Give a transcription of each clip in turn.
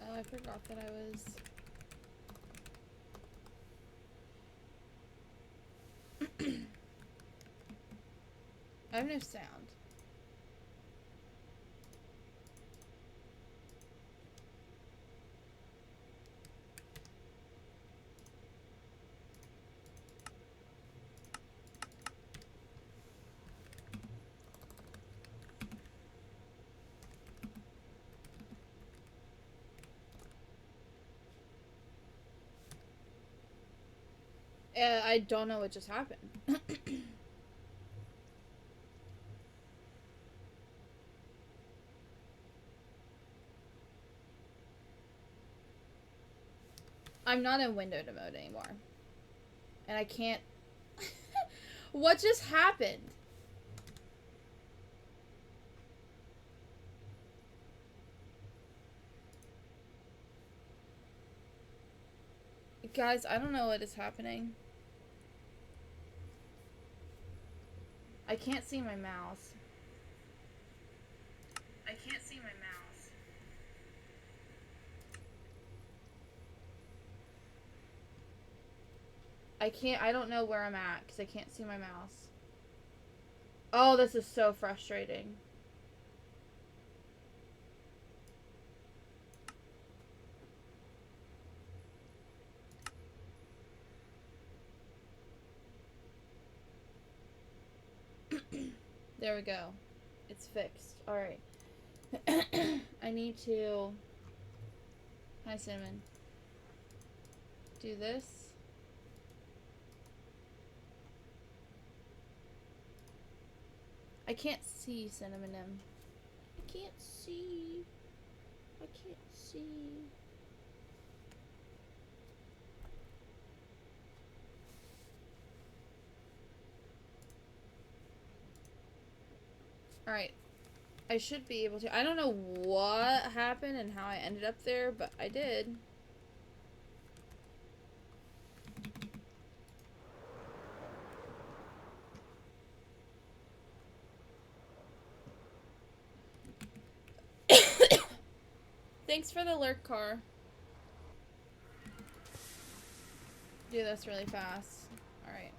Oh, I forgot that I was... I have no sound. I don't know what just happened. I'm not in windowed mode anymore. And I can't... What just happened? Guys, I don't know what is happening. I can't see my mouse. I can't see my mouse. I don't know where I'm at because I can't see my mouse. Oh, this is so frustrating. There we go. It's fixed. Alright. I need to... Hi, Cinnamon. Do this. I can't see, Cinnamon. I can't see. I can't see. Alright. I should be able to. I don't know what happened and how I ended up there, but I did. Thanks for the lurk, car. Do this really fast. Alright.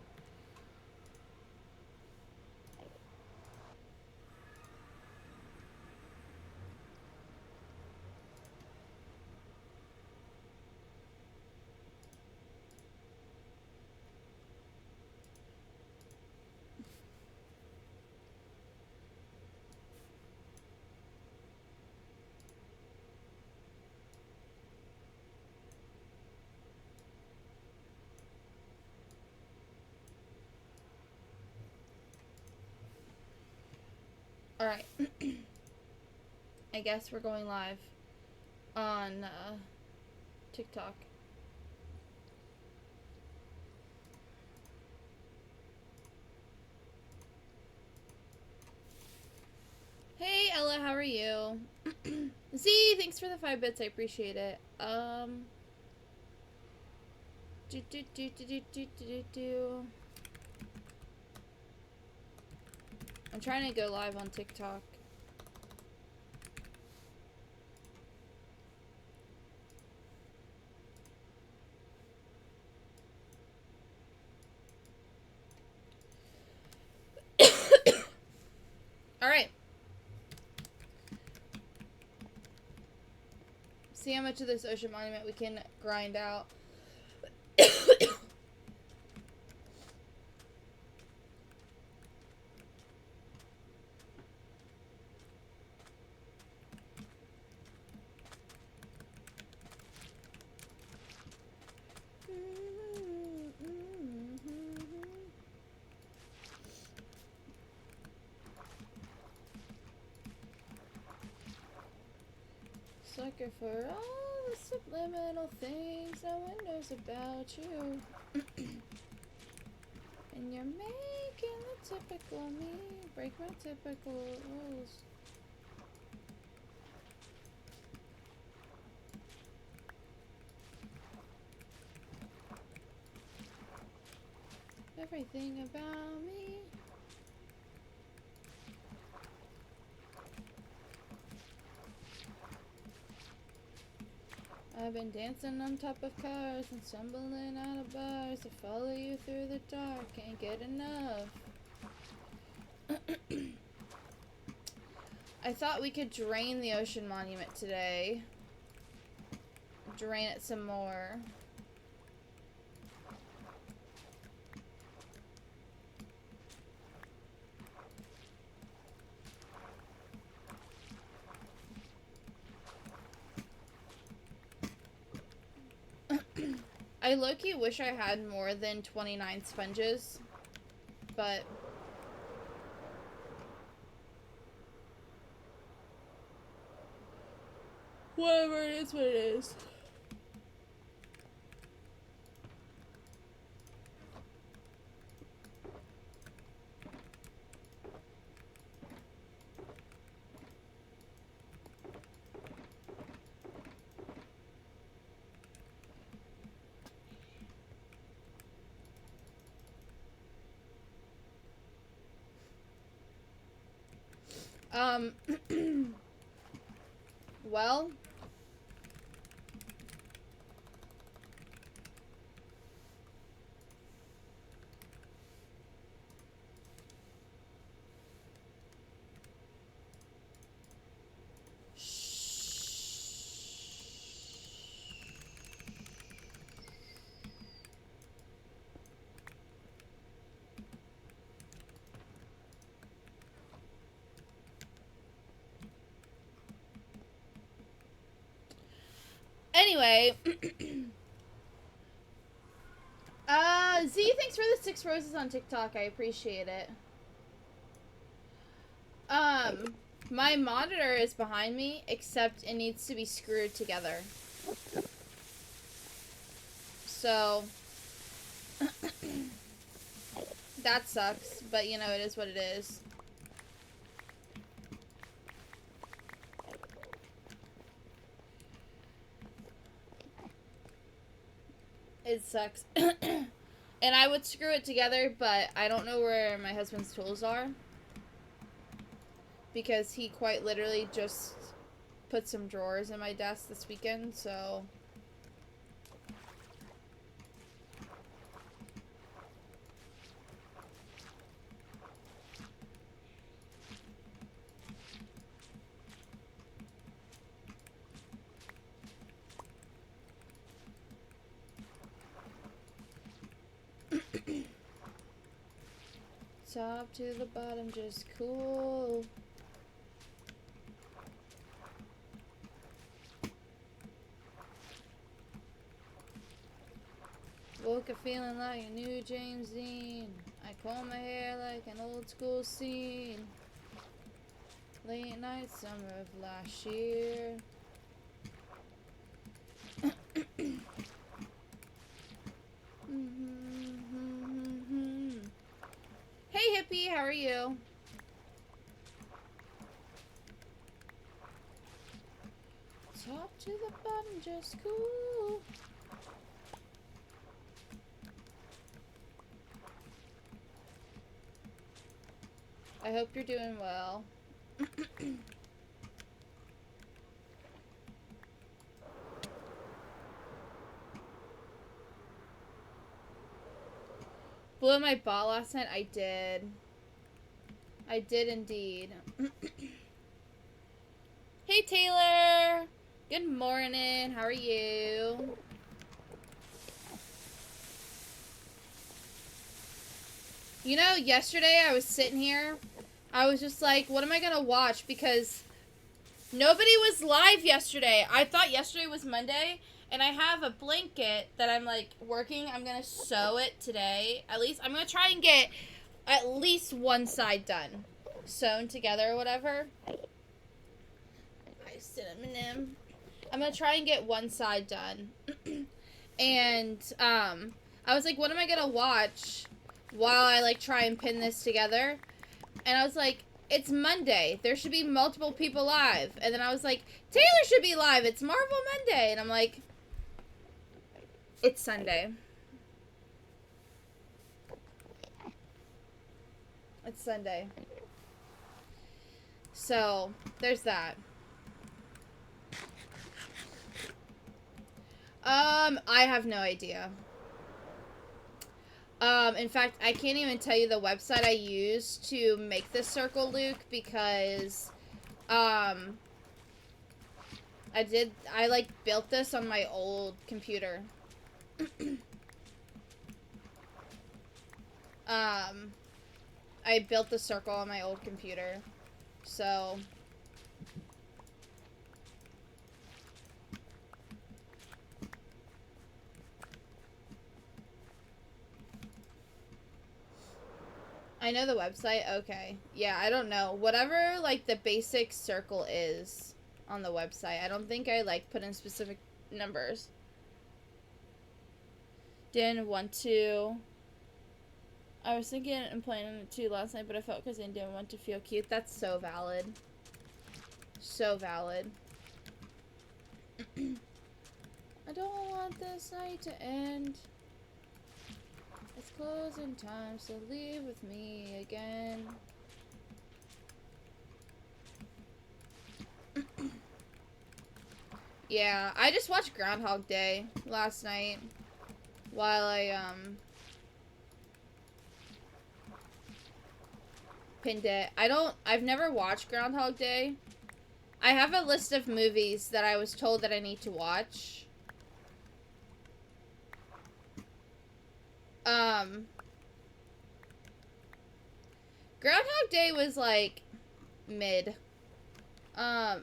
Alright. I guess we're going live on TikTok. Hey Ella, how are you? Z, thanks for the 5 bits, I appreciate it. I'm trying to go live on TikTok. Alright. See how much of this ocean monument we can grind out. Sucker for all the subliminal things no one knows about you. And you're making the typical me break my typical rules. Everything about me. I've been dancing on top of cars and stumbling out of bars to follow you through the dark. Can't get enough. I thought we could drain the ocean monument today. Drain it some more. I low-key wish I had more than 29 sponges, but whatever, it is what it is. Well, anyway, Z, thanks for the 6 roses on TikTok. I appreciate it. My monitor is behind me, except it needs to be screwed together. So, that sucks, but you know, it is what it is. It sucks. And I would screw it together, but I don't know where my husband's tools are. Because he quite literally just put some drawers in my desk this weekend, so... Top to the bottom, just cool. Woke up feeling like a new James Dean. I comb my hair like an old school scene. Late night summer of last year. Hey hippie, how are you? Top to the bottom, just cool. I hope you're doing well. Blew my ball last night? I did. I did indeed. Hey Taylor! Good morning, how are you? You know, yesterday I was sitting here, I was just like, what am I gonna watch? Because nobody was live yesterday. I thought yesterday was Monday, and I have a blanket that I'm like working. I'm gonna sew it today. At least, I'm gonna try and get at least one side done. Sewn together or whatever. Hi, Cinnamon. I'm gonna try and get one side done. And, I was like, what am I gonna watch while I, like, try and pin this together? And I was like, it's Monday. There should be multiple people live. And then I was like, Taylor should be live. It's Marvel Monday. And I'm like, it's Sunday. It's Sunday. So, there's that. I have no idea. In fact, I can't even tell you the website I used to make this circle, Luke, because, I like, built this on my old computer. I built the circle on my old computer, so... I know the website? Okay. Yeah, I don't know. Whatever, like, the basic circle is on the website. I don't think I, like, put in specific numbers. Didn't want to... I was thinking and planning it too last night, but I felt because I didn't want to feel cute. That's so valid. So valid. I don't want this night to end. It's closing time, so leave with me again. Yeah, I just watched Groundhog Day last night while I, pinned it. I've never watched Groundhog Day. I have a list of movies that I was told that I need to watch. Groundhog Day was, like, mid. I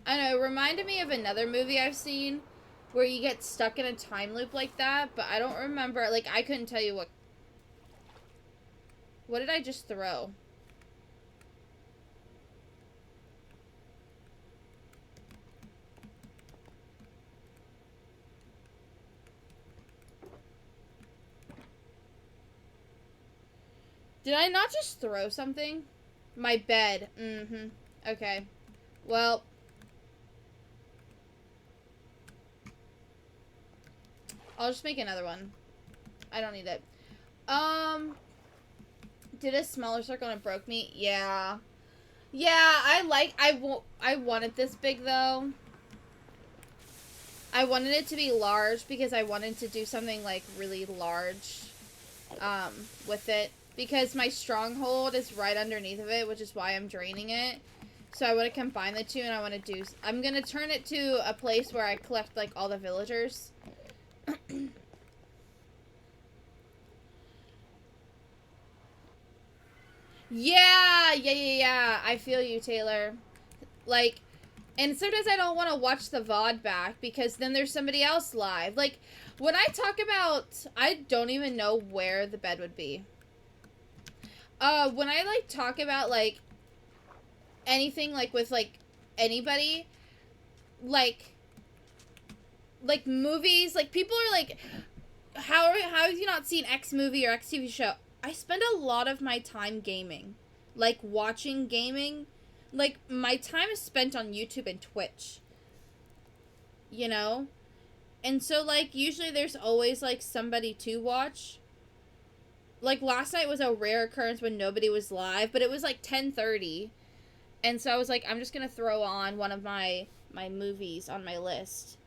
don't know, it reminded me of another movie I've seen where you get stuck in a time loop like that, but I don't remember, like, I couldn't tell you what did I just throw? Did I not just throw something? My bed. Mm-hmm. Okay. Well. I'll just make another one. I don't need it. Did a smaller circle and it broke me? Yeah. Yeah, I wanted this big, though. I wanted it to be large because I wanted to do something, like, really large, with it. Because my stronghold is right underneath of it, which is why I'm draining it. So I want to combine the two, and I want to do... I'm going to turn it to a place where I collect, like, all the villagers. Yeah. I feel you, Taylor. Like, and sometimes I don't want to watch the VOD back, because then there's somebody else live. Like, when I talk about... I don't even know where the bed would be. When I, like, talk about, like, anything, like, with, like, anybody, like, movies, like, people are like, how have you not seen X movie or X TV show? I spend a lot of my time gaming. Like, watching gaming. Like, my time is spent on YouTube and Twitch. You know? And so, like, usually there's always, like, somebody to watch. Like, last night was a rare occurrence when nobody was live, but it was, like, 10:30. And so I was like, I'm just gonna throw on one of my movies on my list.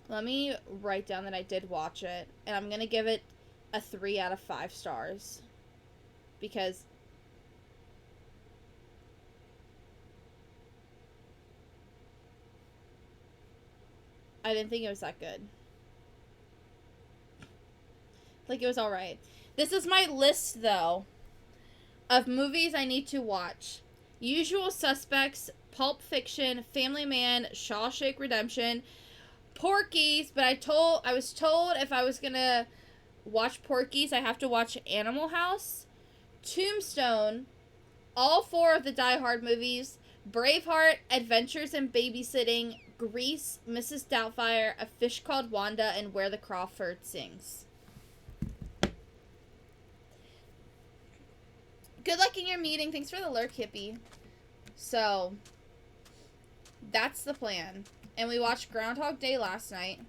Let me write down that I did watch it. And I'm gonna give it a 3 out of 5 stars. Because... I didn't think it was that good. Like, it was alright. This is my list, though, of movies I need to watch. Usual Suspects, Pulp Fiction, Family Man, Shawshank Redemption, Porky's, but I was told if I was gonna watch Porky's, I have to watch Animal House, Tombstone, all 4 of the Die Hard movies, Braveheart, Adventures in Babysitting, Grease, Mrs. Doubtfire, A Fish Called Wanda, and Where the Crawford Sings. Good luck in your meeting. Thanks for the lurk, hippie. So, that's the plan. And we watched Groundhog Day last night.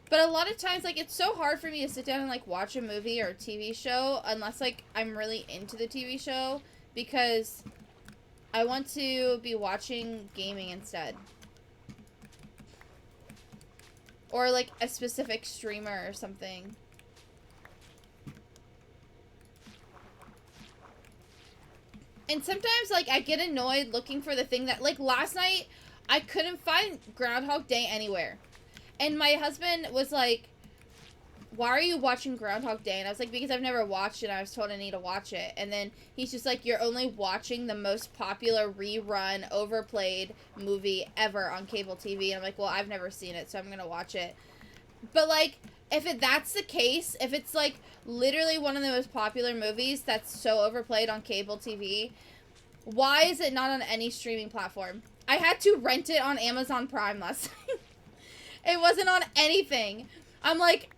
But a lot of times, like, it's so hard for me to sit down and, like, watch a movie or a TV show unless, like, I'm really into the TV show. Because I want to be watching gaming instead. Or, like, a specific streamer or something. And sometimes, like, I get annoyed looking for the thing that, like, last night, I couldn't find Groundhog Day anywhere. And my husband was like, why are you watching Groundhog Day? And I was like, because I've never watched it. I was told I need to watch it. And then he's just like, you're only watching the most popular rerun, overplayed movie ever on cable TV. And I'm like, well, I've never seen it, so I'm going to watch it. But, like, if that's the case, if it's, like, literally one of the most popular movies that's so overplayed on cable TV, why is it not on any streaming platform? I had to rent it on Amazon Prime last night. It wasn't on anything. I'm like,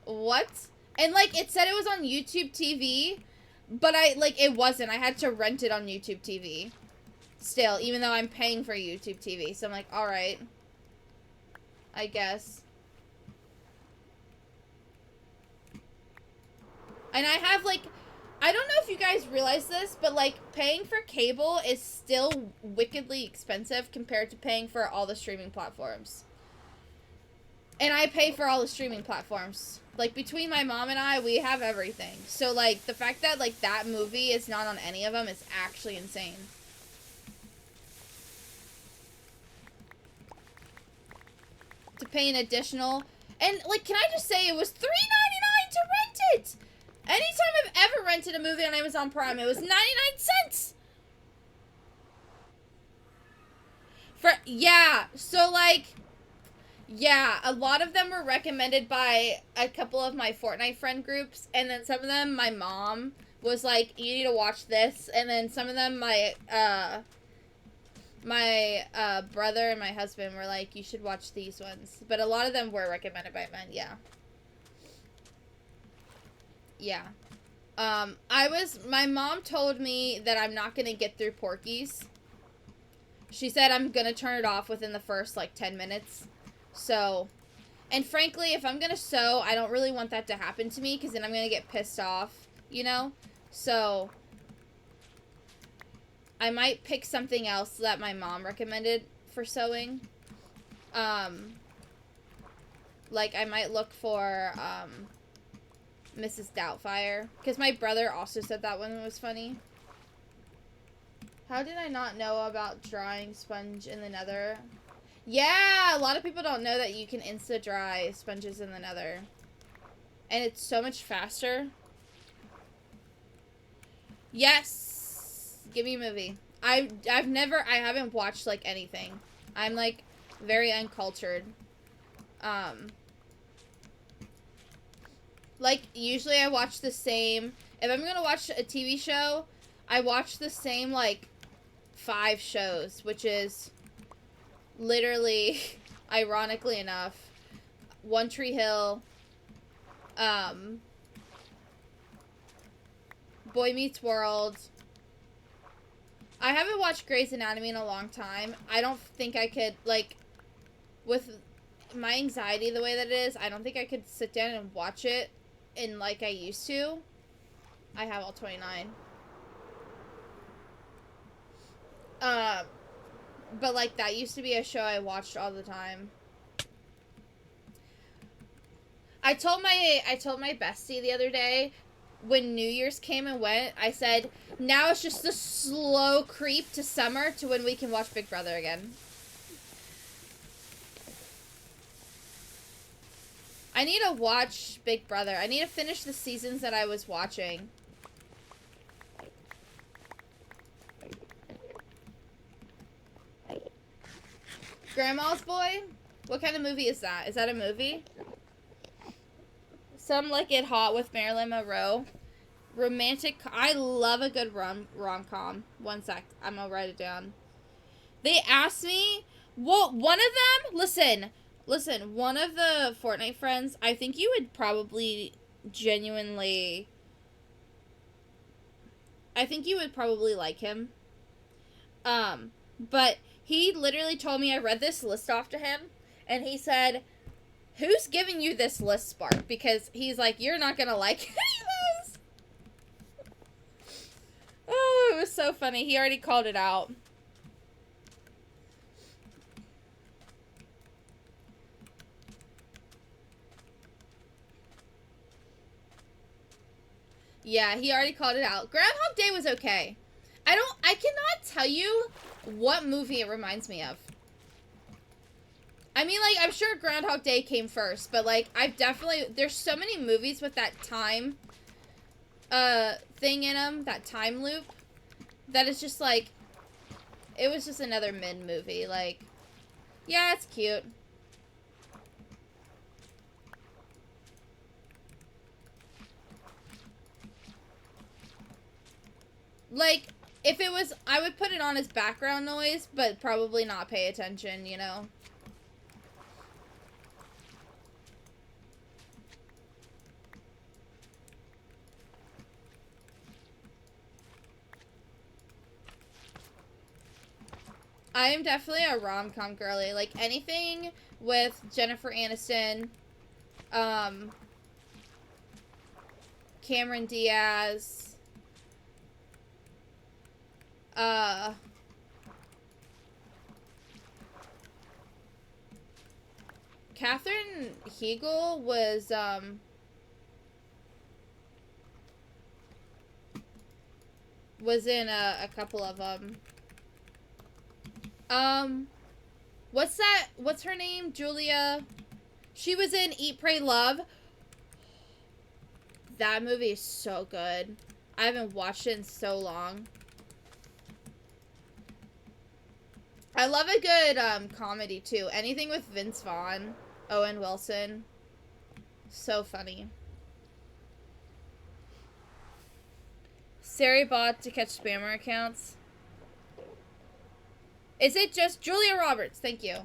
what? And, like, it said it was on YouTube TV, but it wasn't. I had to rent it on YouTube TV. Still, even though I'm paying for YouTube TV. So I'm like, alright. I guess. And I have, like, I don't know if you guys realize this, but, like, paying for cable is still wickedly expensive compared to paying for all the streaming platforms. And I pay for all the streaming platforms. Like, between my mom and I, we have everything. So, like, the fact that, like, that movie is not on any of them is actually insane. To pay an additional... And, like, can I just say, it was $3.99 to rent it! Anytime I've ever rented a movie on Amazon Prime, it was 99 cents! Yeah, so, like... Yeah, a lot of them were recommended by a couple of my Fortnite friend groups, and then some of them, my mom was like, you need to watch this, and then some of them, my brother and my husband were like, you should watch these ones. But a lot of them were recommended by men, yeah. Yeah. My mom told me that I'm not gonna get through Porky's. She said I'm gonna turn it off within the first, like, 10 minutes. So, and frankly, if I'm gonna sew, I don't really want that to happen to me, because then I'm gonna get pissed off, you know? So, I might pick something else that my mom recommended for sewing. Like, I might look for, Mrs. Doubtfire, because my brother also said that one was funny. How did I not know about drying sponge in the Nether? Yeah, a lot of people don't know that you can insta-dry sponges in the Nether. And it's so much faster. Yes! Give me a movie. I haven't watched, like, anything. I'm, like, very uncultured. Like, usually I watch the same... If I'm gonna watch a TV show, I watch the same, like, 5 shows, which is... literally, ironically enough, One Tree Hill, Boy Meets World. I haven't watched Grey's Anatomy in a long time. I don't think I could, like, with my anxiety the way that it is, I don't think I could sit down and watch it in like I used to. I have all 29. But, like, that used to be a show I watched all the time. I told my bestie the other day, when New Year's came and went, I said, now it's just the slow creep to summer to when we can watch Big Brother again. I need to watch Big Brother. I need to finish the seasons that I was watching. Grandma's Boy? What kind of movie is that? Is that a movie? Some Like It Hot with Marilyn Monroe. Romantic. I love a good rom-com. One sec. I'm gonna write it down. They asked me. Well, one of them. Listen. One of the Fortnite friends. I think you would probably genuinely. I think you would probably like him. But he literally told me, I read this list off to him, and he said, who's giving you this list, Spark? Because he's like, you're not gonna like any of those. Oh, It was so funny. He already called it out. Yeah, he already called it out. Groundhog Day was okay. I cannot tell you what movie it reminds me of. I mean, like, I'm sure Groundhog Day came first, but, like, there's so many movies with that time, thing in them, that time loop, that it's just, like, it was just another mid-movie, like, yeah, it's cute. Like, if it was, I would put it on as background noise, but probably not pay attention, you know? I am definitely a rom-com girly. Like, anything with Jennifer Aniston, Cameron Diaz, Katherine Heigl was in a couple of them. What's her name? Julia. She was in Eat, Pray, Love. That movie is so good. I haven't watched it in so long. I love a good, comedy, too. Anything with Vince Vaughn, Owen Wilson. So funny. Sari bot to catch spammer accounts. Is it just Julia Roberts? Thank you.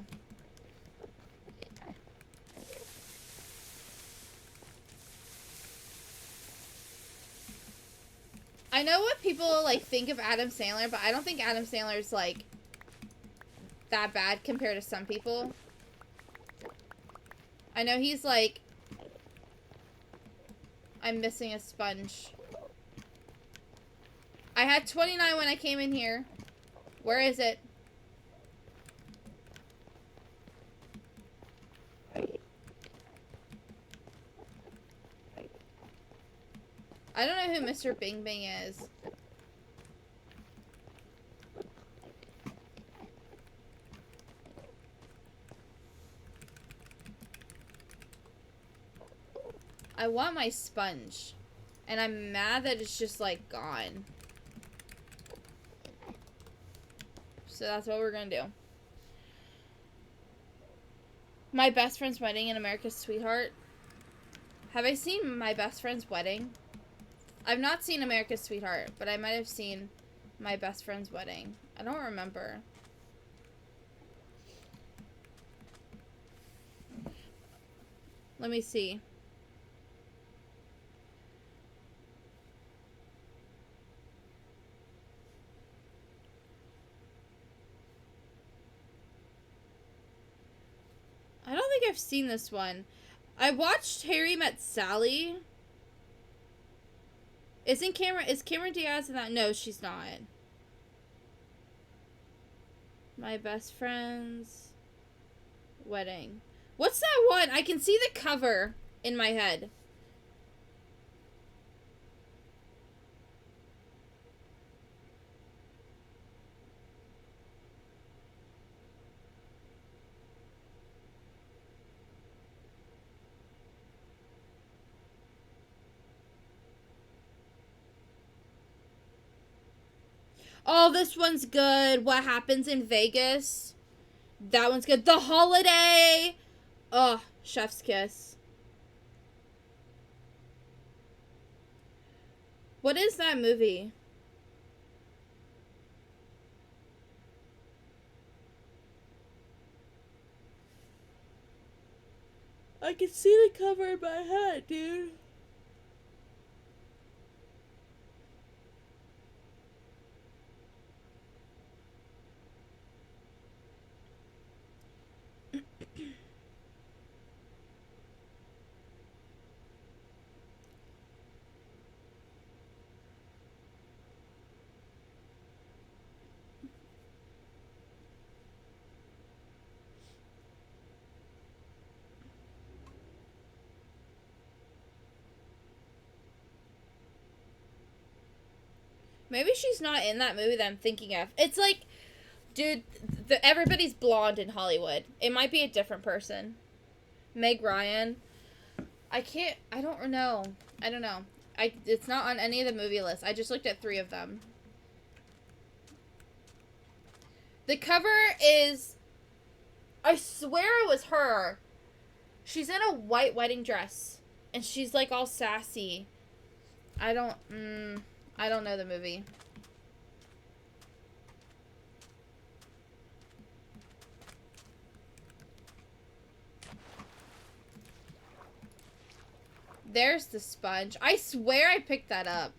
I know what people, like, think of Adam Sandler, but I don't think Adam Sandler's, like, that bad compared to some people. I know he's, like... I'm missing a sponge. I had 29 when I came in here. Where is it? I don't know who Mr. Bing Bing is. I want my sponge. And I'm mad that it's just, like, gone. So that's what we're gonna do. My Best Friend's Wedding and America's Sweetheart. Have I seen My Best Friend's Wedding? I've not seen America's Sweetheart, but I might have seen My Best Friend's Wedding. I don't remember. Let me see. I don't think I've seen this one. I watched Harry Met Sally. Is Cameron Diaz in that? No, she's not. My Best Friend's Wedding. What's that one? I can see the cover in my head. Oh, this one's good. What Happens in Vegas. That one's good. The Holiday. Oh, Chef's Kiss. What is that movie? I can see the cover in my head, dude. Maybe she's not in that movie that I'm thinking of. It's like, dude, everybody's blonde in Hollywood. It might be a different person. Meg Ryan. I don't know. I don't know. It's not on any of the movie lists. I just looked at 3 of them. The cover is, I swear it was her. She's in a white wedding dress. And she's like all sassy. I don't know the movie. There's the sponge. I swear I picked that up.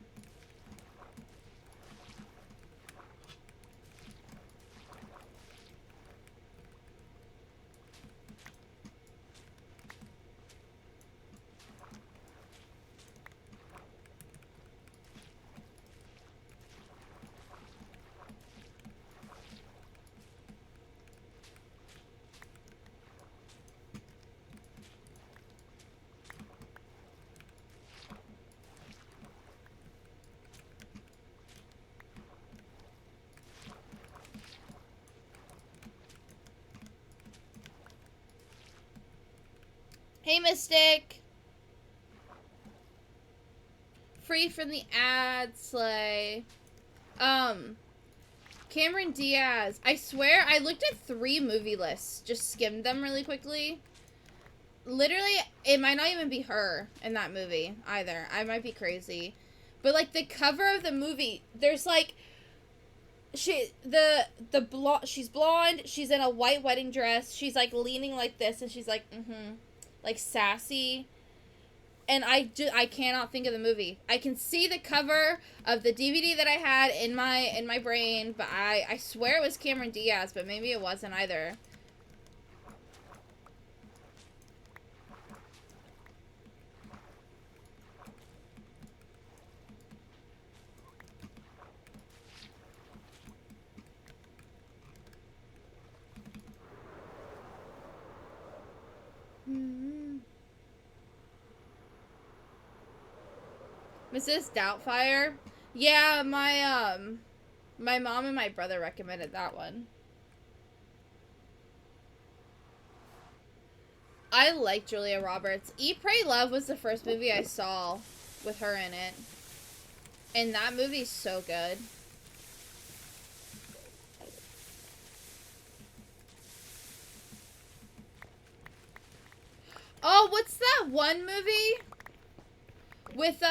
Hey, Mystic. Free from the ad slay. Cameron Diaz. I swear I looked at 3 movie lists. Just skimmed them really quickly. Literally, it might not even be her in that movie either. I might be crazy. But like the cover of the movie, there's like she's blonde, she's in a white wedding dress, she's like leaning like this and she's like like sassy. And I cannot think of the movie. I can see the cover of the DVD that I had in my brain, but I swear it was Cameron Diaz, but maybe it wasn't either. Mrs. Doubtfire? Yeah, my mom and my brother recommended that one. I like Julia Roberts. Eat, Pray, Love was the first movie I saw with her in it. And that movie's so good. Oh, what's that one movie? With,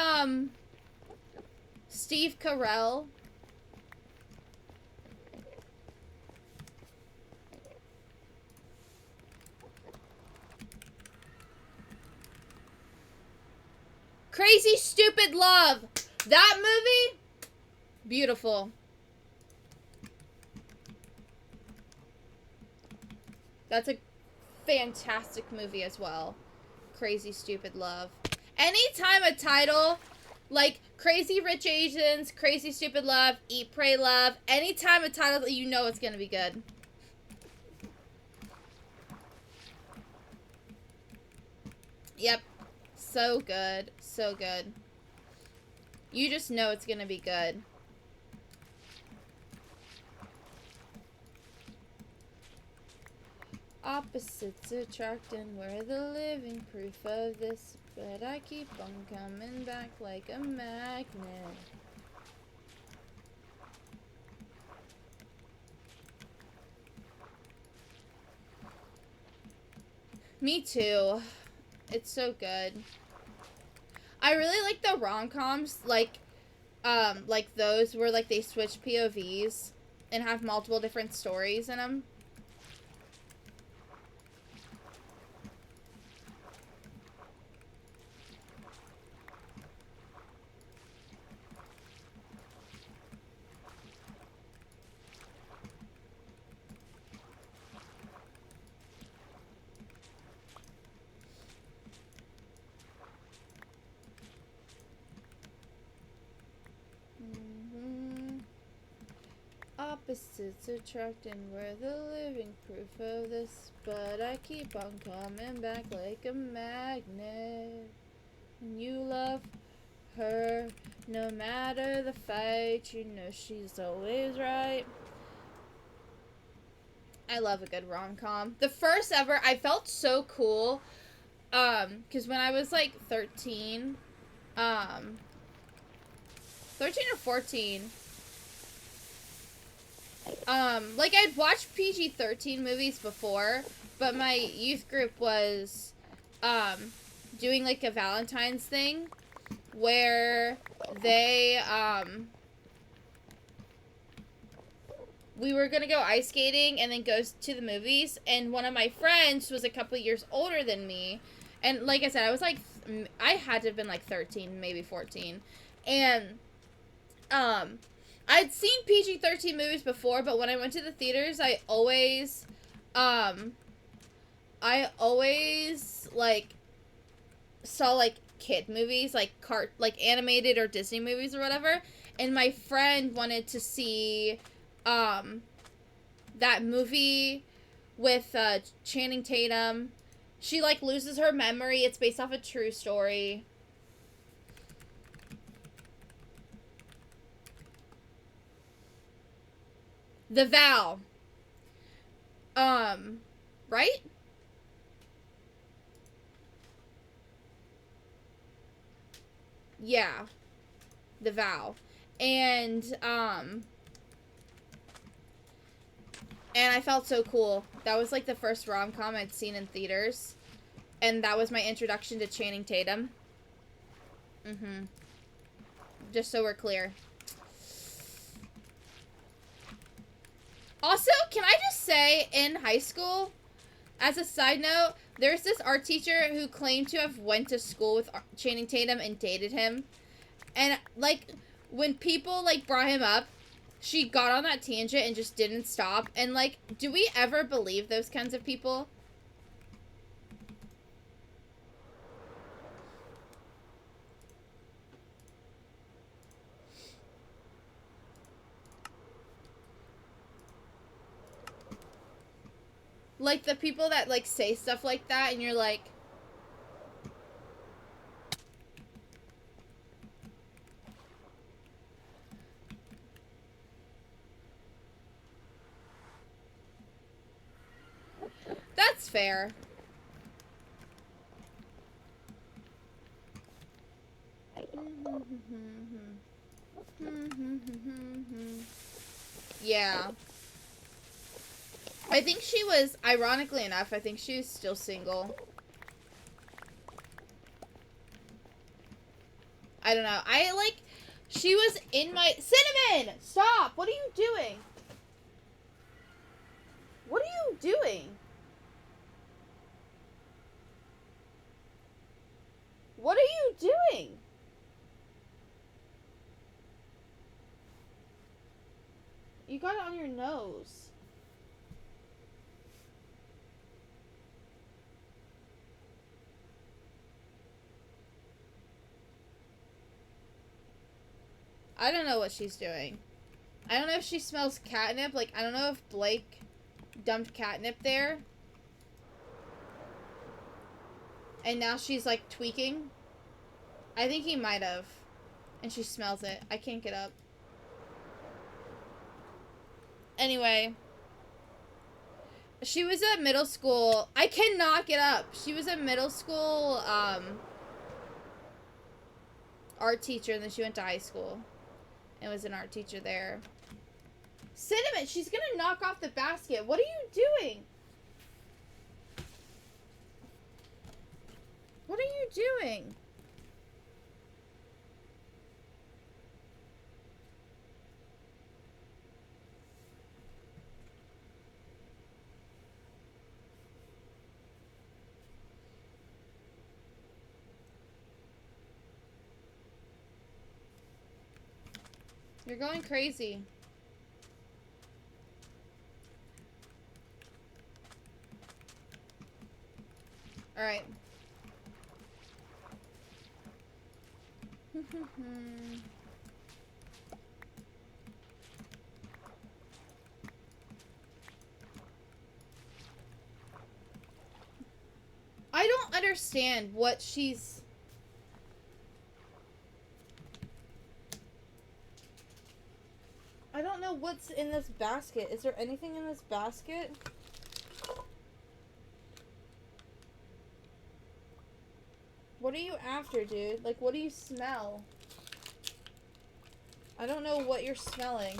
Steve Carell. Crazy Stupid Love. That movie? Beautiful. That's a fantastic movie as well. Crazy Stupid Love. Anytime a title like Crazy Rich Asians, Crazy Stupid Love, Eat, Pray, Love, anytime a title, you know it's gonna be good. Yep. So good. So good. You just know it's gonna be good. Opposites attract and we're the living proof of this. But I keep on coming back like a magnet. Me too. It's so good. I really like the rom-coms, like those where, like, they switch POVs and have multiple different stories in them. Opposites attract and we're the living proof of this. But I keep on coming back like a magnet. And you love her. No matter the fight, you know she's always right. I love a good rom-com. The first ever, I felt so cool. Because when I was like 13, 13 or 14, like I'd watched PG-13 movies before, but my youth group was, doing like a Valentine's thing where they, we were gonna go ice skating and then go to the movies, and one of my friends was a couple years older than me, and like I said, I was like, I had to have been like 13, maybe 14, and, I'd seen PG-13 movies before, but when I went to the theaters, I always, like, saw, like, kid movies, like, animated or Disney movies or whatever, and my friend wanted to see, that movie with, Channing Tatum. She, like, loses her memory. It's based off a true story. The Vow. Right? Yeah. The Vow. And I felt so cool. That was like the first rom-com I'd seen in theaters. And that was my introduction to Channing Tatum. Mm-hmm. Just so we're clear. Also, can I just say, in high school, as a side note, there's this art teacher who claimed to have went to school with Channing Tatum and dated him. And, like, when people, like, brought him up, she got on that tangent and just didn't stop. And, like, do we ever believe those kinds of people? Like, the people that, like, say stuff like that and you're like... That's fair. Yeah. I think she was, ironically enough, I think she was still single. I don't know. She was in my... Cinnamon! Stop! What are you doing? What are you doing? What are you doing? You got it on your nose. I don't know what she's doing. I don't know if she smells catnip. Like, I don't know if Blake dumped catnip there. And now she's, like, tweaking. I think he might have. And she smells it. I can't get up. Anyway. She was at middle school. I cannot get up. She was at middle school, art teacher, and then she went to high school. And was an art teacher there. Cinnamon, she's gonna knock off the basket. What are you doing? What are you doing? You're going crazy. Alright. I don't understand what she's... know what's in this basket. Is there anything in this basket? What are you after, dude? Like, what do you smell? I don't know what you're smelling.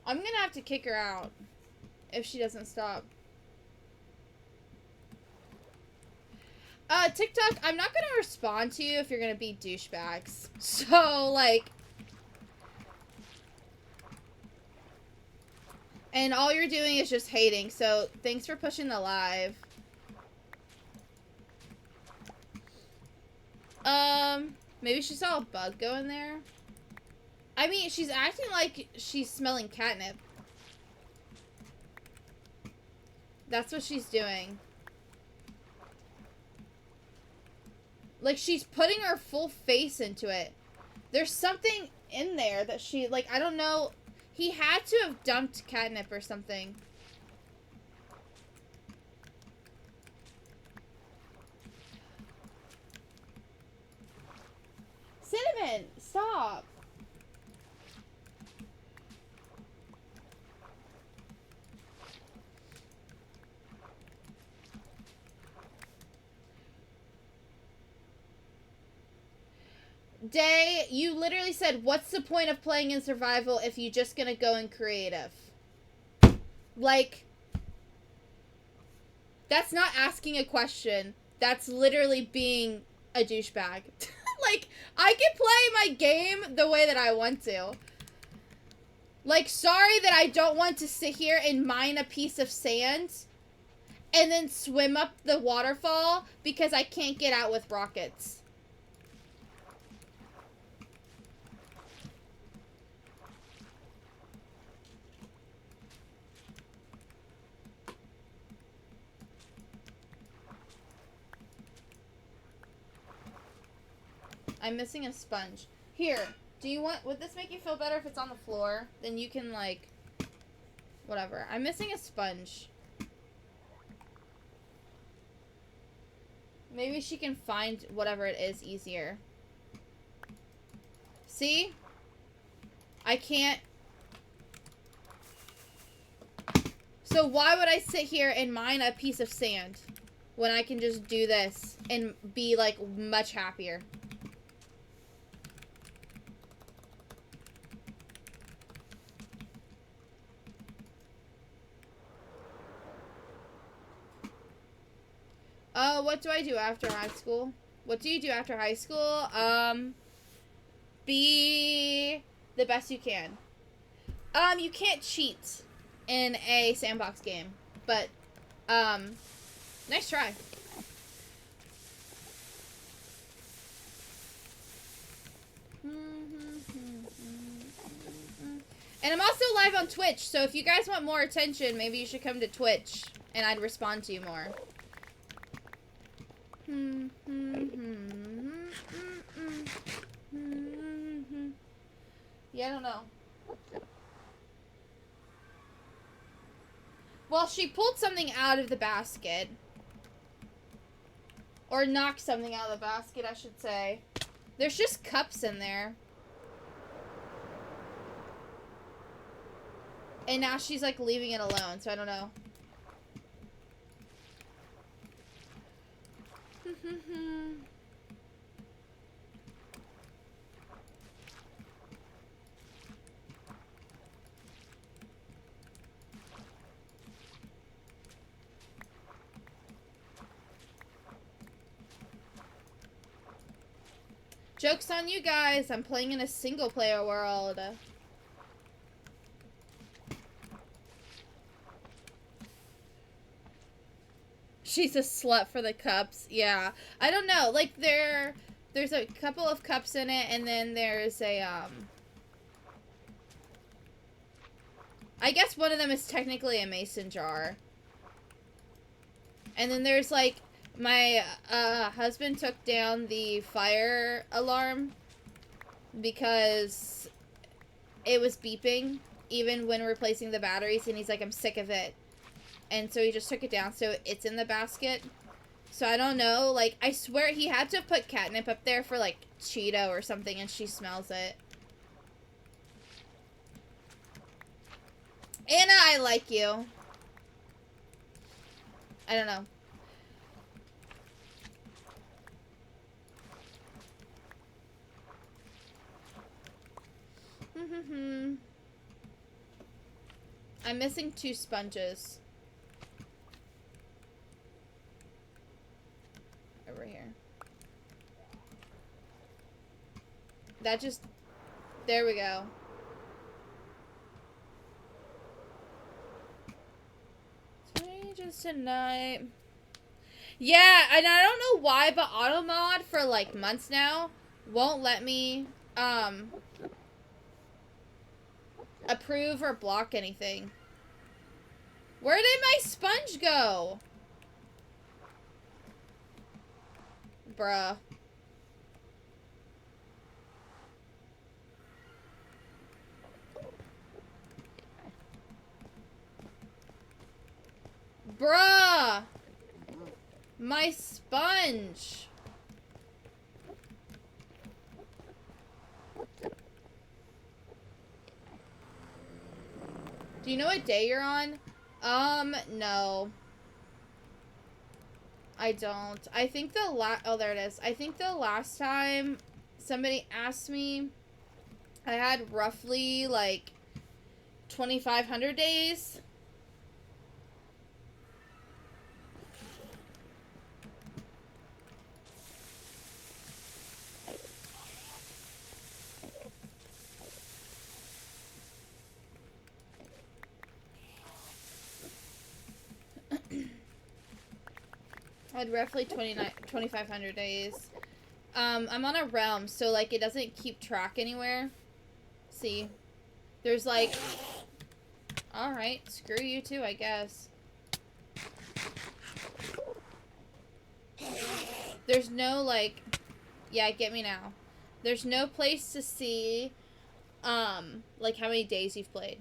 I'm gonna have to kick her out if she doesn't stop. TikTok, I'm not gonna respond to you if you're gonna be douchebags. So, like... And all you're doing is just hating, so thanks for pushing the live. Maybe she saw a bug go in there. I mean, she's acting like she's smelling catnip. That's what she's doing. Like, she's putting her full face into it. There's something in there that she, like, I don't know. He had to have dumped catnip or something. Cinnamon, stop. Day, you literally said, what's the point of playing in survival if you're just gonna go in creative? Like, that's not asking a question. That's literally being a douchebag. Like, I can play my game the way that I want to. Like, sorry that I don't want to sit here and mine a piece of sand and then swim up the waterfall because I can't get out with rockets. I'm missing a sponge. Here, do you want... Would this make you feel better if it's on the floor? Then you can, like... Whatever. I'm missing a sponge. Maybe she can find whatever it is easier. See? I can't... So why would I sit here and mine a piece of sand when I can just do this and be, like, much happier? What do I do after high school? What do you do after high school? Be the best you can. You can't cheat in a sandbox game, but, nice try. And I'm also live on Twitch, so if you guys want more attention, maybe you should come to Twitch, and I'd respond to you more. Yeah, I don't know. Well, she pulled something out of the basket. Or knocked something out of the basket, I should say. There's just cups in there. And now she's, like, leaving it alone, so I don't know. Joke's on you guys. I'm playing in a single-player world. She's a slut for the cups. Yeah. I don't know. Like, there's a couple of cups in it, and then there's a, I guess one of them is technically a mason jar. And then there's, like, my husband took down the fire alarm because it was beeping even when replacing the batteries, and he's like, I'm sick of it. And so he just took it down, so it's in the basket. So I don't know, like, I swear he had to put catnip up there for, like, Cheeto or something, and she smells it. Anna, I like you. I don't know. I'm missing 2 sponges. Over here. That just... There we go. Just tonight. Yeah, and I don't know why, but AutoMod for like months now won't let me approve or block anything. Where did my sponge go? Bruh. Bruh! My sponge! Do you know what day you're on? No. I don't. I think oh, there it is. I think the last time somebody asked me, I had roughly, like, 2,500 days. I had roughly 2,500 days. I'm on a realm, so, like, it doesn't keep track anywhere. See? There's, like... Alright, screw you too, I guess. There's no, like... Yeah, get me now. There's no place to see, like, how many days you've played.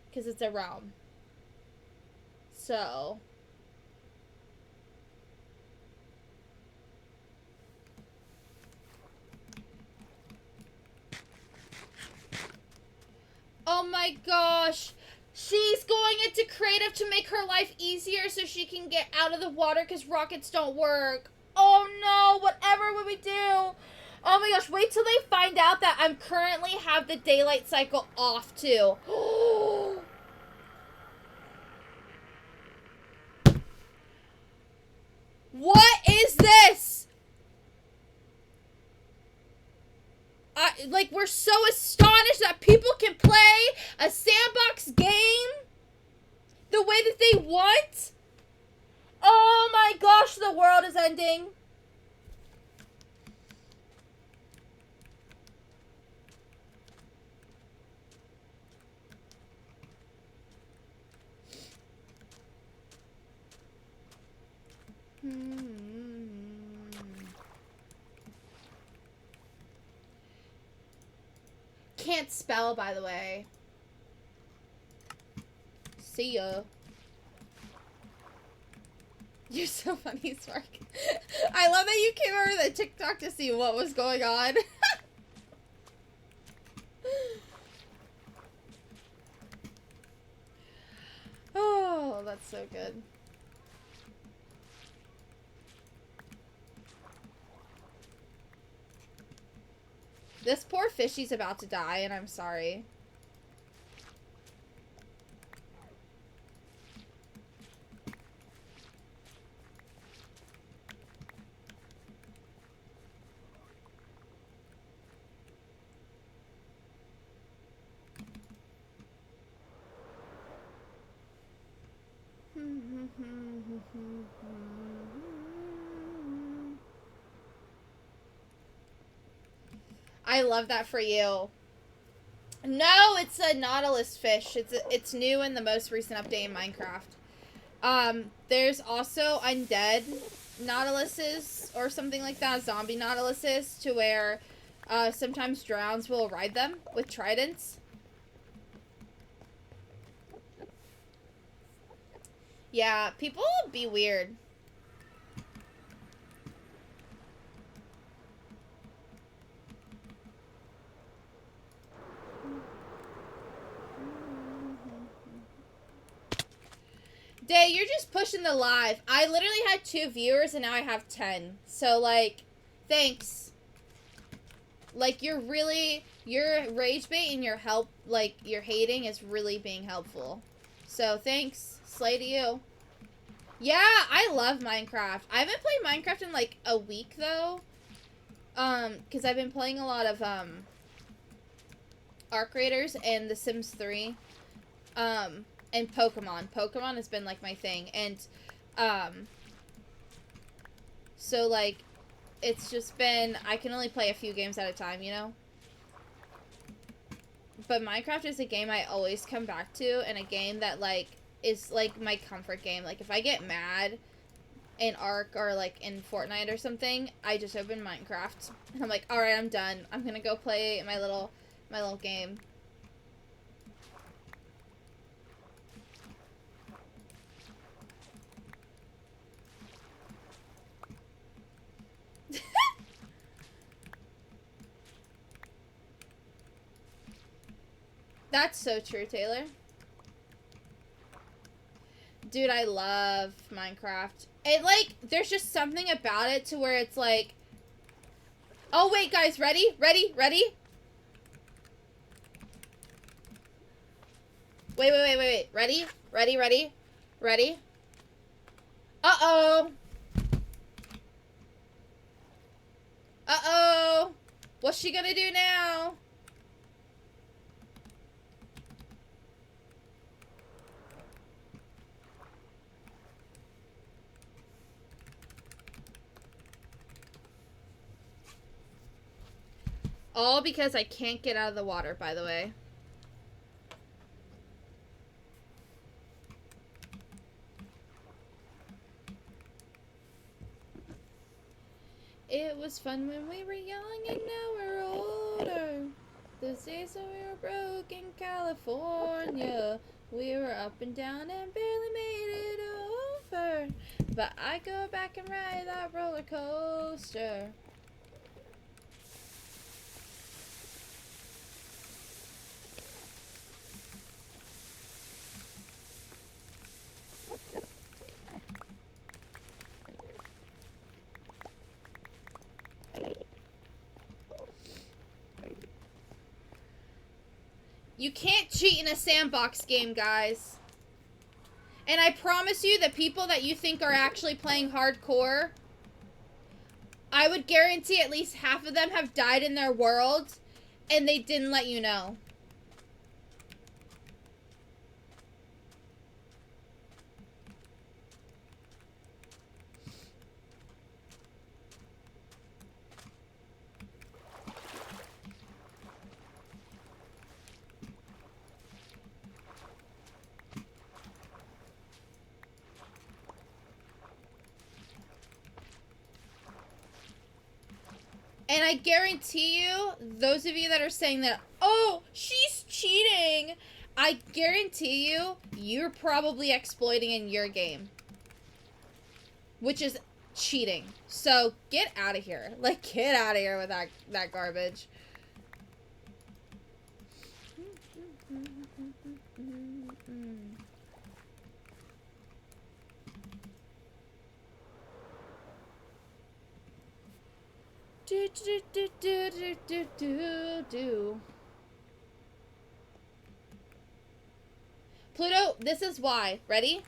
Because it's a realm. So... Oh my gosh! She's going into creative to make her life easier so she can get out of the water because rockets don't work. Oh no, whatever would we do? Oh my gosh, wait till they find out that I'm currently have the daylight cycle off too. What is this? Like, we're so astonished that people can play a sandbox game the way that they want. Oh my gosh, the world is ending. Can't spell, by the way. See ya. You're so funny, Spark. I love that you came over the TikTok to see what was going on. Oh, that's so good. This poor fishy's about to die, and I'm sorry. I love that for you. No, it's a Nautilus fish. It's new in the most recent update in Minecraft. There's also undead Nautiluses or something like that, zombie Nautiluses, to where sometimes drowns will ride them with tridents. Yeah, people be weird. Day, you're just pushing the live. I literally had 2 viewers and now I have 10. So, like, thanks. Like, your rage bait and your help, like, your hating is really being helpful. So, thanks. Slay to you. Yeah, I love Minecraft. I haven't played Minecraft in, like, a week, though. Because I've been playing a lot of, Arc Raiders and The Sims 3. And Pokemon. Pokemon has been, like, my thing. And, so, like, it's just been, I can only play a few games at a time, you know? But Minecraft is a game I always come back to, and a game that, like, is, like, my comfort game. Like, if I get mad in Ark or, like, in Fortnite or something, I just open Minecraft. And I'm like, alright, I'm done. I'm gonna go play my little game. That's so true, Taylor. Dude, I love Minecraft. It, like, there's just something about it to where it's like... Oh, wait, guys, ready? Ready? Ready? Wait. Ready? Ready? Uh-oh. Uh-oh. What's she gonna do now? All because I can't get out of the water, by the way. It was fun when we were young and now we're older. Those days when we were broke in California. We were up and down and barely made it over. But I go back and ride that roller coaster. You can't cheat in a sandbox game, guys. And I promise you, the people that you think are actually playing hardcore, I would guarantee at least half of them have died in their world, and they didn't let you know. And I guarantee you, those of you that are saying that, oh, she's cheating, I guarantee you, you're probably exploiting in your game. Which is cheating. So, get out of here. Like, get out of here with that garbage. Pluto, this is why. Ready?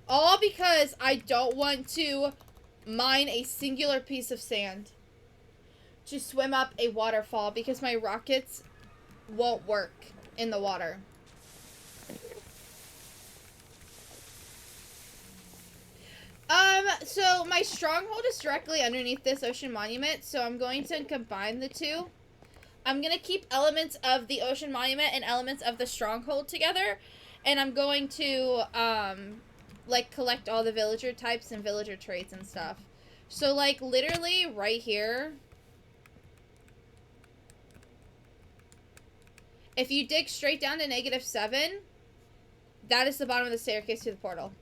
All because I don't want to mine a singular piece of sand to swim up a waterfall because my rockets won't work in the water. So my stronghold is directly underneath this ocean monument, so I'm going to combine the two. I'm gonna keep elements of the ocean monument and elements of the stronghold together, and I'm going to, like, collect all the villager types and villager traits and stuff. So, like, literally right here. If you dig straight down to -7, that is the bottom of the staircase to the portal.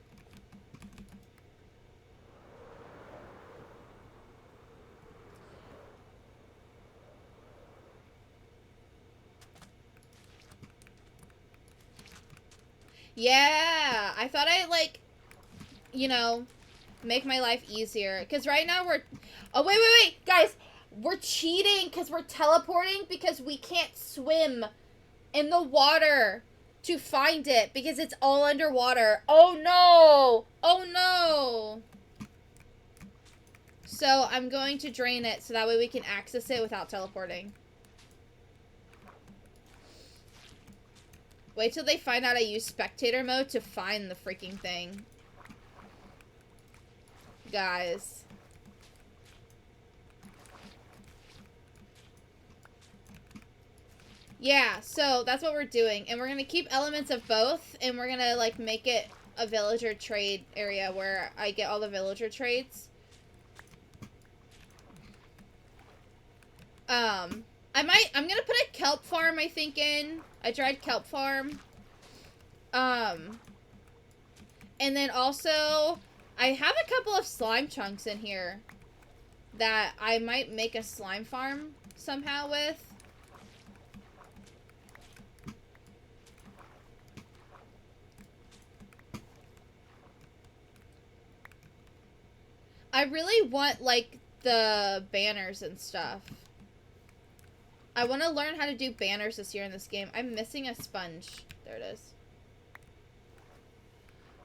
Yeah, I thought I'd, like, you know, make my life easier. Because right now we're... Oh, wait. Guys, we're cheating because we're teleporting because we can't swim in the water to find it because it's all underwater. Oh, no. Oh, no. So I'm going to drain it so that way we can access it without teleporting. Wait till they find out I use spectator mode to find the freaking thing. Guys. Yeah, so that's what we're doing. And we're going to keep elements of both. And we're going to, like, make it a villager trade area where I get all the villager trades. I'm going to put a kelp farm, I think, in. A dried kelp farm. And then also, I have a couple of slime chunks in here that I might make a slime farm somehow with. I really want, like, the banners and stuff. I want to learn how to do banners this year in this game. I'm missing a sponge. There it is.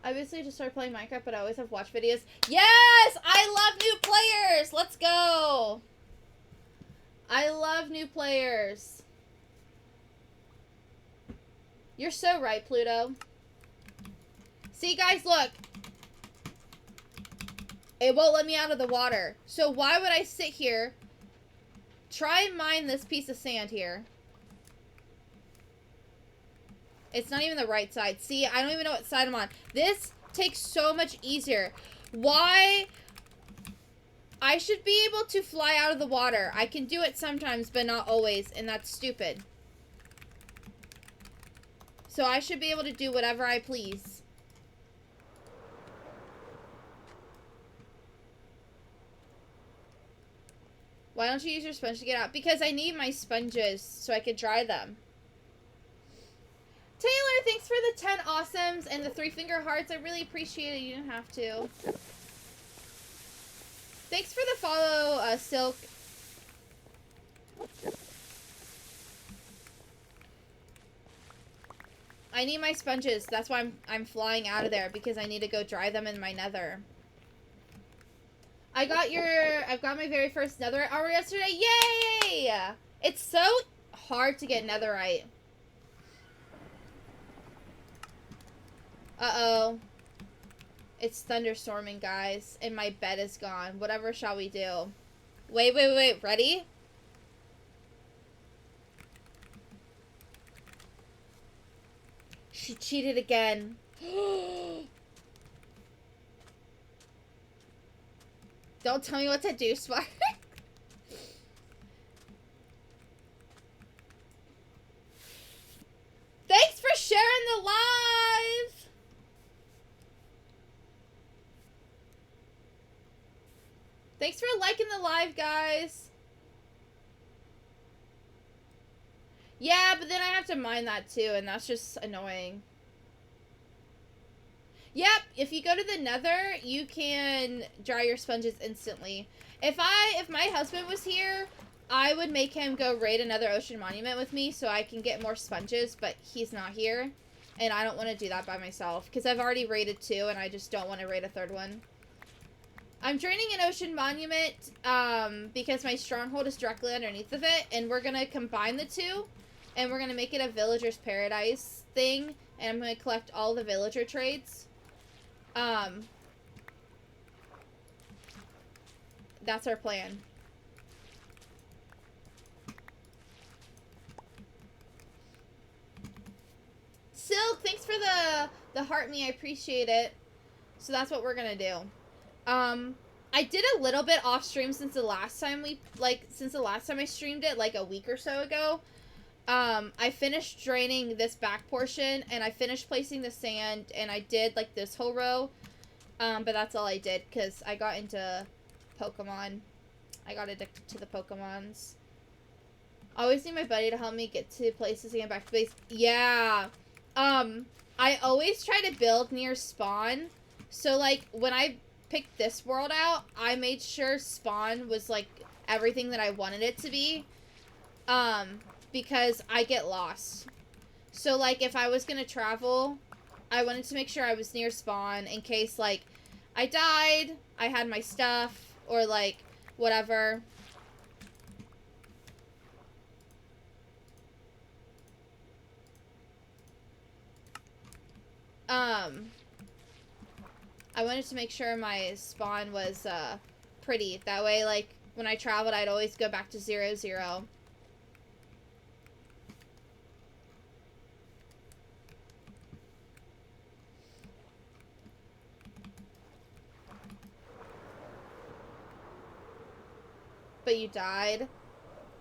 I basically just started playing Minecraft, but I always have watch videos. Yes! I love new players! Let's go! I love new players. You're so right, Pluto. See, guys, look. It won't let me out of the water. So why would I sit here, try and mine this piece of sand here? It's not even the right side. See, I don't even know what side I'm on. This takes so much easier. Why? I should be able to fly out of the water. I can do it sometimes, but not always, and that's stupid. So I should be able to do whatever I please. Why don't you use your sponge to get out? Because I need my sponges so I could dry them. Taylor, thanks for the 10 awesomes and the 3-finger hearts. I really appreciate it. You didn't have to. Thanks for the follow, Silk. I need my sponges. That's why I'm flying out of there, because I need to go dry them in my nether. I've got my very first netherite armor yesterday. Yay! It's so hard to get netherite. Uh-oh. It's thunderstorming, guys, and my bed is gone. Whatever shall we do? Wait. Ready? She cheated again. Don't tell me what to do, Spark. Thanks for sharing the live! Thanks for liking the live, guys. Yeah, but then I have to mine that too, and that's just annoying. Yep, if you go to the nether, you can dry your sponges instantly. If my husband was here, I would make him go raid another ocean monument with me so I can get more sponges, but he's not here. And I don't want to do that by myself, because I've already raided 2, and I just don't want to raid a 3rd one. I'm draining an ocean monument, because my stronghold is directly underneath of it, and we're going to combine the 2, and we're going to make it a villager's paradise thing, and I'm going to collect all the villager trades. That's our plan. Silk, thanks for the heart me. I appreciate it. So that's what we're gonna do. I did a little bit off stream since the last time I streamed it, like a week or so ago. I finished draining this back portion, and I finished placing the sand, and I did, like, this whole row. But that's all I did, because I got into Pokemon. I got addicted to the Pokemons. I always need my buddy to help me get to places and get back to base. Yeah. I always try to build near spawn. So, like, when I picked this world out, I made sure spawn was, like, everything that I wanted it to be. Because I get lost. So, like, if I was gonna travel, I wanted to make sure I was near spawn in case, like, I died, I had my stuff, or, like, whatever. I wanted to make sure my spawn was, pretty. That way, like, when I traveled, I'd always go back to 0-0. But you died.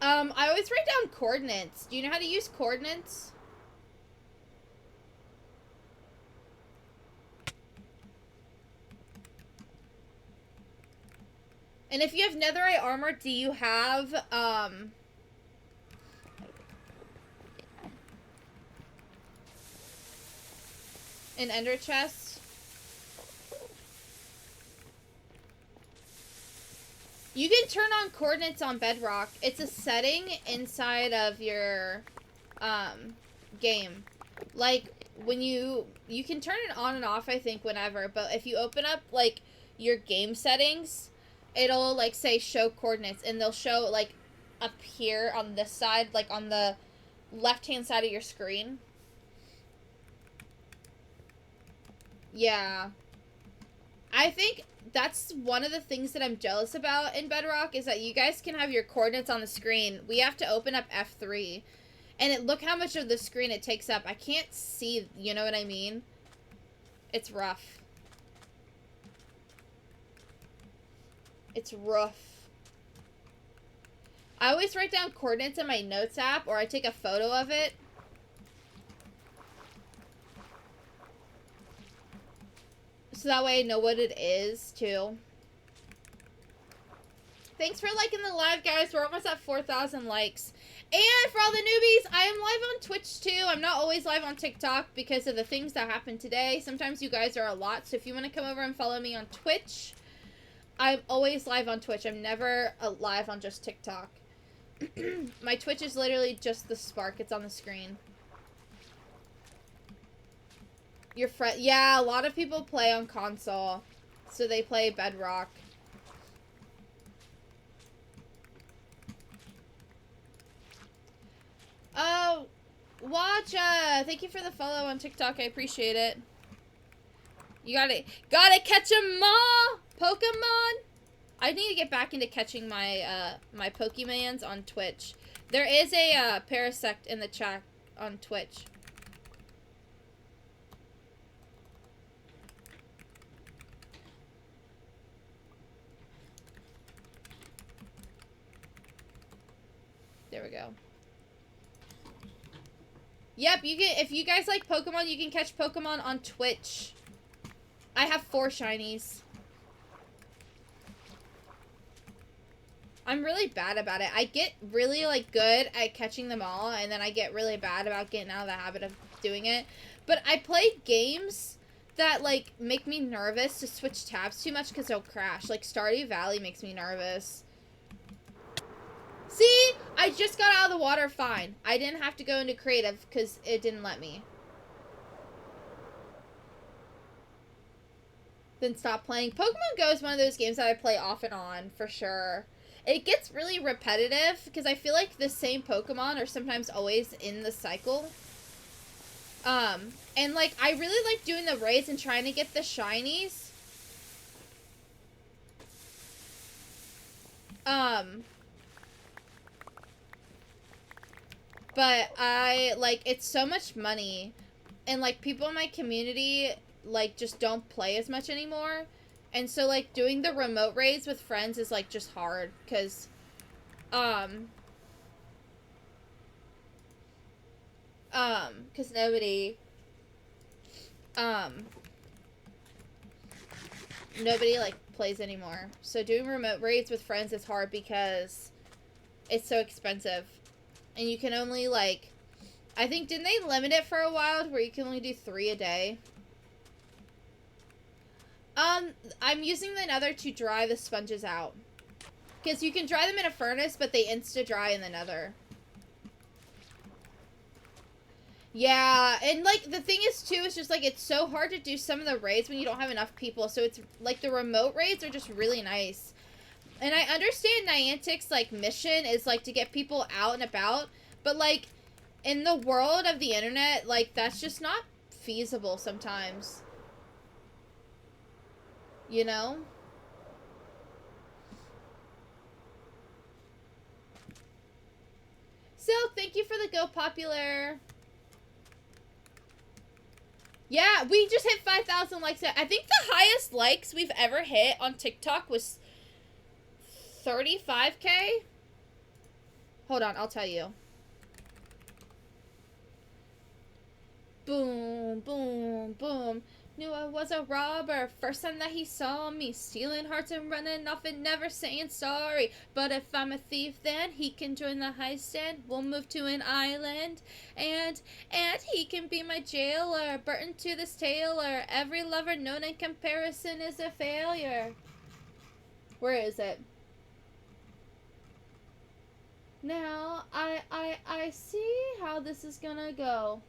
I always write down coordinates. Do you know how to use coordinates? And if you have netherite armor, do you have, an ender chest? You can turn on coordinates on Bedrock. It's a setting inside of your, game. Like, when you can turn it on and off, I think, whenever. But if you open up, like, your game settings, it'll, like, say show coordinates. And they'll show, like, up here on this side, like, on the left-hand side of your screen. Yeah. I think that's one of the things that I'm jealous about in Bedrock is that you guys can have your coordinates on the screen. We have to open up F3. And look how much of the screen it takes up. I can't see, you know what I mean? It's rough. It's rough. I always write down coordinates in my notes app, or I take a photo of it. So that way I know what it is, too. Thanks for liking the live, guys. We're almost at 4,000 likes. And for all the newbies, I am live on Twitch, too. I'm not always live on TikTok because of the things that happened today. Sometimes you guys are a lot. So if you want to come over and follow me on Twitch, I'm always live on Twitch. I'm never live on just TikTok. My Twitch is literally just the spark. It's on the screen. Your friend, yeah, a lot of people play on console, so they play Bedrock. Oh, Watcha! Thank you for the follow on TikTok. I appreciate it. You gotta catch 'em all, Pokemon. I need to get back into catching my my Pokemons on Twitch. There is a Parasect in the chat on Twitch. There we go. Yep, you can. If you guys like Pokemon, you can catch Pokemon on Twitch. I have 4 shinies. I'm really bad about it. I get really, like, good at catching them all, and then I get really bad about getting out of the habit of doing it. But I play games that, like, make me nervous to switch tabs too much because they'll crash. Like, Stardew Valley makes me nervous. See? I just got out of the water fine. I didn't have to go into creative because it didn't let me. Then stop playing. Pokemon Go is one of those games that I play off and on, for sure. It gets really repetitive because I feel like the same Pokemon are sometimes always in the cycle. And, like, I really like doing the raids and trying to get the shinies. But like, it's so much money. And, like, people in my community, like, just don't play as much anymore. And so, like, doing the remote raids with friends is, like, just hard. Because, Because nobody like plays anymore. So doing remote raids with friends is hard because it's so expensive, and you can only like, I think, didn't they limit it for a while where you can only do 3 a day? I'm using the nether to dry the sponges out. Because you can dry them in a furnace, but they insta-dry in the nether. Yeah, and, like, the thing is, too, is just, like, it's so hard to do some of the raids when you don't have enough people. So it's, like, the remote raids are just really nice. And I understand Niantic's, like, mission is, like, to get people out and about. But, like, in the world of the internet, like, that's just not feasible sometimes. You know? So, thank you for the Go Popular. Yeah, we just hit 5,000 likes. I think the highest likes we've ever hit on TikTok was 35K. Hold on, I'll tell you. Boom, boom, boom. Knew I was a robber. First time that he saw me, stealing hearts and running off and never saying sorry. But if I'm a thief, then he can join the heist and we'll move to an island. And he can be my jailer. Burton to this tailor. Every lover known in comparison is a failure. Where is it? Now, I see how this is gonna go.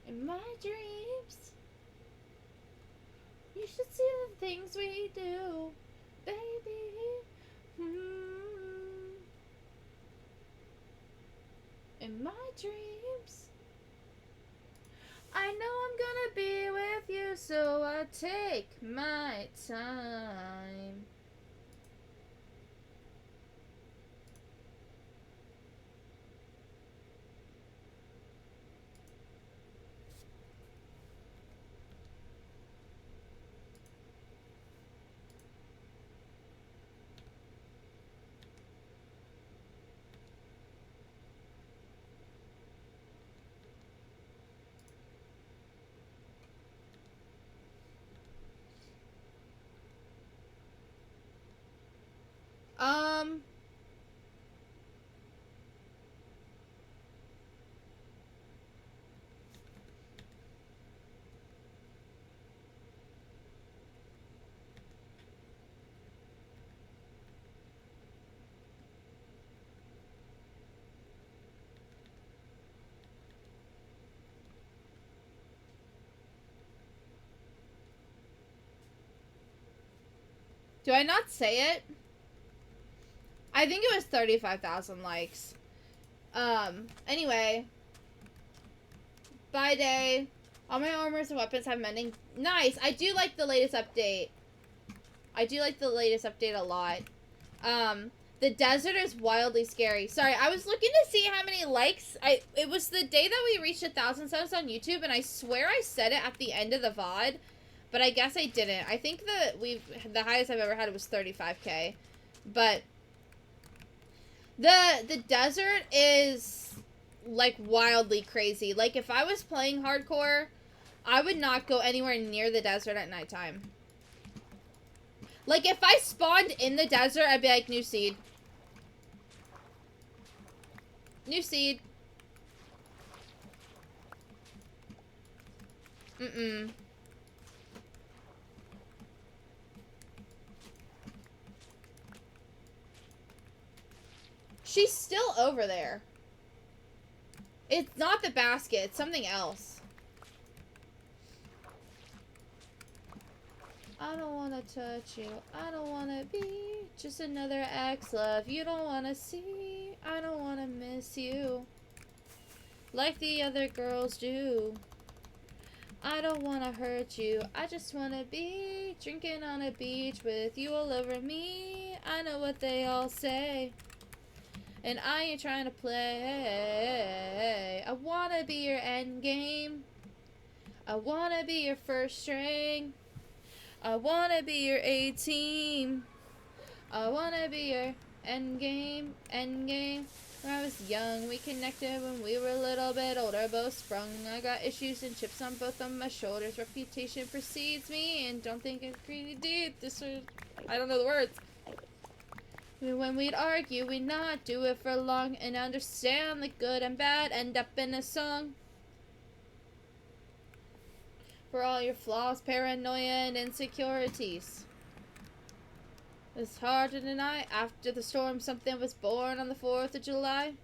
In my dreams, you should see the things we do, baby. In my dreams, I know I'm gonna be with you, so I take my time. Um, do I not say it? I think it was 35,000 likes. Anyway. Bye, day. All my armors and weapons have mending. Nice. I do like the latest update. I do like the latest update a lot. The desert is wildly scary. Sorry, I was looking to see how many likes. It was the day that we reached 1,000 subs on YouTube, and I swear I said it at the end of the VOD, but I guess I didn't. I think that the highest I've ever had was 35K, but the desert is like wildly crazy. Like if I was playing hardcore, I would not go anywhere near the desert at nighttime. Like if I spawned in the desert, I'd be like, new seed. New seed. Mm-mm. She's still over there. It's not the basket. It's something else. I don't want to touch you. I don't want to be just another ex-love you don't want to see. I don't want to miss you like the other girls do. I don't want to hurt you. I just want to be drinking on a beach with you all over me. I know what they all say, and I ain't trying to play. I want to be your end game. I want to be your first string. I wanna be your A-team. I wanna be your endgame, endgame. When I was young, we connected when we were a little bit older, both sprung. I got issues and chips on both of my shoulders. Reputation precedes me, and don't think it's greedy deep. This was, I don't know the words. When we'd argue, we'd not do it for long, and understand the good and bad end up in a song. For all your flaws, paranoia, and insecurities. It's hard to deny. After the storm, something was born on the 4th of July.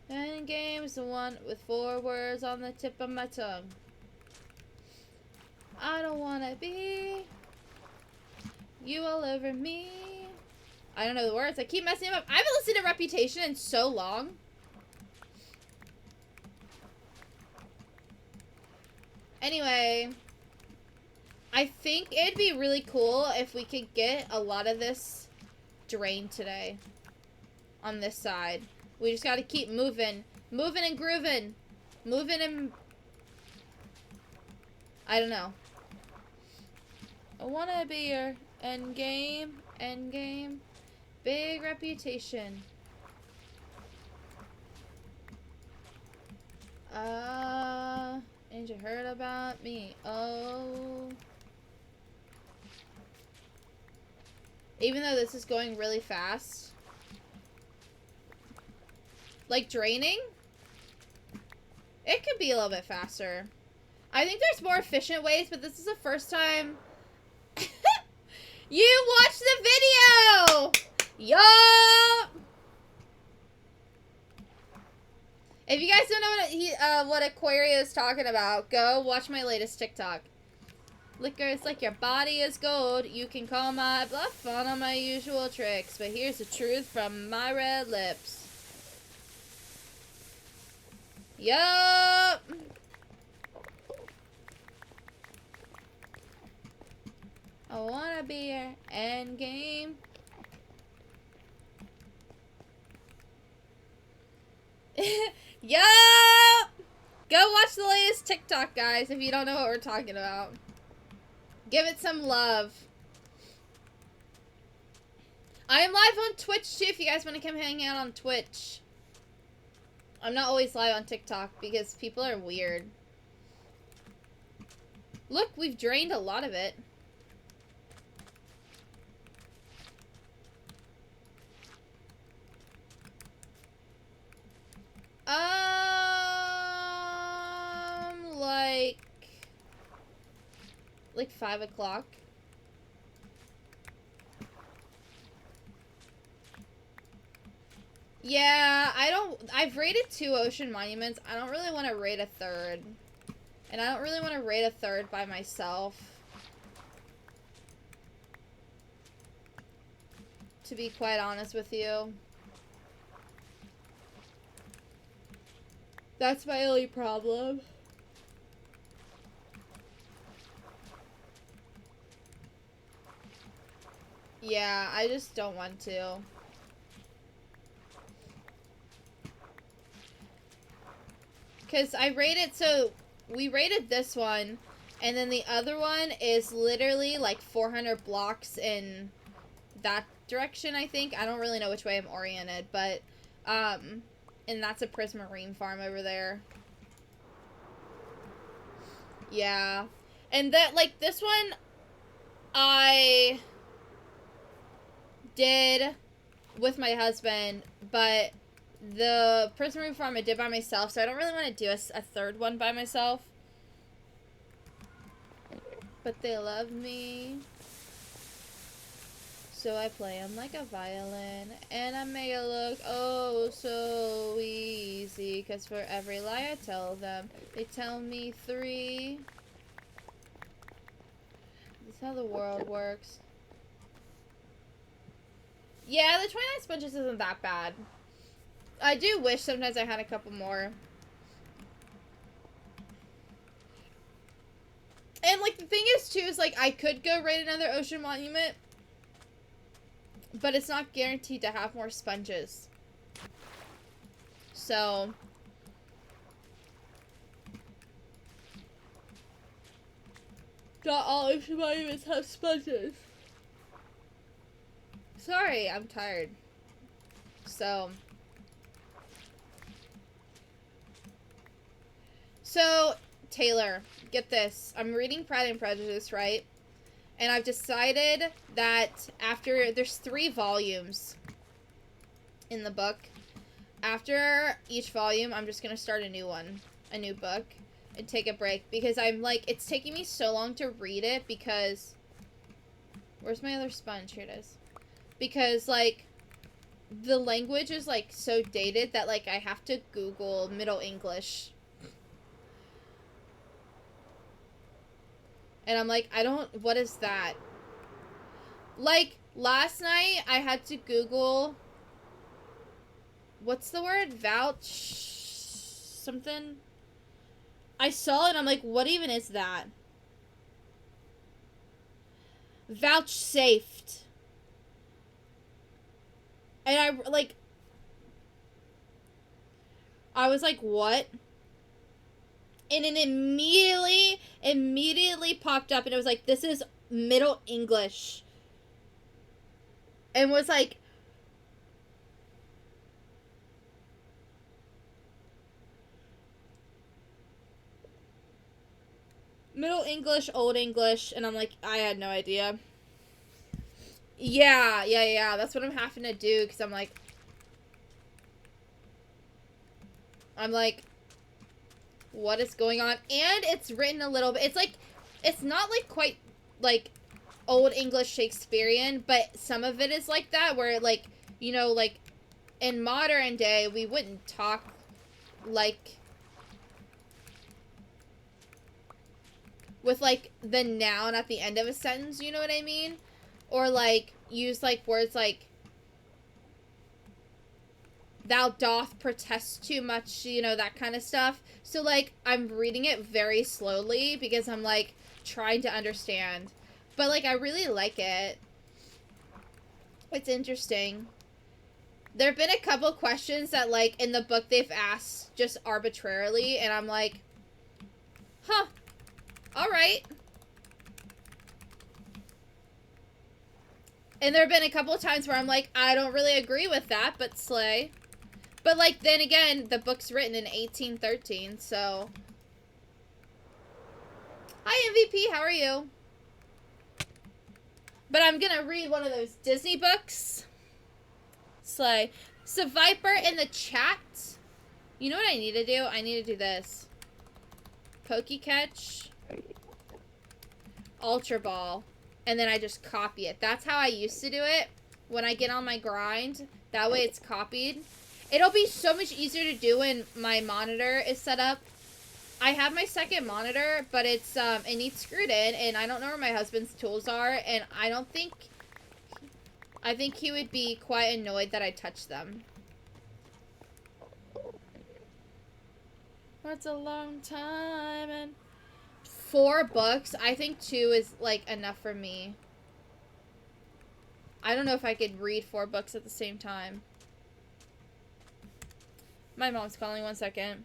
Endgame is the one with 4 words on the tip of my tongue. I don't wanna be you all over me. I don't know the words. I keep messing them up. I haven't listened to Reputation in so long. Anyway, I think it'd be really cool if we could get a lot of this drained today on this side. We just gotta keep moving. Moving and grooving. Moving and... I don't know. I wanna be your endgame. Endgame. Big reputation. And you heard about me. Oh. Even though this is going really fast. Like draining? It could be a little bit faster. I think there's more efficient ways, but this is the first time... You watched the video! Yup! If you guys don't know what Aquaria is talking about, go watch my latest TikTok. Liquor is like your body is gold. You can call my bluff on all my usual tricks, but here's the truth from my red lips. Yup! I wanna be your endgame. Yup! Go watch the latest TikTok, guys, if you don't know what we're talking about. Give it some love. I am live on Twitch, too, if you guys want to come hang out on Twitch. I'm not always live on TikTok, because people are weird. Look, we've drained a lot of it. Like 5 o'clock. Yeah, I've rated 2 ocean monuments. I don't really want to rate a 3rd. And I don't really want to rate a 3rd by myself. To be quite honest with you. That's my only problem. Yeah, I just don't want to. Because I rated, so we rated this one, and then the other one is literally like 400 blocks in that direction, I think. I don't really know which way I'm oriented, but, and that's a Prismarine farm over there. Yeah. And that, like, this one, I did with my husband, but the Prismarine farm I did by myself, so I don't really want to do a 3rd one by myself. But they love me, so I play them like a violin, and I make it look oh so easy, cause for every lie I tell them, they tell me 3. That's how the world works. Yeah, the 29 sponges isn't that bad. I do wish sometimes I had a couple more. And, like, the thing is, too, is, like, I could go raid another ocean monument, but it's not guaranteed to have more sponges. So... Not all ocean monuments have sponges. Sorry, I'm tired. So, Taylor, get this. I'm reading Pride and Prejudice, right? And I've decided that after there's 3 volumes in the book. After each volume, I'm just gonna start a new book, and take a break because I'm like, it's taking me so long to read it because, where's my other sponge? Here it is. Because like, the language is like so dated that like I have to Google Middle English. And I'm like, what is that? Like, last night I had to Google, what's the word? Vouch something? I saw it and I'm like, what even is that? Vouchsafed. And I was like, what? And it immediately popped up and it was like, this is Middle English. And was like, Middle English, Old English, and I'm like, I had no idea. Yeah. That's what I'm having to do because I'm like, what is going on? And it's written a little bit. It's like, it's not like quite like Old English Shakespearean, but some of it is like that where like, you know, like in modern day we wouldn't talk like with like the noun at the end of a sentence, you know what I mean? Or like use like words like thou doth protest too much, you know, that kind of stuff. So like I'm reading it very slowly because I'm like trying to understand. But like I really like it. It's interesting. There have been a couple questions that like in the book they've asked just arbitrarily and I'm like, huh, all right. And there have been a couple of times where I'm like, I don't really agree with that, but slay. But like then again, the book's written in 1813, so. Hi MVP, how are you? But I'm gonna read one of those Disney books. Slay. So Viper in the chat. You know what I need to do? I need to do this. Pokecatch. Ultra Ball. And then I just copy it. That's how I used to do it when I get on my grind. That way it's copied. It'll be so much easier to do when my monitor is set up. I have my second monitor, but it's it needs screwed in, and I don't know where my husband's tools are, and I think he would be quite annoyed that I touched them. That's a long time, and 4 books. I think 2 is like enough for me. I don't know if I could read 4 books at the same time. My mom's calling, 1 second.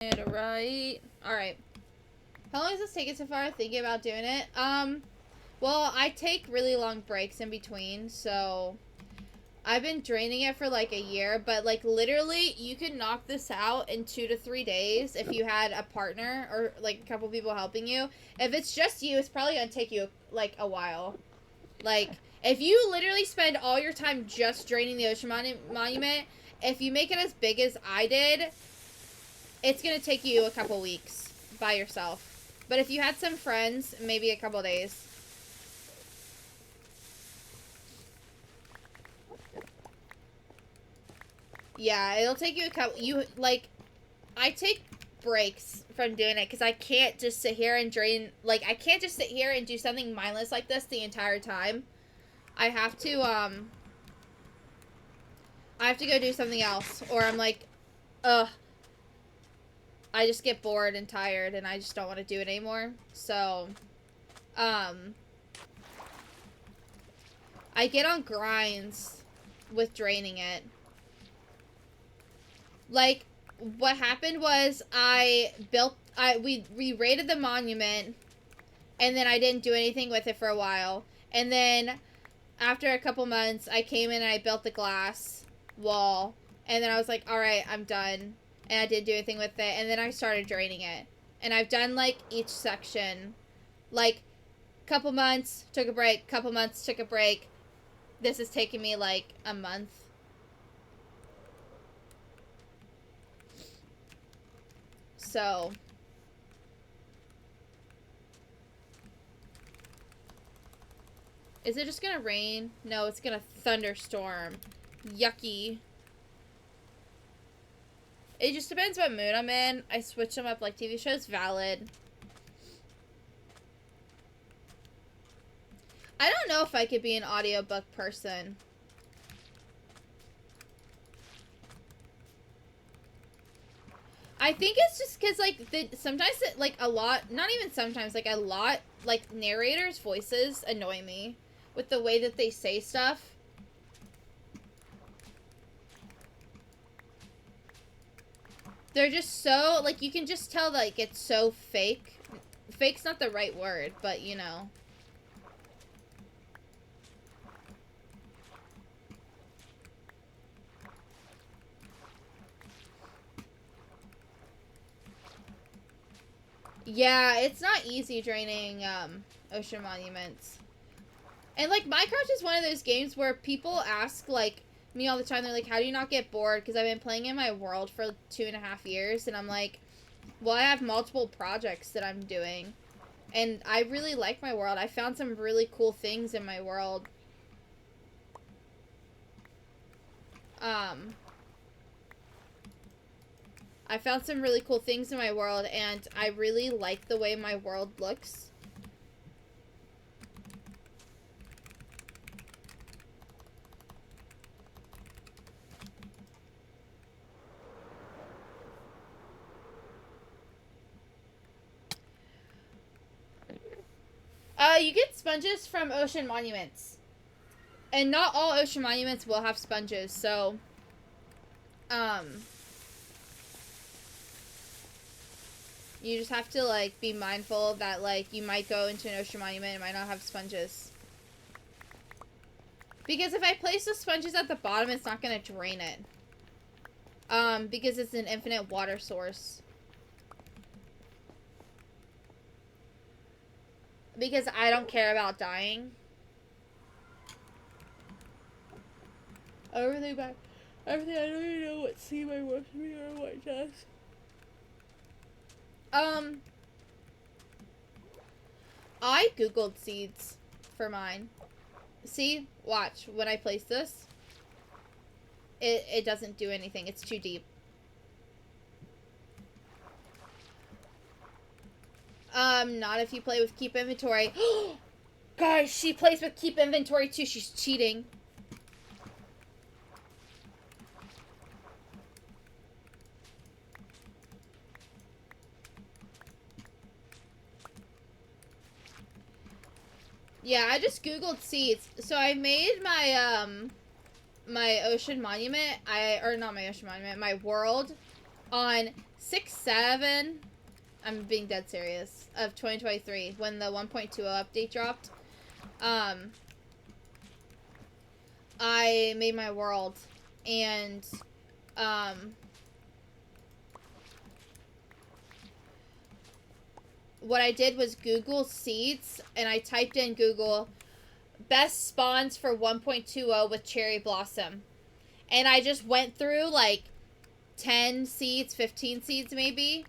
Right. Alright. How long is this taking so far? Thinking about doing it? Well, I take really long breaks in between, so I've been draining it for like a year, but like literally you could knock this out in 2 to 3 days if you had a partner or like a couple people helping you. If it's just you, it's probably gonna take you like a while. Like, if you literally spend all your time just draining the ocean monument, if you make it as big as I did, it's gonna take you a couple weeks by yourself. But if you had some friends, maybe a couple days. Yeah, it'll take you a couple. I take breaks from doing it because I can't just sit here and drain. Like, I can't just sit here and do something mindless like this the entire time. I have to go do something else, or I'm like, ugh. I just get bored and tired, and I just don't want to do it anymore. So, I get on grinds with draining it. Like, what happened was we raided the monument, and then I didn't do anything with it for a while. And then, after a couple months, I came in and I built the glass wall, and then I was like, alright, I'm done. And I didn't do anything with it, and then I started draining it. And I've done, like, each section. Like, couple months, took a break, couple months, took a break. This has taken me, like, a month. So, is it just gonna rain? No, it's gonna thunderstorm. Yucky. It just depends what mood I'm in. I switch them up like TV shows. Valid. I don't know if I could be an audiobook person. I think it's just because, like, sometimes, like, a lot, not even sometimes, like, a lot, like, narrators' voices annoy me with the way that they say stuff. They're just so, like, you can just tell, like, it's so fake. Fake's not the right word, but, you know. Yeah, it's not easy draining, ocean monuments. And, like, Minecraft is one of those games where people ask, like, me all the time. They're like, how do you not get bored? Because I've been playing in my world for 2.5 years. And I'm like, well, I have multiple projects that I'm doing. And I really like my world. I found some really cool things in my world. I found some really cool things in my world, and I really like the way my world looks. You get sponges from ocean monuments. And not all ocean monuments will have sponges, so... You just have to, like, be mindful that, like, you might go into an ocean monument and might not have sponges. Because if I place the sponges at the bottom, it's not gonna drain it. Because it's an infinite water source. Because I don't care about dying. Everything I don't even know what seed my works me or what it does. I googled seeds for mine. See? Watch. When I place this, it doesn't do anything. It's too deep. Not if you play with keep inventory. Guys, she plays with keep inventory too. She's cheating. Yeah, I just googled seeds. So I made my my ocean monument. Or not my ocean monument, my world on 6/7, I'm being dead serious, of 2023, when the 1.20 update dropped, I made my world, and, what I did was Google seeds, and I typed in Google best spawns for 1.20 with cherry blossom. And I just went through like 10 seeds, 15 seeds maybe.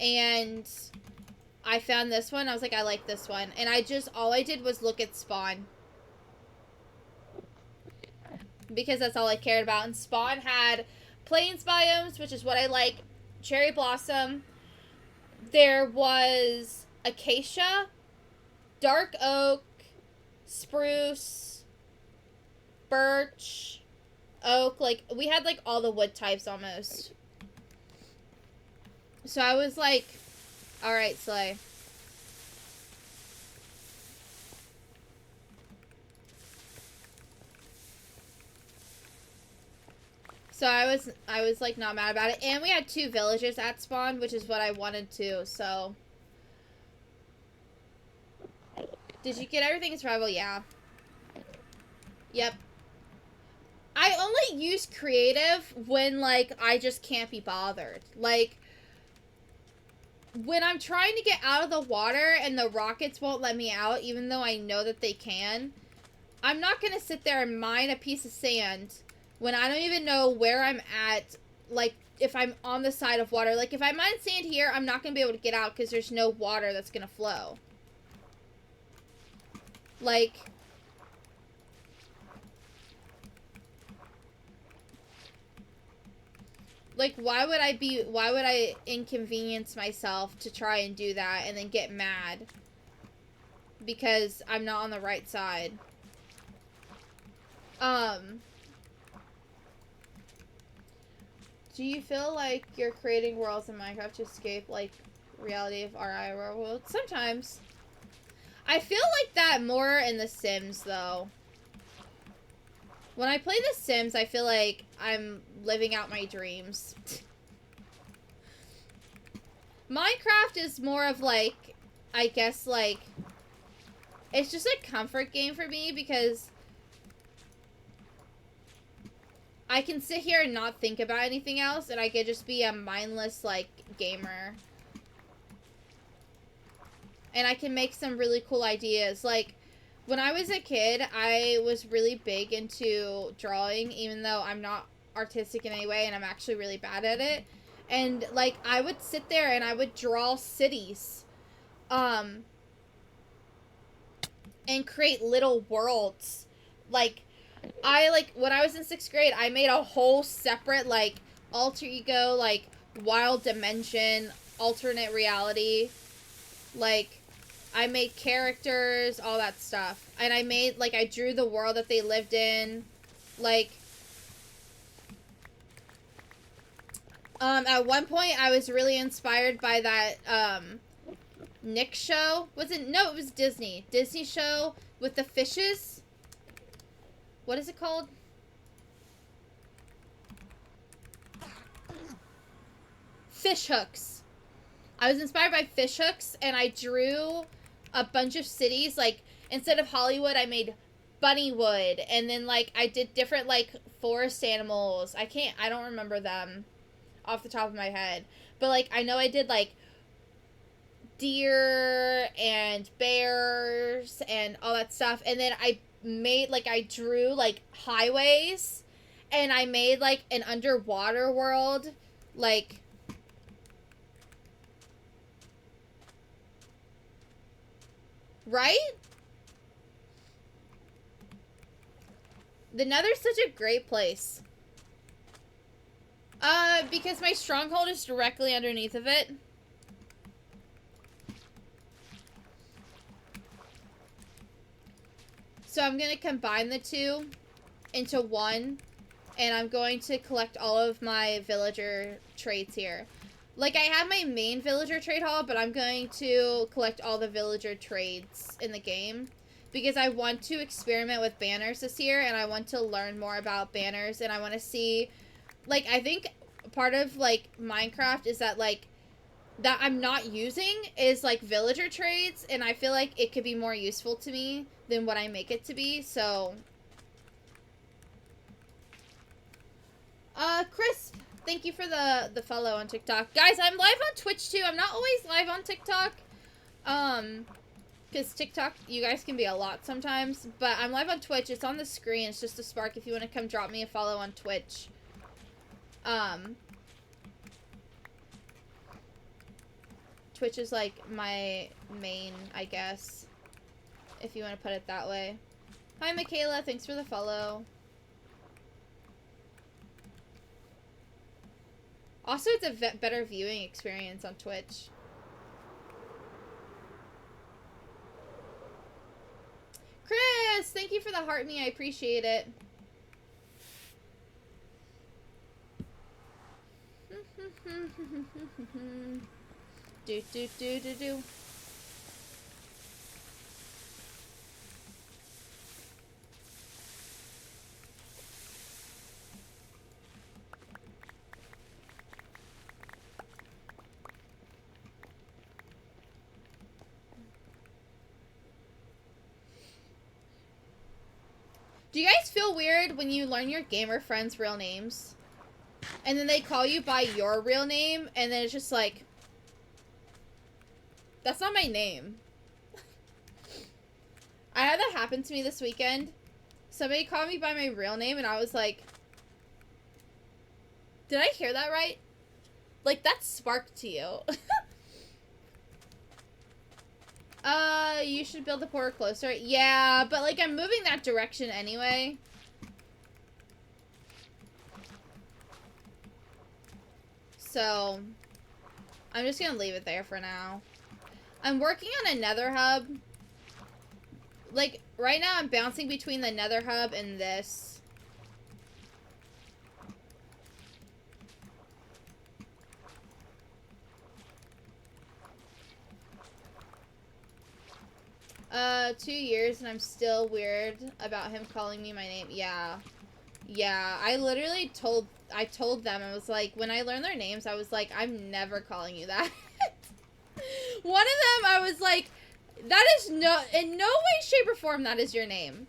And I found this one. I was like, I like this one. And all I did was look at spawn. Because that's all I cared about. And spawn had plains biomes, which is what I like. Cherry blossom. There was acacia, dark oak, spruce, birch, oak. Like, we had like all the wood types almost. So I was like, alright, Slay. So I was like not mad about it. And we had 2 villages at spawn, which is what I wanted to, so. Did you get everything in survival? Yeah. Yep. I only use creative when, like, I just can't be bothered. Like, when I'm trying to get out of the water and the rockets won't let me out, even though I know that they can, I'm not gonna sit there and mine a piece of sand when I don't even know where I'm at, like, if I'm on the side of water. Like, if I mine sand here, I'm not gonna be able to get out because there's no water that's gonna flow. Like, why would I inconvenience myself to try and do that and then get mad because I'm not on the right side? Do you feel like you're creating worlds in Minecraft to escape, like, reality of our IRL world? Sometimes. I feel like that more in The Sims, though. When I play The Sims, I feel like I'm living out my dreams. Minecraft is more of, like, I guess, like, it's just a comfort game for me because I can sit here and not think about anything else, and I could just be a mindless, like, gamer. And I can make some really cool ideas. Like, when I was a kid, I was really big into drawing, even though I'm not artistic in any way, and I'm actually really bad at it. And, like, I would sit there and I would draw cities. And create little worlds. Like, when I was in 6th grade, I made a whole separate, like, alter ego, like, wild dimension, alternate reality. Like, I made characters, all that stuff. And I made, like, I drew the world that they lived in. Like, at one point, I was really inspired by that, Nick show. No, it was Disney. Disney show with the fishes. What is it called? Fish hooks. I was inspired by fish hooks, and I drew a bunch of cities. Like, instead of Hollywood, I made Bunnywood, and then, like, I did different, like, forest animals. I don't remember them off the top of my head. But, like, I know I did, like, deer and bears and all that stuff. And then I made, like, I drew, like, highways, and I made, like, an underwater world. Like, right? The Nether's such a great place. Because my stronghold is directly underneath of it. So I'm going to combine the two into one, and I'm going to collect all of my villager traits here. Like, I have my main villager trade hall, but I'm going to collect all the villager trades in the game because I want to experiment with banners this year, and I want to learn more about banners, and I want to see, like, I think part of like Minecraft is that like that I'm not using is like villager traits, and I feel like it could be more useful to me than what I make it to be. So Chris, thank you for the follow on TikTok. Guys, I'm live on Twitch too. I'm not always live on TikTok. Because TikTok, you guys can be a lot sometimes. But I'm live on Twitch. It's on the screen. It's just a spark if you want to come drop me a follow on Twitch. Twitch is like my main, I guess. If you want to put it that way. Hi, Michaela. Thanks for the follow. Also, it's a better viewing experience on Twitch. Chris, thank you for the heart me. I appreciate it. Do do do do do. Do you guys feel weird when you learn your gamer friends' real names? And then they call you by your real name, and then it's just like, that's not my name. I had that happen to me this weekend. Somebody called me by my real name, and I was like, did I hear that right? Like, that's Spark to you. You should build the portal closer. Yeah, but like I'm moving that direction anyway. So, I'm just gonna leave it there for now. I'm working on a nether hub. Like, right now I'm bouncing between the nether hub and this. 2 years and I'm still weird about him calling me my name. Yeah. Yeah, I literally told them, I was like, when I learned their names, I was like, I'm never calling you that. One of them, I was like, that is in no way, shape, or form that is your name.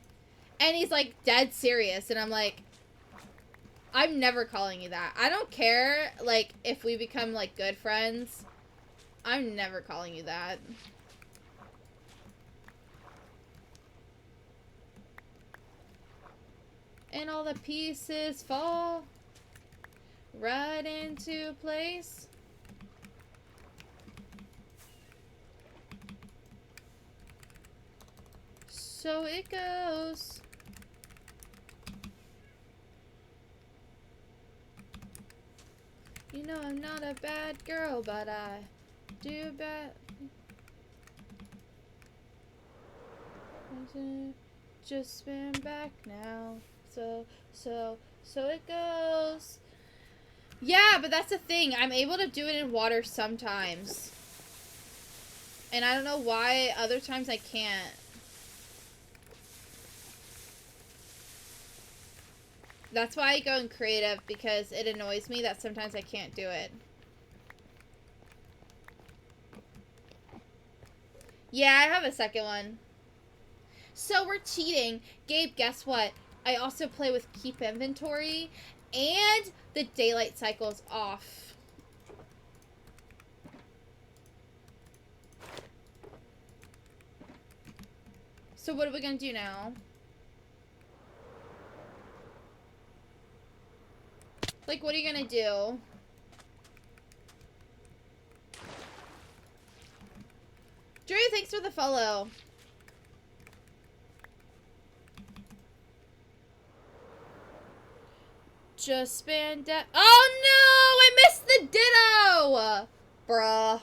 And he's like, dead serious. And I'm like, I'm never calling you that. I don't care, like, if we become, like, good friends. I'm never calling you that. And all the pieces fall right into place. So it goes. You know I'm not a bad girl, but I do bad. Just spin back now. So it goes. Yeah, but that's the thing. I'm able to do it in water sometimes. And I don't know why other times I can't. That's why I go in creative, because it annoys me that sometimes I can't do it. Yeah, I have a second one. So we're cheating. Gabe, guess what? I also play with keep inventory, and the daylight cycle's off. So what are we gonna do now? Like, what are you gonna do? Drew, thanks for the follow. Just spin down. Oh no! I missed the ditto! Bruh.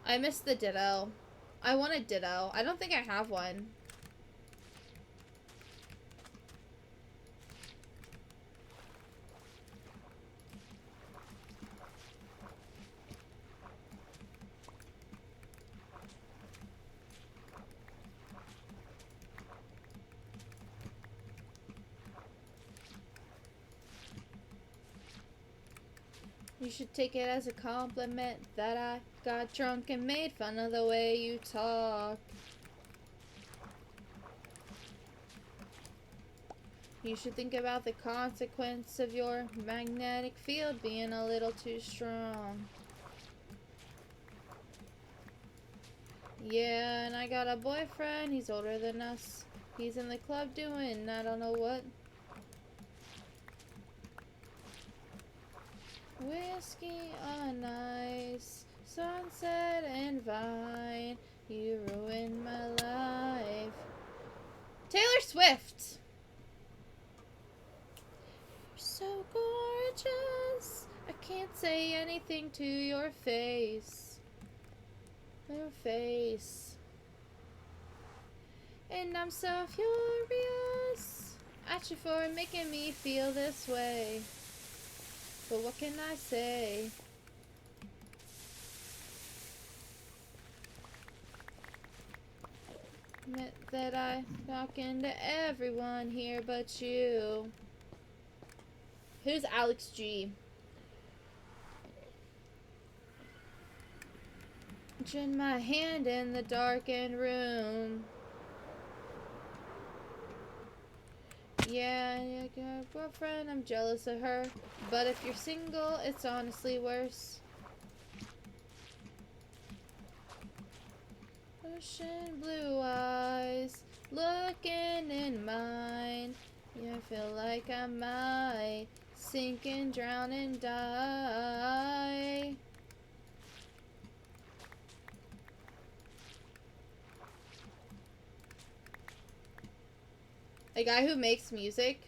I missed the ditto. I want a ditto. I don't think I have one. You should take it as a compliment that I got drunk and made fun of the way you talk. You should think about the consequence of your magnetic field being a little too strong. Yeah, and I got a boyfriend. He's older than us. He's in the club doing I don't know what. Whiskey on ice, sunset and vine. You ruined my life. Taylor Swift. You're so gorgeous. I can't say anything to your face. Your face. And I'm so furious at you for making me feel this way. But what can I say? Admit that I talk into everyone here but you. Who's Alex G? Gin my hand in the darkened room. Yeah, you got a girlfriend, I'm jealous of her. But if you're single, it's honestly worse. Ocean blue eyes, looking in mine. Yeah, I feel like I might sink and drown and die. A guy who makes music.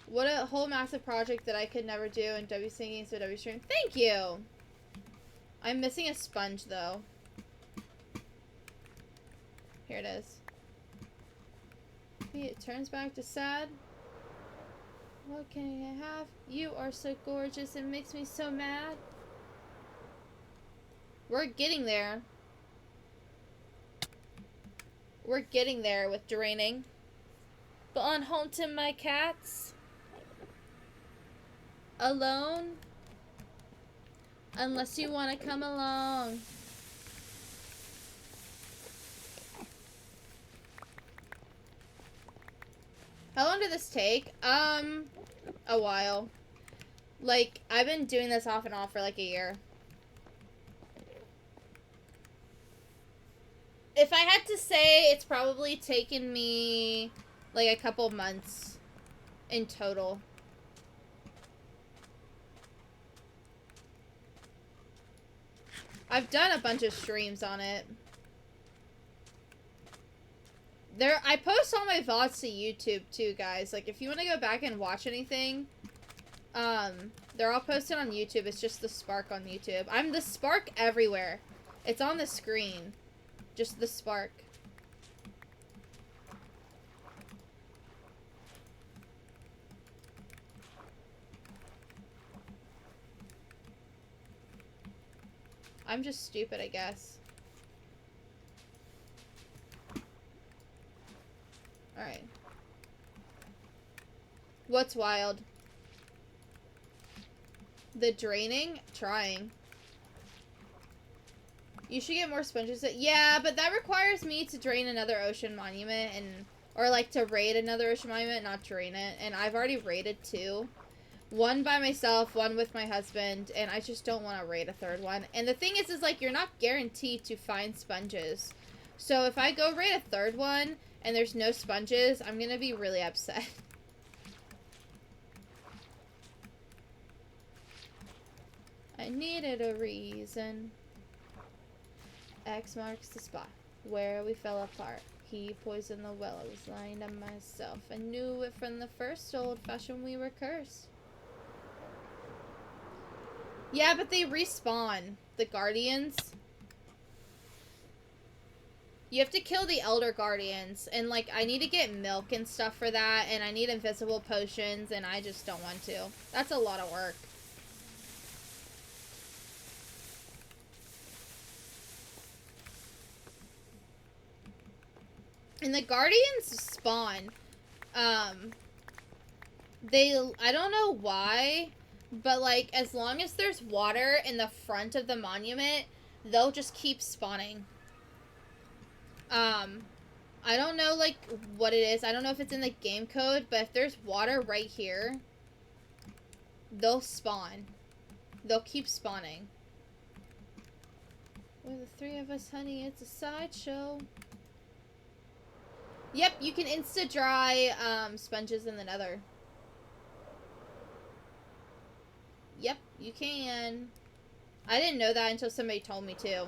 What a whole massive project that I could never do in W Singing, so W Stream. Thank you! I'm missing a sponge, though. Here it is. It turns back to sad. What can I have? You are so gorgeous. It makes me so mad. We're getting there. We're getting there with draining. But on home to my cats. Alone. Unless you want to come along. How long did this take? A while. Like, I've been doing this off and on for like a year. If I had to say, it's probably taken me like a couple months in total. I've done a bunch of streams on it. I post all my VODs to YouTube too, guys. Like, if you want to go back and watch anything, they're all posted on YouTube. It's just the Spark on YouTube. I'm the Spark everywhere. It's on the screen. Just the Spark. I'm just stupid, I guess. Alright. What's wild? The draining? Trying. You should get more sponges. Yeah, but that requires me to drain another ocean monument or like to raid another ocean monument, not drain it. And I've already raided 2. One by myself, one with my husband, and I just don't want to raid a third one. And the thing is like, you're not guaranteed to find sponges. So if I go raid a third one, and there's no sponges, I'm gonna be really upset. I needed a reason. X marks the spot where we fell apart. He poisoned the well. I was lying to myself. I knew it from the first old-fashioned we were cursed. Yeah, but they respawn. The Guardians. You have to kill the Elder Guardians. And, like, I need to get milk and stuff for that. And I need invisible potions. And I just don't want to. That's a lot of work. And the Guardians spawn. I don't know why, But, like, as long as there's water in the front of the monument, they'll just keep spawning. I don't know, like, what it is. I don't know if it's in the game code, but if there's water right here, they'll spawn. They'll keep spawning. We're the three of us, honey. It's a sideshow. Yep, you can insta-dry, sponges in the nether. Yep, you can. I didn't know that until somebody told me to.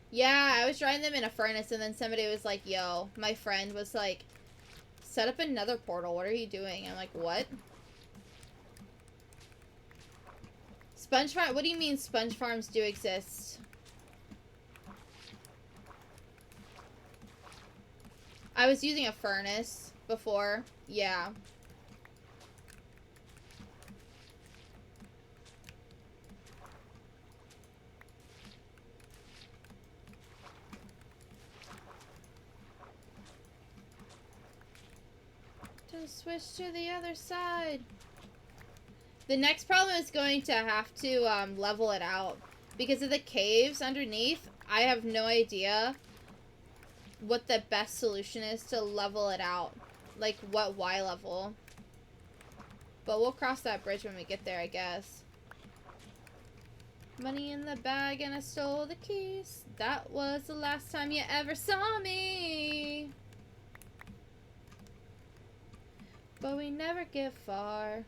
Yeah, I was drying them in a furnace, and then somebody was like, yo, my friend was like, set up another portal. What are you doing? I'm like, what? Sponge farm? What do you mean sponge farms do exist? I was using a furnace before. Yeah. To switch to the other side. The next problem is going to have to level it out. Because of the caves underneath, I have no idea what the best solution is to level it out. Like, what Y level. But we'll cross that bridge when we get there, I guess. Money in the bag and I stole the keys. That was the last time you ever saw me. But we never get far.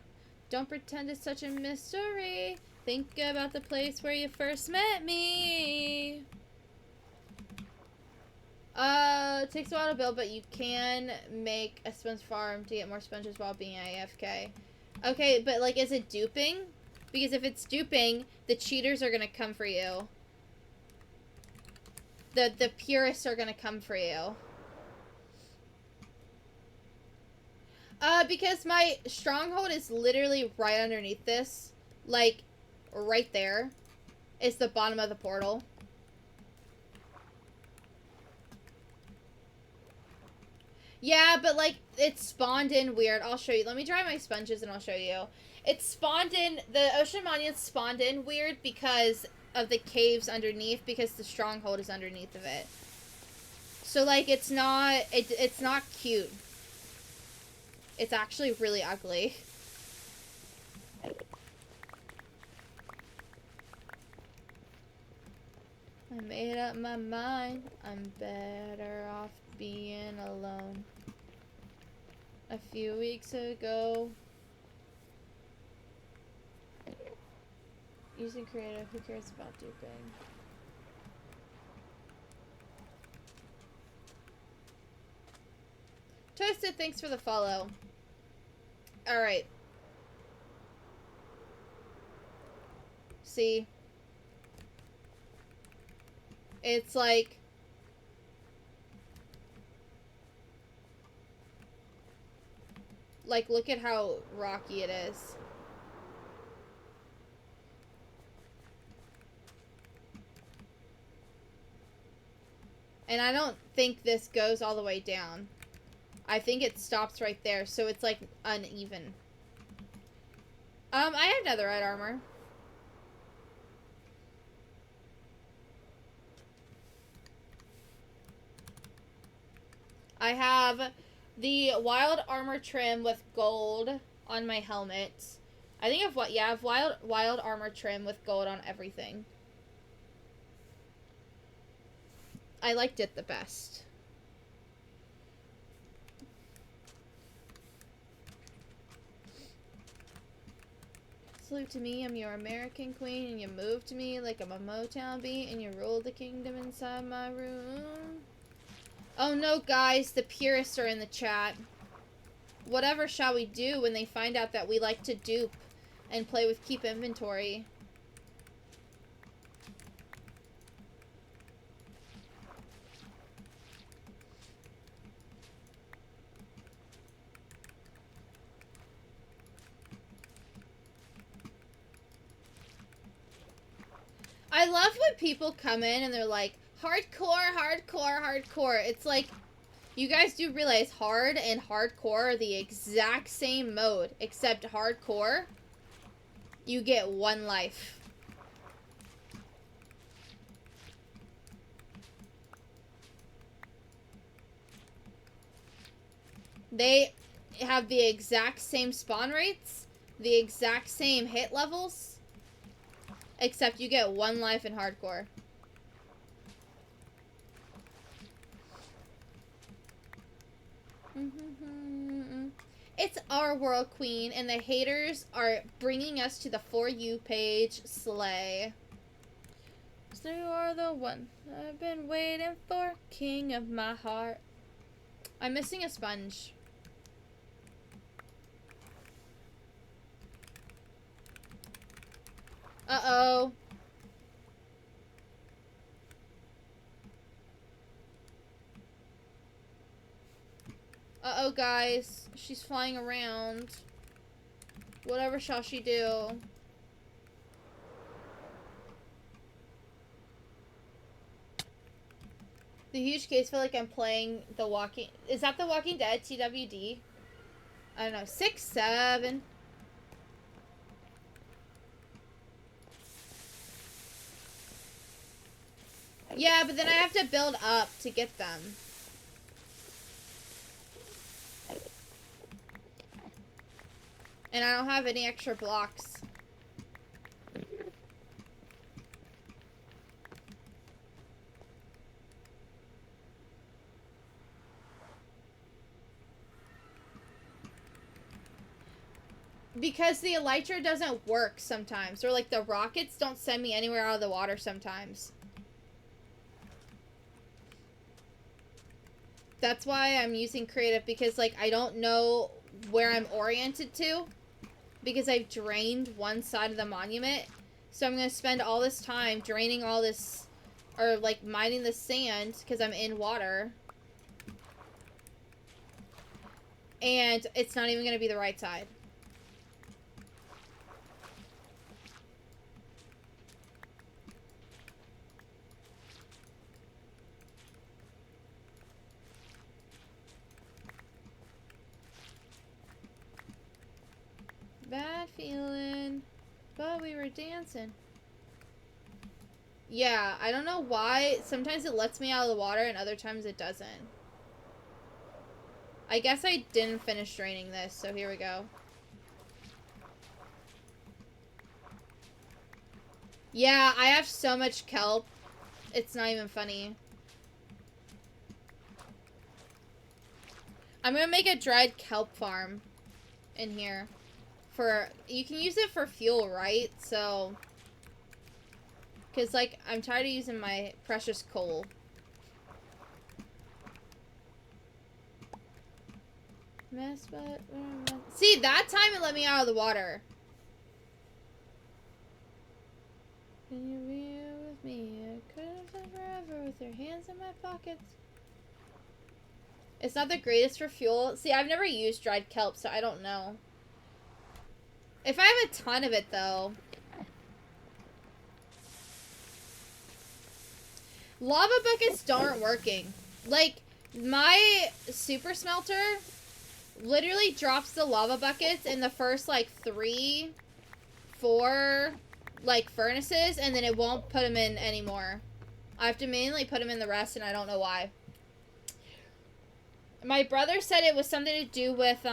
Don't pretend it's such a mystery. Think about the place where you first met me. It takes a while to build, but you can make a sponge farm to get more sponges while being AFK. Okay, but, like, is it duping? Because if it's duping, the cheaters are gonna come for you. The purists are gonna come for you. Because my stronghold is literally right underneath this. Like, right there. It's the bottom of the portal. Yeah, but, like, it spawned in weird. I'll show you. Let me dry my sponges and I'll show you. It spawned in... The ocean monument spawned in weird because of the caves underneath, because the stronghold is underneath of it. So, like, it's not... It's not cute. It's actually really ugly. I made up my mind. I'm better off being alone. A few weeks ago. Using creative, who cares about duping? Toasted, thanks for the follow. Alright. See? It's like... Like, look at how rocky it is. And I don't think this goes all the way down. I think it stops right there, so it's, like, uneven. I have netherite armor. I have the wild armor trim with gold on my helmet. I think I have wild armor trim with gold on everything. I liked it the best. Salute to me, I'm your American queen, and you moved me like I'm a Motown beat, and you ruled the kingdom inside my room. Oh no, guys, the purists are in the chat. Whatever shall we do when they find out that we like to dupe and play with keep inventory? I love when people come in and they're like, Hardcore, hardcore, hardcore. It's like, you guys do realize hard and hardcore are the exact same mode, except hardcore, you get 1 life. They have the exact same spawn rates, the exact same hit levels, except you get 1 life in hardcore. It's our world, queen, and the haters are bringing us to the For You page. Slay. So you are the one I've been waiting for, king of my heart. I'm missing a sponge. Uh-oh. Uh-oh, guys. She's flying around. Whatever shall she do? The huge case, feel like I'm playing The Walking... Is that The Walking Dead TWD? I don't know. 6, 7... Yeah, but then I have to build up to get them. And I don't have any extra blocks. Because the elytra doesn't work sometimes. Or like the rockets don't send me anywhere out of the water sometimes. That's why I'm using creative, because like I don't know where I'm oriented to, because I've drained one side of the monument. So I'm going to spend all this time draining all this, or like mining the sand, because I'm in water. And it's not even going to be the right side. Bad feeling, but we were dancing. Yeah, I don't know why. Sometimes it lets me out of the water and other times it doesn't. I guess I didn't finish draining this, so here we go. Yeah, I have so much kelp. It's not even funny. I'm gonna make a dried kelp farm in here. You can use it for fuel, right? So, because like I'm tired of using my precious coal. See, that time it let me out of the water. Can you be here with me? I could have done forever with your hands in my pockets. It's not the greatest for fuel. See, I've never used dried kelp, so I don't know. If I have a ton of it, though. Lava buckets aren't working. Like, my super smelter literally drops the lava buckets in the first, like, 3, 4, like, furnaces, and then it won't put them in anymore. I have to manually put them in the rest, and I don't know why. My brother said it was something to do with,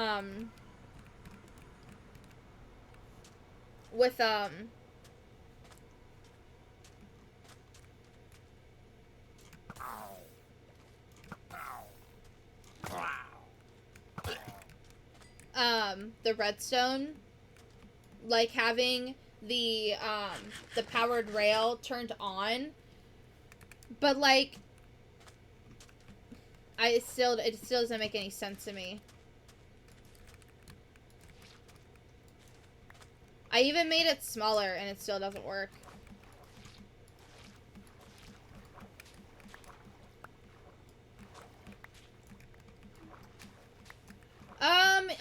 the redstone, like having the powered rail turned on, but like, it still doesn't make any sense to me. I even made it smaller and it still doesn't work.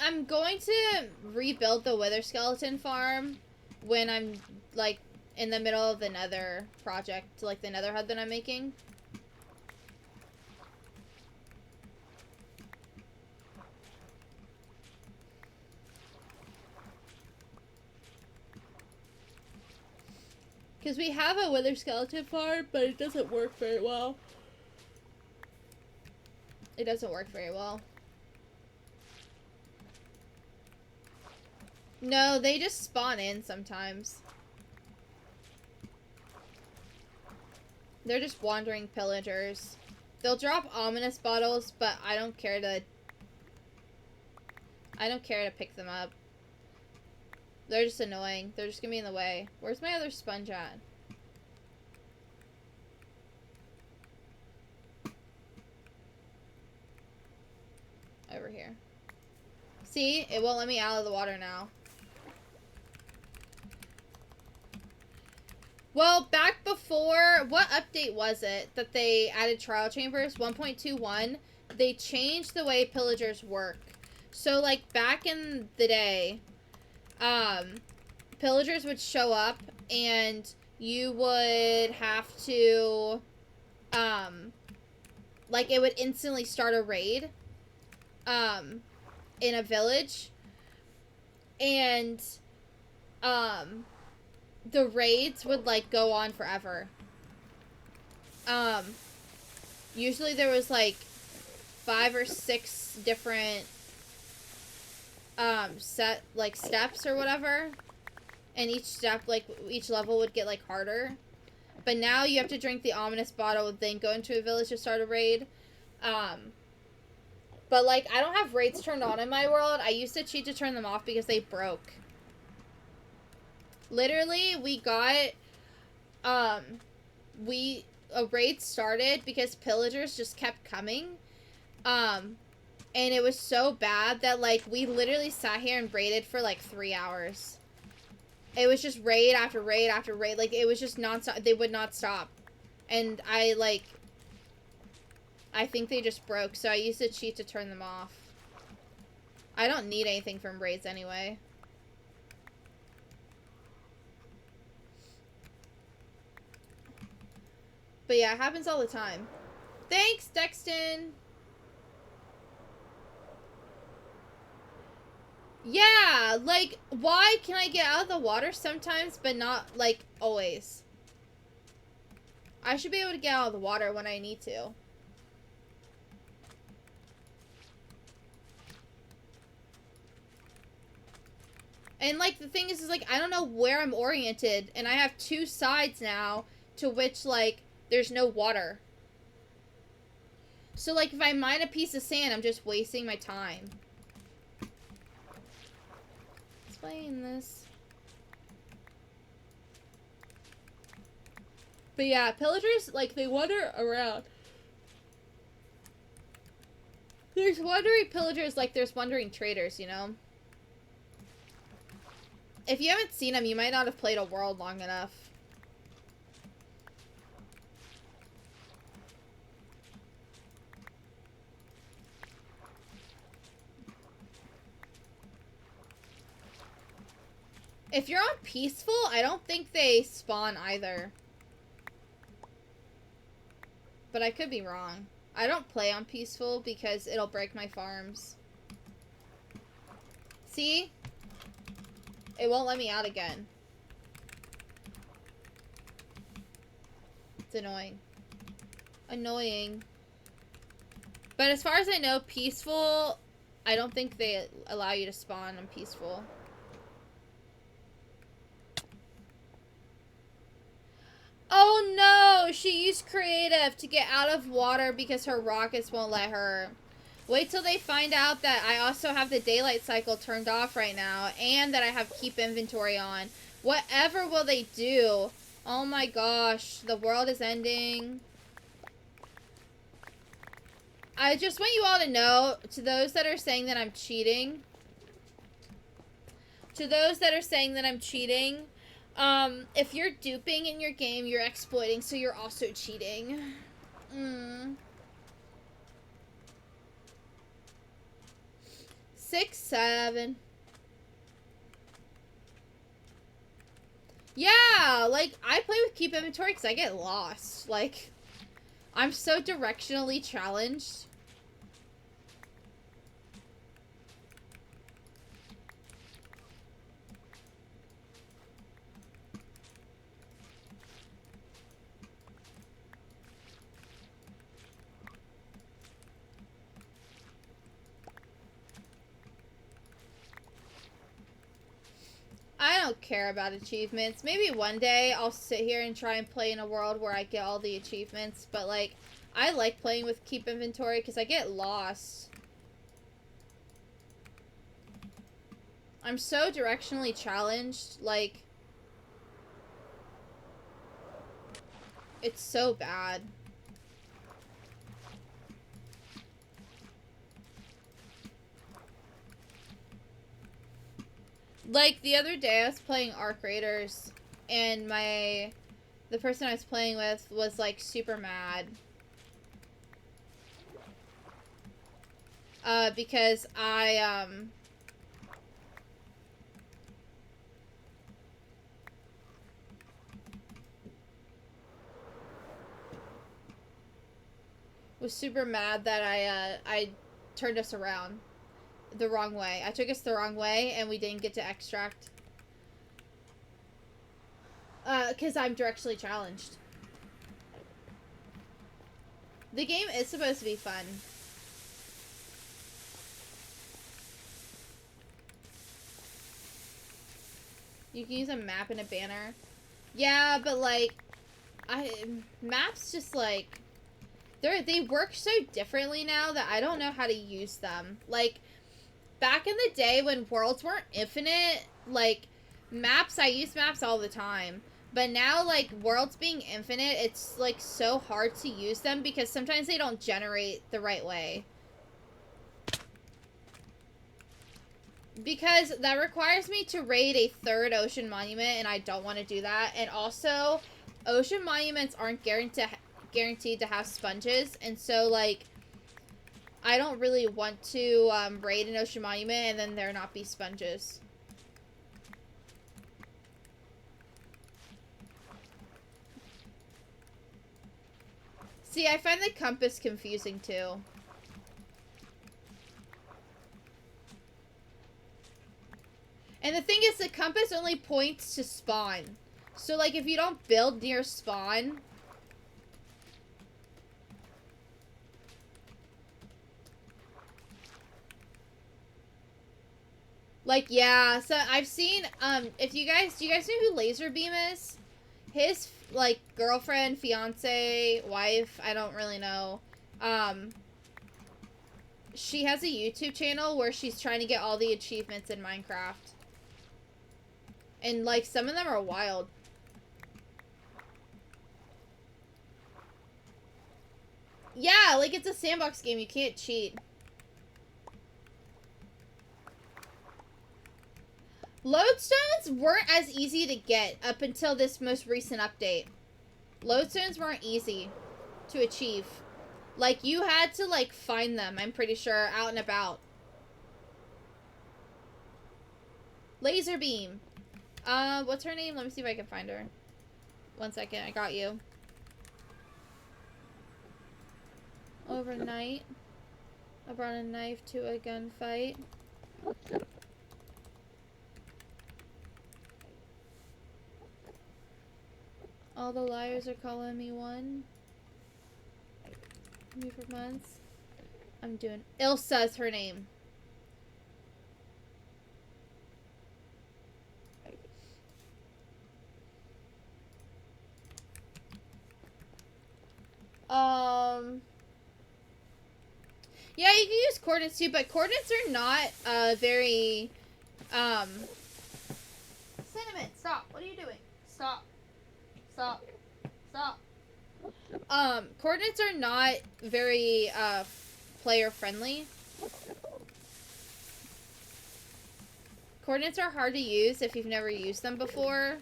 I'm going to rebuild the Wither Skeleton farm when I'm, like, in the middle of the Nether project, like the Nether hut that I'm making. Because we have a wither skeleton farm, but it doesn't work very well. It doesn't work very well. No, they just spawn in sometimes. They're just wandering pillagers. They'll drop ominous bottles, but I don't care to pick them up. They're just annoying. They're just gonna be in the way. Where's my other sponge at? Over here. See? It won't let me out of the water now. Well, back before, what update was it that they added trial chambers? 1.21. They changed the way pillagers work. So, like, back in the day, pillagers would show up and you would have to, like, it would instantly start a raid, in a village. And, the raids would, like, go on forever. Usually there was, like, 5 or 6 different, steps or whatever. And each step, like, each level would get, like, harder. But now you have to drink the ominous bottle, then go into a village to start a raid. But, like, I don't have raids turned on in my world. I used to cheat to turn them off because they broke. Literally, we got, a raid started because pillagers just kept coming. And it was so bad that, like, we literally sat here and raided for, like, 3 hours. It was just raid after raid after raid. Like, it was just nonstop. They would not stop. And I think they just broke, so I used to cheat to turn them off. I don't need anything from raids anyway. But yeah, it happens all the time. Thanks, Dexton! Yeah, like, why can I get out of the water sometimes, but not, like, always? I should be able to get out of the water when I need to. And, like, the thing is, like, I don't know where I'm oriented, and I have 2 sides now to which, like, there's no water. So, like, if I mine a piece of sand, I'm just wasting my time. Explain this. But yeah, pillagers, like, they wander around. There's wandering pillagers like there's wandering traders, you know? If you haven't seen them, you might not have played a world long enough. If you're on peaceful, I don't think they spawn either. But I could be wrong. I don't play on peaceful because it'll break my farms. See? It won't let me out again. It's annoying. Annoying. But as far as I know, peaceful, I don't think they allow you to spawn on peaceful. Oh no! She used creative to get out of water because her rockets won't let her. Wait till they find out that I also have the daylight cycle turned off right now and that I have keep inventory on. Whatever will they do? Oh my gosh, the world is ending. I just want you all to know, to those that are saying that I'm cheating, if you're duping in your game, you're exploiting, so you're also cheating. 6, 7. Yeah, like, I play with keep inventory because I get lost. Like, I'm so directionally challenged. don't care about achievements. Maybe one day I'll sit here and try and play in a world where I get all the achievements, but like, I like playing with Keep Inventory because I get lost. I'm so directionally challenged, like, it's so bad. Like, the other day I was playing Arc Raiders, and the person I was playing with was, like, super mad. Because I, was super mad that I turned us around the wrong way. I took us the wrong way, and we didn't get to extract. Because I'm directionally challenged. The game is supposed to be fun. You can use a map and a banner. Yeah, but like, maps just like, they work so differently now that I don't know how to use them. Like, back in the day when worlds weren't infinite, like, maps, I use maps all the time. But now, like, worlds being infinite, it's, like, so hard to use them because sometimes they don't generate the right way. Because that requires me to raid a third ocean monument, and I don't want to do that. And also, ocean monuments aren't guaranteed to have sponges, and so, like, I don't really want to raid an ocean monument and then there not be sponges. See, I find the compass confusing too. And the thing is, the compass only points to spawn. So, like, if you don't build near spawn... Like, yeah, so I've seen, do you guys know who Laserbeam is? His, like, girlfriend, fiance, wife, I don't really know. She has a YouTube channel where she's trying to get all the achievements in Minecraft. And, like, some of them are wild. Yeah, like, it's a sandbox game. You can't cheat. Lodestones weren't as easy to get up until this most recent update. Lodestones weren't easy to achieve. Like, you had to, like, find them, I'm pretty sure, out and about. Laserbeam. What's her name? Let me see if I can find her. 1 second, I got you. Overnight. I brought a knife to a gunfight. All the liars are calling me one. Me for months. I'm doing... Ilsa's her name. Yeah, you can use coordinates too, but coordinates are not, very, Cinnamon, stop. What are you doing? Stop. Stop. Stop. Coordinates are not very, player friendly. Coordinates are hard to use if you've never used them before.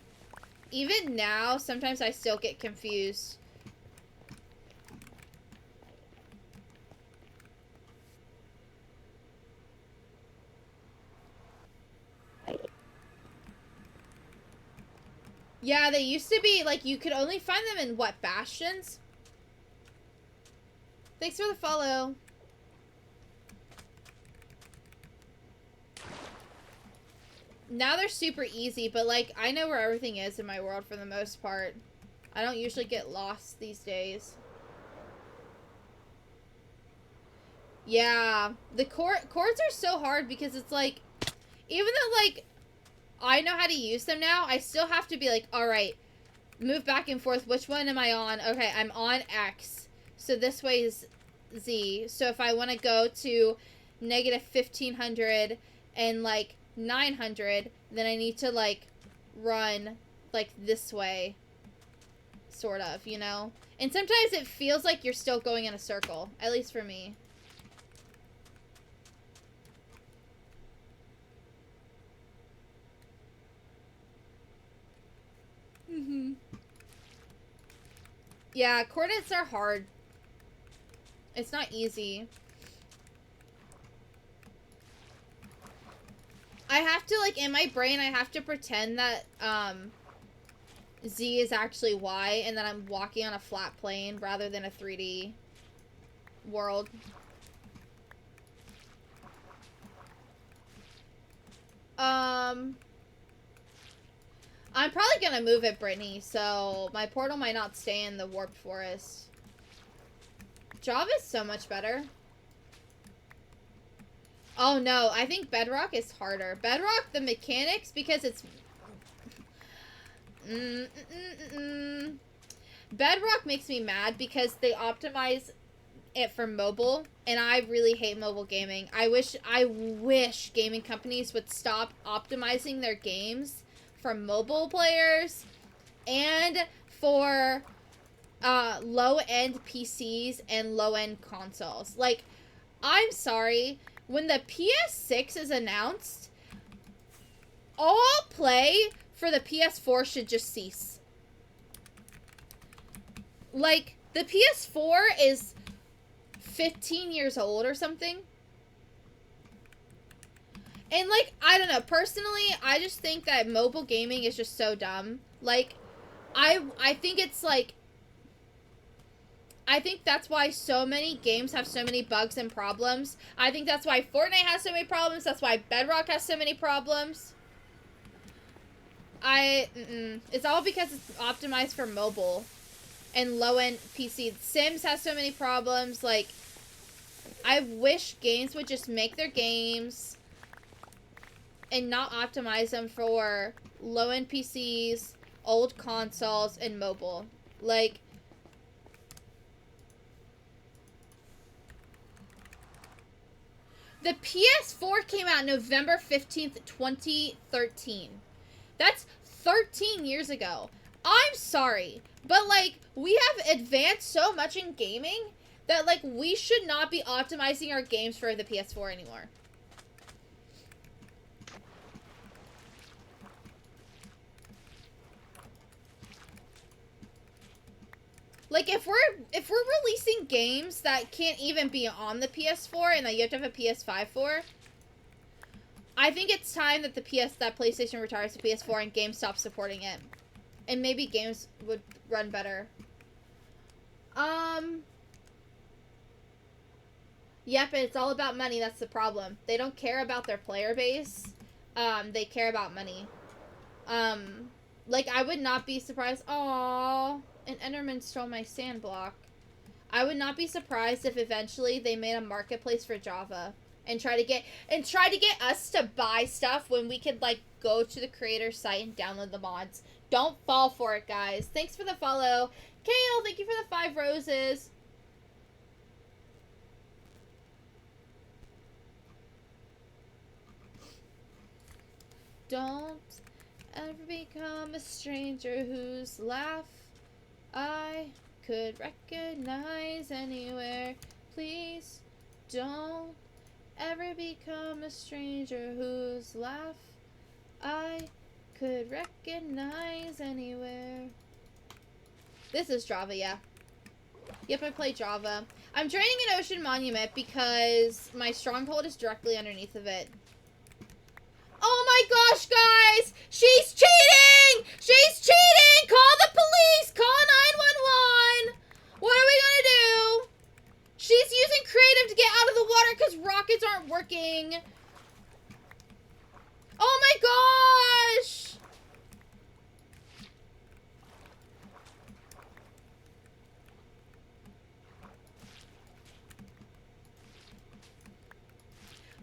Even now, sometimes I still get confused. Yeah, they used to be, like, you could only find them in, what, bastions? Thanks for the follow. Now they're super easy, but, like, I know where everything is in my world for the most part. I don't usually get lost these days. Yeah. The chords are so hard because it's, like, even though, like, I know how to use them now. I still have to be like, all right, move back and forth. Which one am I on? Okay, I'm on X. So this way is Z. So if I want to go to negative 1500 and like 900, then I need to like run like this way, sort of, you know? And sometimes it feels like you're still going in a circle, at least for me. Yeah, coordinates are hard. It's not easy. I have to, like, in my brain, I have to pretend that, Z is actually Y, and that I'm walking on a flat plane rather than a 3D world. I'm probably gonna move it, Brittany, so my portal might not stay in the warped forest. Java is so much better. Oh no, I think Bedrock is harder. Bedrock, the mechanics, because it's... Bedrock makes me mad because they optimize it for mobile, and I really hate mobile gaming. I wish gaming companies would stop optimizing their games for mobile players and for low-end PCs and low-end consoles. Like, I'm sorry, when the PS6 is announced, all play for the PS4 should just cease. Like, the PS4 is 15 years old or something. And, like, I don't know. Personally, I just think that mobile gaming is just so dumb. Like, I think it's, like... I think that's why so many games have so many bugs and problems. I think that's why Fortnite has so many problems. That's why Bedrock has so many problems. It's all because it's optimized for mobile and low-end PC. Sims has so many problems. Like, I wish games would just make their games and not optimize them for low-end PCs, old consoles, and mobile. Like, the PS4 came out November 15th, 2013. That's 13 years ago. I'm sorry, but, like, we have advanced so much in gaming that, like, we should not be optimizing our games for the PS4 anymore. Like, if we're releasing games that can't even be on the PS4 and that you have to have a PS5 for, I think it's time that that PlayStation retires the PS4 and games stop supporting it. And maybe games would run better. Yep, it's all about money. That's the problem. They don't care about their player base. They care about money. Like, I would not be surprised. Aww, an Enderman stole my sand block. I would not be surprised if eventually they made a marketplace for Java and try to get us to buy stuff when we could, like, go to the creator site and download the mods. Don't fall for it, guys. Thanks for the follow. Kale, thank you for the 5 roses. Don't ever become a stranger whose laugh I could recognize anywhere. Please don't ever become a stranger whose laugh I could recognize anywhere. This is Java, yeah. Yep, I play Java. I'm draining an ocean monument because my stronghold is directly underneath of it. Oh my gosh, guys! She's cheating! She's cheating! Call the police! Call 911! What are we gonna do? She's using creative to get out of the water because rockets aren't working. Oh my gosh!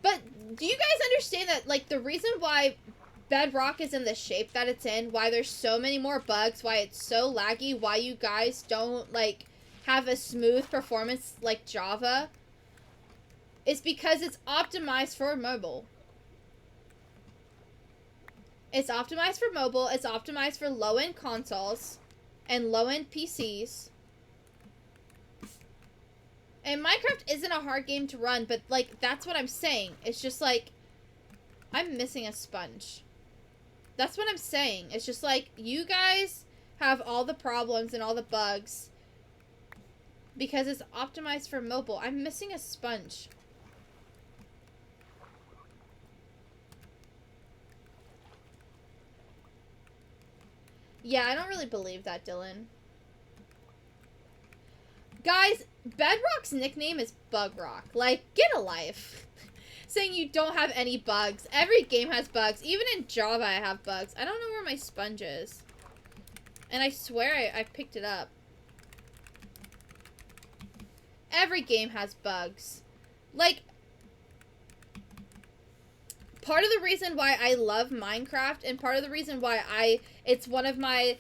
But do you guys understand that, like, the reason why Bedrock is in the shape that it's in, why there's so many more bugs, why it's so laggy, why you guys don't, like, have a smooth performance like Java, is because it's optimized for mobile. It's optimized for mobile, it's optimized for low-end consoles and low-end PCs. And Minecraft isn't a hard game to run, but, like, that's what I'm saying. It's just, like, I'm missing a sponge. That's what I'm saying. It's just, like, you guys have all the problems and all the bugs because it's optimized for mobile. I'm missing a sponge. Yeah, I don't really believe that, Dylan. Guys, Bedrock's nickname is Bugrock. Like, get a life. Saying you don't have any bugs. Every game has bugs. Even in Java, I have bugs. I don't know where my sponge is. And I swear I picked it up. Every game has bugs. Like, part of the reason why I love Minecraft and part of the reason why it's one of my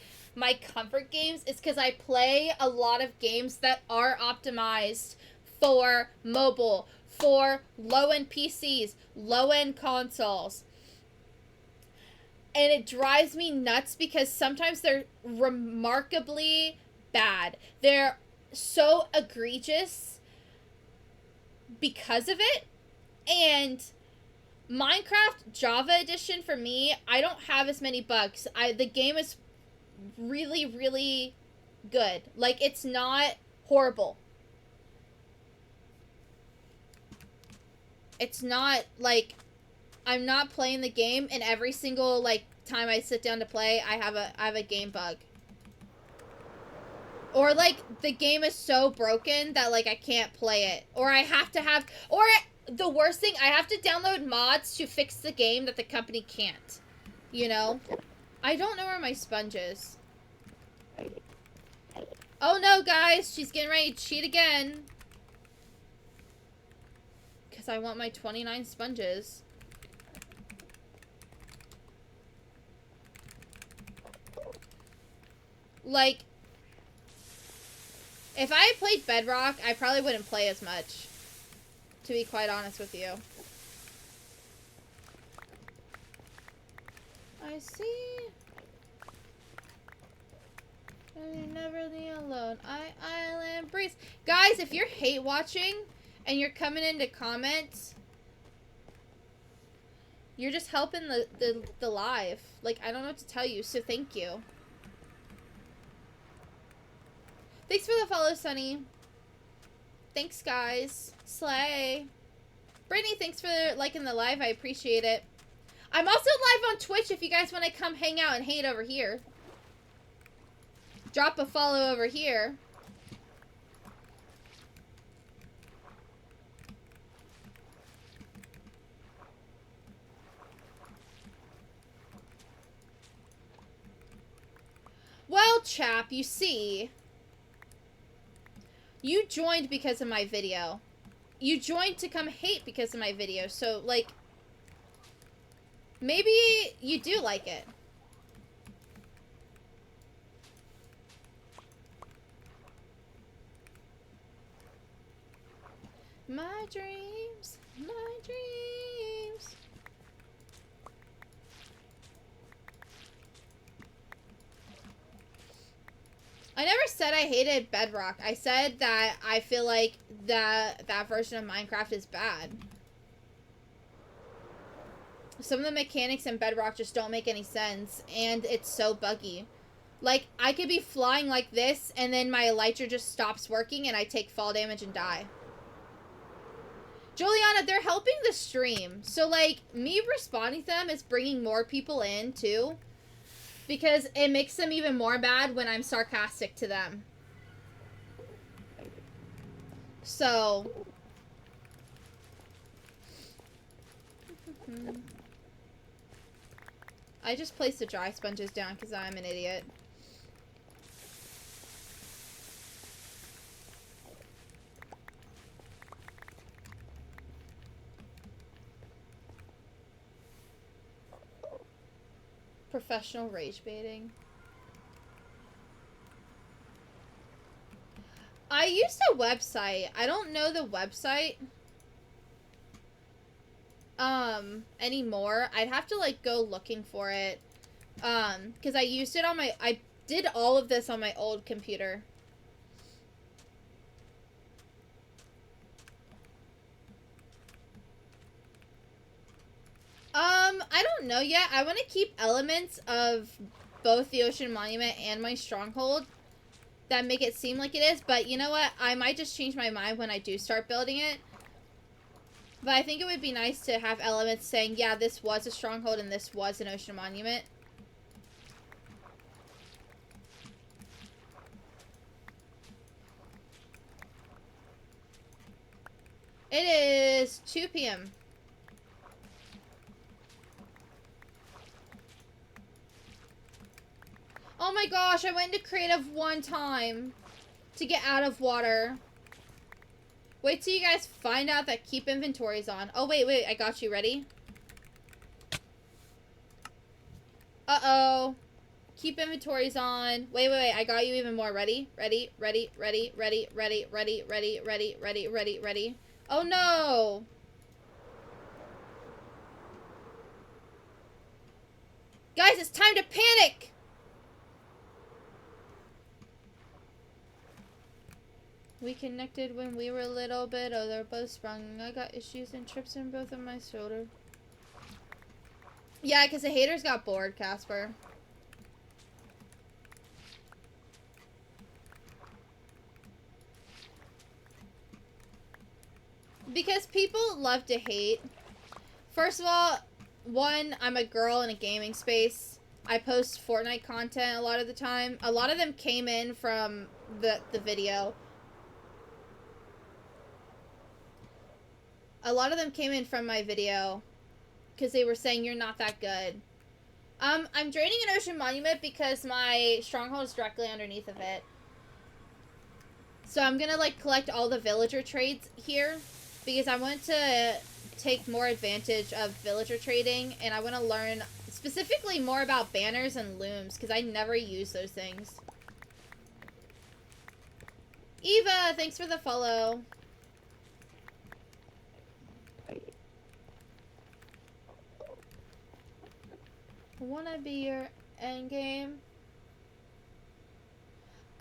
comfort games is because I play a lot of games that are optimized for mobile, for low-end PCs, low-end consoles. And it drives me nuts because sometimes they're remarkably bad. They're so egregious because of it. And Minecraft Java Edition, for me, I don't have as many bugs. The game is really, really good. Like, it's not horrible. It's not, like, I'm not playing the game and every single, like, time I sit down to play, I have a game bug. Or, like, the game is so broken that, like, I can't play it. Or I have to have, or the worst thing, I have to download mods to fix the game that the company can't. You know? I don't know where my sponge is. Oh no, guys, she's getting ready to cheat again. Because I want my 29 sponges. Like, if I had played Bedrock, I probably wouldn't play as much. To be quite honest with you. I see. I never leave alone. Island breeze. Guys, if you're hate watching and you're coming in to comment, you're just helping the live. Like, I don't know what to tell you, so thank you. Thanks for the follow, Sunny. Thanks, guys. Slay. Brittany, thanks for liking the live. I appreciate it. I'm also live on Twitch if you guys want to come hang out and hate over here. Drop a follow over here. Well, chap, you see, you joined because of my video. You joined to come hate because of my video, so, like, maybe you do like it. My dreams, my dreams. I never said I hated Bedrock. I said that I feel like that version of Minecraft is bad. Some of the mechanics in Bedrock just don't make any sense, and it's so buggy. Like, I could be flying like this, and then my elytra just stops working, and I take fall damage and die. Juliana, they're helping the stream. So, like, me responding to them is bringing more people in, too. Because it makes them even more mad when I'm sarcastic to them. So. I just placed the dry sponges down because I'm an idiot. Professional rage baiting. I used a website. I don't know the website anymore. I'd have to like go looking for it. Because I used it on I did all of this on my old computer. I don't know yet. I want to keep elements of both the Ocean Monument and my stronghold that make it seem like it is, but you know what? I might just change my mind when I do start building it. But I think it would be nice to have elements saying, yeah, this was a stronghold and this was an Ocean Monument. It is 2 p.m. Oh my gosh, I went into creative one time to get out of water. Wait till you guys find out that keep inventory's on. Oh, wait, I got you. Ready? Uh-oh. Keep inventory's on. Wait, I got you even more. Ready? Ready. Oh, no. Guys, it's time to panic! We connected when we were little, but oh, they're both sprung. I got issues and trips in both of my shoulder. Yeah, because the haters got bored, Casper. Because people love to hate. First of all, one, I'm a girl in a gaming space. I post Fortnite content a lot of the time. A lot of them came in from the video. A lot of them came in from my video because they were saying you're not that good. I'm draining an Ocean Monument because my stronghold is directly underneath of it. So I'm gonna like collect all the villager trades here because I want to take more advantage of villager trading, and I want to learn specifically more about banners and looms because I never use those things. Eva, thanks for the follow. I wanna be your endgame.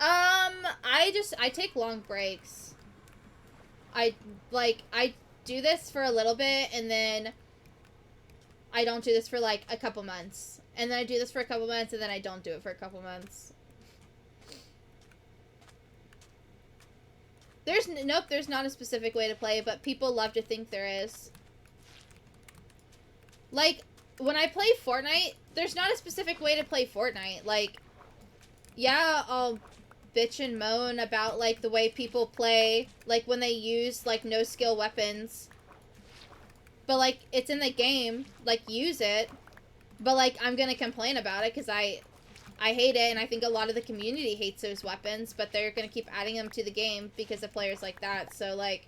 I take long breaks. I do this for a little bit, and then I don't do this for like a couple months. And then I do this for a couple months, and then I don't do it for a couple months. Nope, there's not a specific way to play, but people love to think there is. Like, when I play Fortnite, there's not a specific way to play Fortnite. Like, yeah, I'll bitch and moan about, like, the way people play, like, when they use, like, no-skill weapons. But, like, it's in the game. Like, use it. But, like, I'm gonna complain about it because I hate it, and I think a lot of the community hates those weapons, but they're gonna keep adding them to the game because of players like that. So, like,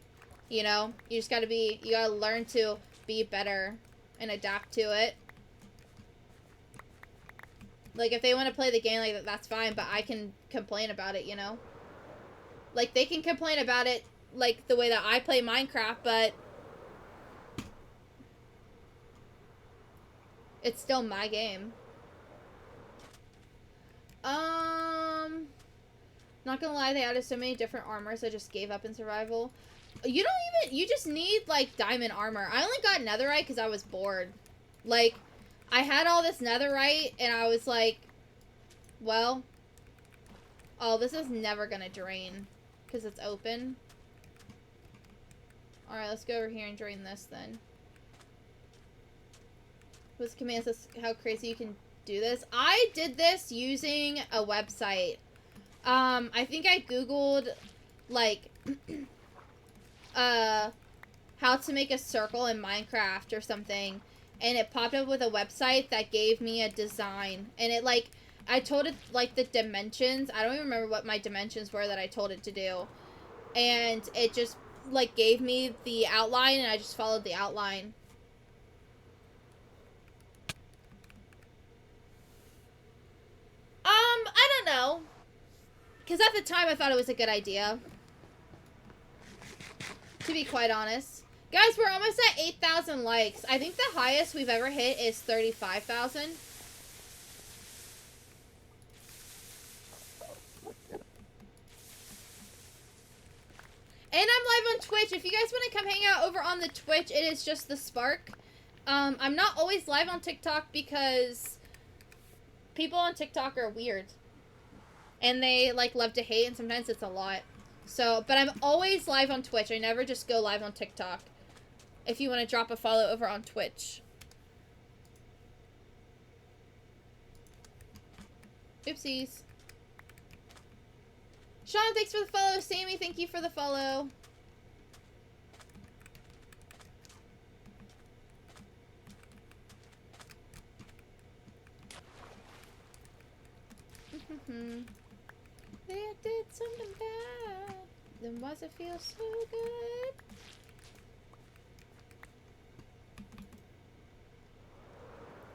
you know, you gotta learn to be better and adapt to it. Like, if they want to play the game like that, that's fine, but I can complain about it, you know? Like, they can complain about it, like, the way that I play Minecraft, but it's still my game. Not gonna lie, they added so many different armors I just gave up in survival. You just need, like, diamond armor. I only got netherite because I was bored. Like, I had all this netherite, and I was like, well, oh, this is never gonna drain because it's open. Alright, let's go over here and drain this then. This command says how crazy you can do this. I did this using a website. I think I googled, like, how to make a circle in Minecraft or something, and it popped up with a website that gave me a design, and it, like, I told it, like, the dimensions. I don't even remember what my dimensions were that I told it to do, and it just, like, gave me the outline, and I just followed the outline. Because at the time, I thought it was a good idea. To be quite honest. Guys, we're almost at 8,000 likes. I think the highest we've ever hit is 35,000. And I'm live on Twitch. If you guys want to come hang out over on the Twitch, it is just the Spark. I'm not always live on TikTok because people on TikTok are weird. And they, like, love to hate, and sometimes it's a lot. So, but I'm always live on Twitch. I never just go live on TikTok. If you want to drop a follow over on Twitch. Oopsies. Sean, thanks for the follow. Sammy, thank you for the follow. They did something bad. Then why does it feel so good?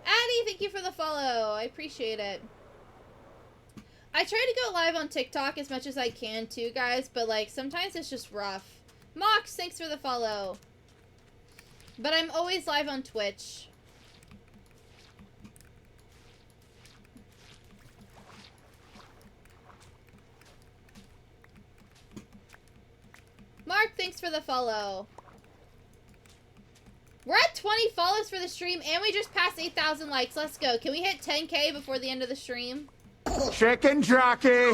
Addie, thank you for the follow. I appreciate it. I try to go live on TikTok as much as I can too, guys, but like sometimes it's just rough. Mox, thanks for the follow. But I'm always live on Twitch. Mark, thanks for the follow. We're at 20 follows for the stream, and we just passed 8,000 likes. Let's go. Can we hit 10K before the end of the stream? Chicken jockey!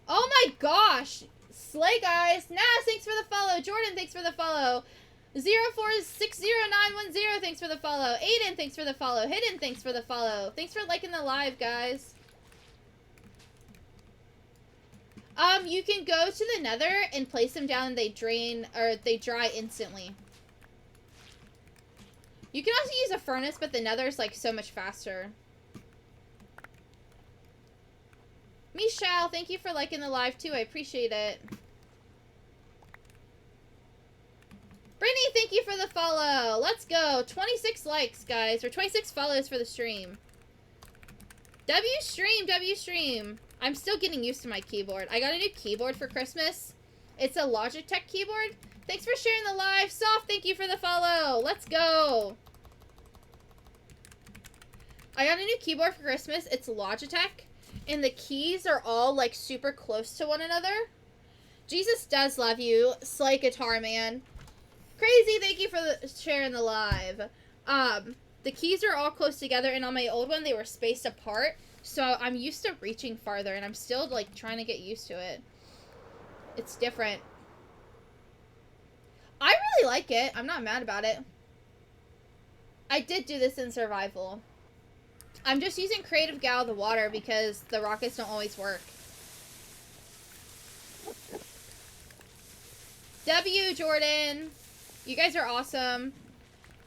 Oh my gosh! Slay, guys. Nas, thanks for the follow. Jordan, thanks for the follow. 0460910, thanks for the follow. Aiden, thanks for the follow. Hidden, thanks for the follow. Thanks for liking the live, guys. You can go to the nether and place them down and they drain, or they dry instantly. You can also use a furnace, but the nether is like so much faster. Michelle, thank you for liking the live too. I appreciate it. Brittany, thank you for the follow. Let's go. 26 likes, guys, or 26 follows for the stream. W stream. I'm still getting used to my keyboard. I got a new keyboard for Christmas. It's a Logitech keyboard. Thanks for sharing the live. Soft, thank you for the follow. Let's go. I got a new keyboard for Christmas. It's Logitech. And the keys are all, like, super close to one another. Jesus does love you, Slay Guitar Man. Crazy, thank you for sharing the live. The keys are all close together, and on my old one, they were spaced apart. So I'm used to reaching farther, and I'm still, like, trying to get used to it. It's different. I really like it. I'm not mad about it. I did do this in survival. I'm just using Creative Gal the water because the rockets don't always work. W, Jordan. You guys are awesome.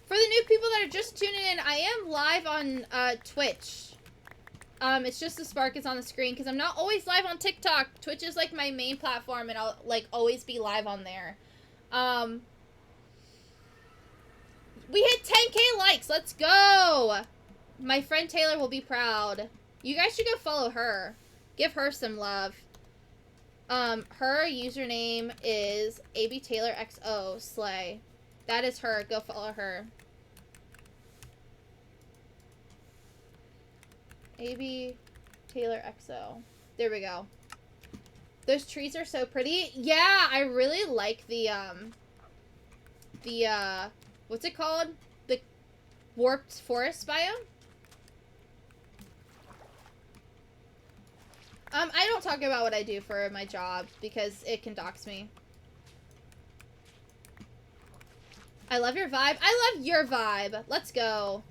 For the new people that are just tuning in, I am live on Twitch. It's just the Spark is on the screen because I'm not always live on TikTok. Twitch is like my main platform, and I'll like always be live on there. We hit 10K likes. Let's go. My friend Taylor will be proud. You guys should go follow her. Give her some love. Her username is abtaylorxo slay. That is her. Go follow her. AB Taylor XO. There we go. Those trees are so pretty. Yeah, I really like the what's it called? The warped forest biome. I don't talk about what I do for my job because it can dox me. I love your vibe. I love your vibe. Let's go.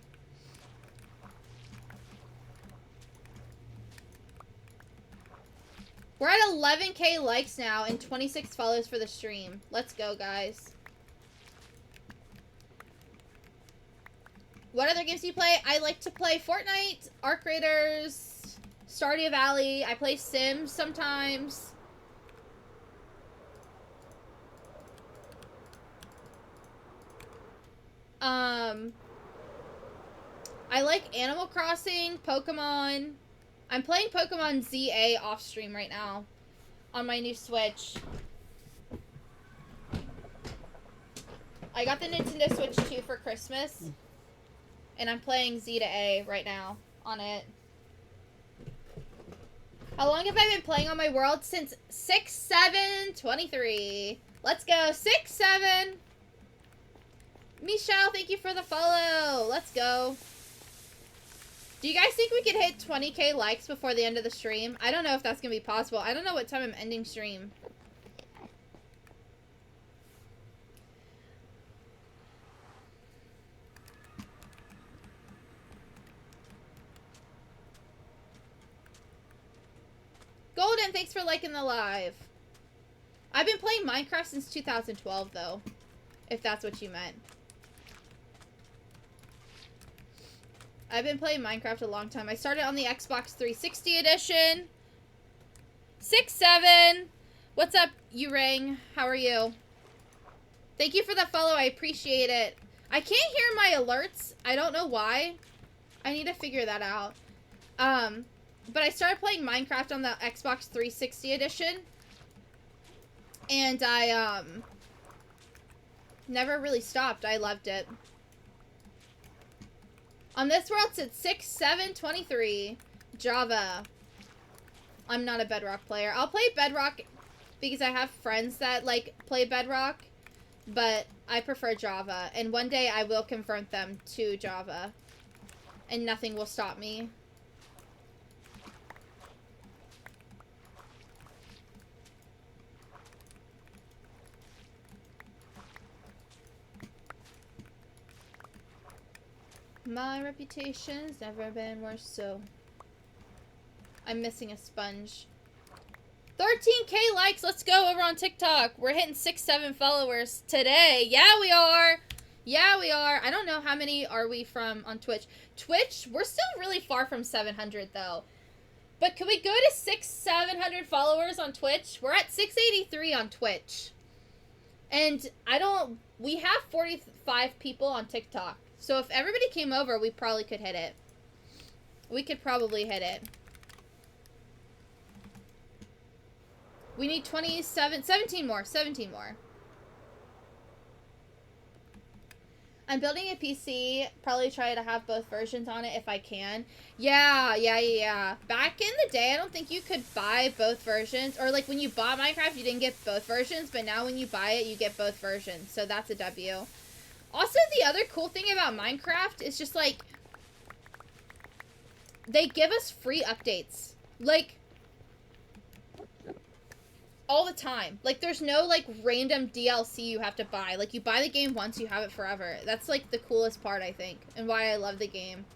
We're at 11K likes now and 26 follows for the stream. Let's go, guys. What other games do you play? I like to play Fortnite, Arc Raiders, Stardew Valley. I play Sims sometimes. I like Animal Crossing, Pokemon. I'm playing Pokemon ZA off stream right now on my new Switch. I got the Nintendo Switch 2 for Christmas, and I'm playing Z to A right now on it. How long have I been playing on my world? Since 6/7/23. Let's go. 6/7. Michelle, thank you for the follow. Let's go. Do you guys think we could hit 20k likes before the end of the stream? I don't know if that's going to be possible. I don't know what time I'm ending stream. Golden, thanks for liking the live. I've been playing Minecraft since 2012, though, if that's what you meant. I've been playing Minecraft a long time. I started on the Xbox 360 edition. 6/7. What's up, Urang? How are you? Thank you for the follow. I appreciate it. I can't hear my alerts. I don't know why. I need to figure that out. But I started playing Minecraft on the Xbox 360 edition. And I, never really stopped. I loved it. On this world, it's 6/7/23. Java. I'm not a Bedrock player. I'll play Bedrock because I have friends that, like, play Bedrock. But I prefer Java. And one day I will convert them to Java. And nothing will stop me. My reputation's never been worse, so... I'm missing a sponge. 13k likes! Let's go over on TikTok! We're hitting 6-7 followers today! Yeah, we are! Yeah, we are! I don't know how many are we from on Twitch. Twitch, we're still really far from 700, though. But can we go to 600-700 followers on Twitch? We're at 683 on Twitch. And we have 45 people on TikTok. So if everybody came over, we probably could hit it. We could probably hit it. We need 17 more. I'm building a PC. Probably try to have both versions on it if I can. Yeah. Back in the day, I don't think you could buy both versions. Or, like, when you bought Minecraft, you didn't get both versions. But now when you buy it, you get both versions. So that's a W. Also, the other cool thing about Minecraft is just, like, they give us free updates. Like, all the time. Like, there's no, like, random DLC you have to buy. Like, you buy the game once, you have it forever. That's, like, the coolest part, I think, and why I love the game.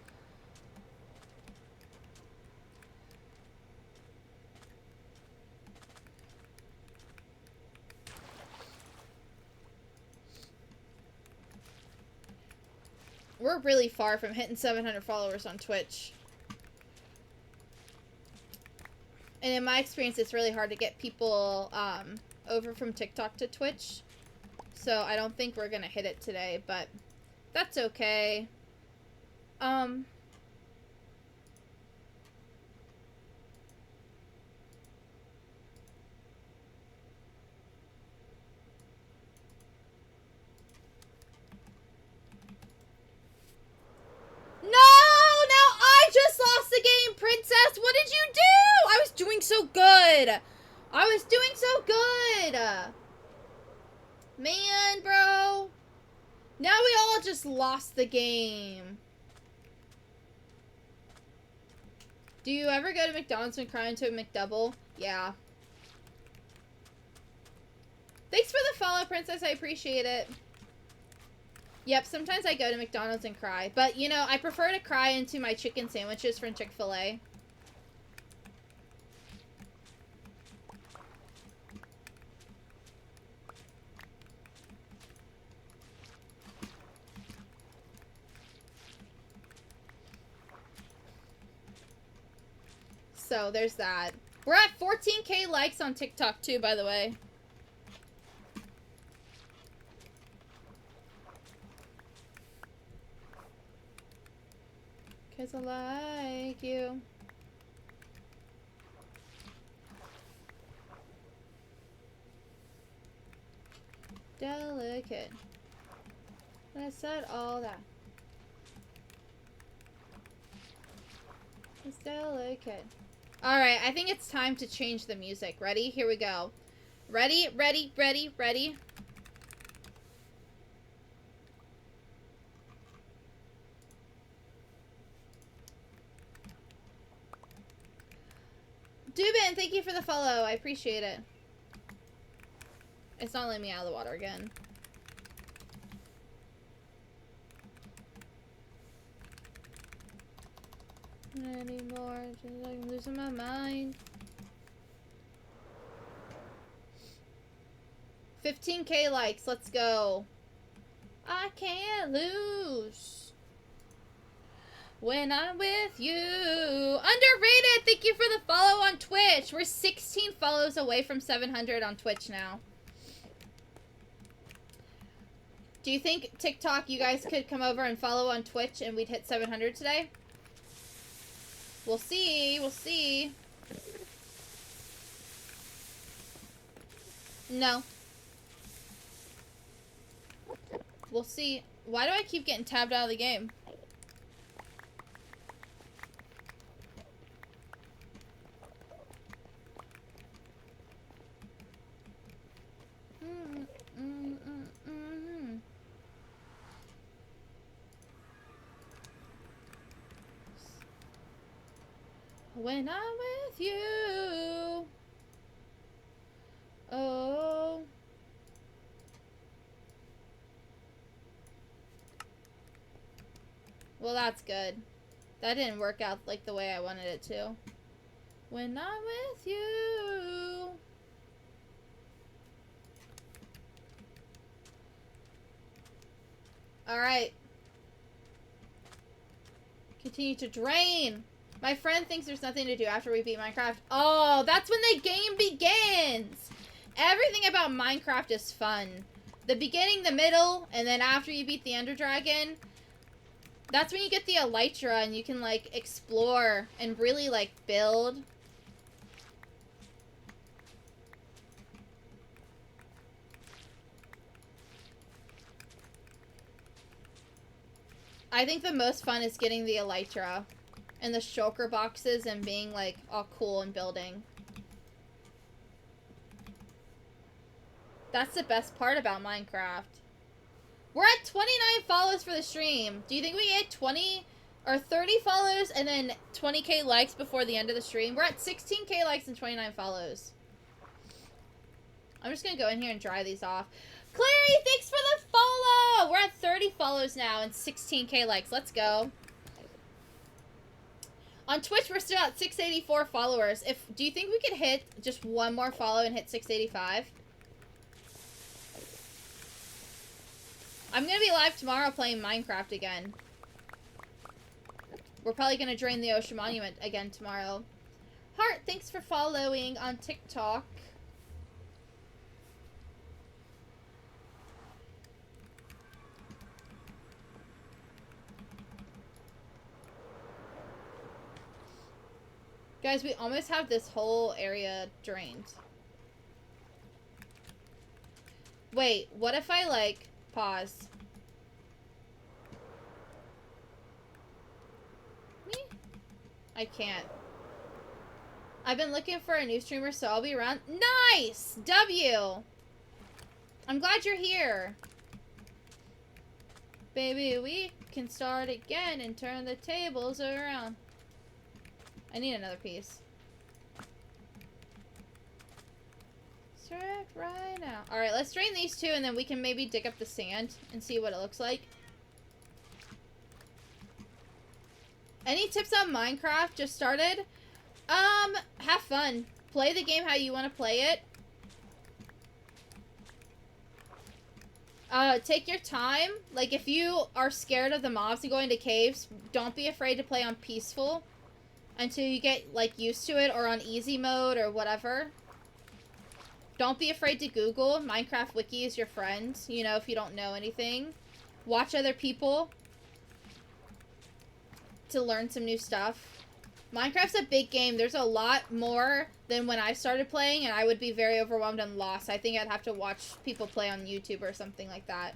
We're really far from hitting 700 followers on Twitch. And in my experience, it's really hard to get people over from TikTok to Twitch. So I don't think we're going to hit it today, but that's okay. No, I just lost the game, Princess. What did you do? I was doing so good. Man, bro. Now we all just lost the game. Do you ever go to McDonald's and cry into a McDouble? Yeah. Thanks for the follow, Princess. I appreciate it. Yep, sometimes I go to McDonald's and cry. But, you know, I prefer to cry into my chicken sandwiches from Chick-fil-A. So, there's that. We're at 14k likes on TikTok, too, by the way. Cause I like you. delicate. When I said all that. It's delicate. Alright, I think it's time to change the music. Ready? Here we go. Ready, ready, ready, ready. Dubin, thank you for the follow. I appreciate it. It's not letting me out of the water again. Anymore, I'm losing my mind. 15K likes, let's go. I can't lose when I'm with you. Underrated, thank you for the follow on Twitch. We're 16 follows away from 700 on Twitch now. Do you think TikTok, you guys could come over and follow on Twitch and we'd hit 700 today? We'll see. We'll see. No. We'll see. Why do I keep getting tabbed out of the game? When I'm with you. Oh. Well, that's good. That didn't work out like the way I wanted it to. When I'm with you. Alright. Continue to drain. My friend thinks there's nothing to do after we beat Minecraft. Oh, that's when the game begins. Everything about Minecraft is fun. The beginning, the middle, and then after you beat the Ender Dragon, that's when you get the Elytra and you can, like, explore and really, like, build. I think the most fun is getting the Elytra and the shulker boxes and being, like, all cool and building. That's the best part about Minecraft. We're at 29 follows for the stream. Do you think we get 20 or 30 follows and then 20K likes before the end of the stream? We're at 16K likes and 29 follows. I'm just gonna go in here and dry these off. Clary, thanks for the follow! We're at 30 follows now and 16K likes. Let's go. On Twitch, we're still at 684 followers. Do you think we could hit just one more follow and hit 685? I'm going to be live tomorrow playing Minecraft again. We're probably going to drain the Ocean Monument again tomorrow. Heart, thanks for following on TikTok. Guys, we almost have this whole area drained. Wait, what if I, like, pause? I can't. I've been looking for a new streamer, so I'll be around. Nice! W! I'm glad you're here. Baby, we can start again and turn the tables around. I need another piece. Start right now. Alright, let's drain these two and then we can maybe dig up the sand and see what it looks like. Any tips on Minecraft? Just started? Have fun. Play the game how you want to play it. Take your time. Like, if you are scared of the mobs and going to caves, don't be afraid to play on peaceful until you get, like, used to it, or on easy mode or whatever. Don't be afraid to Google. Minecraft Wiki is your friend, you know, if you don't know anything. Watch other people to learn some new stuff. Minecraft's a big game. There's a lot more than when I started playing, and I would be very overwhelmed and lost. I think I'd have to watch people play on YouTube or something like that.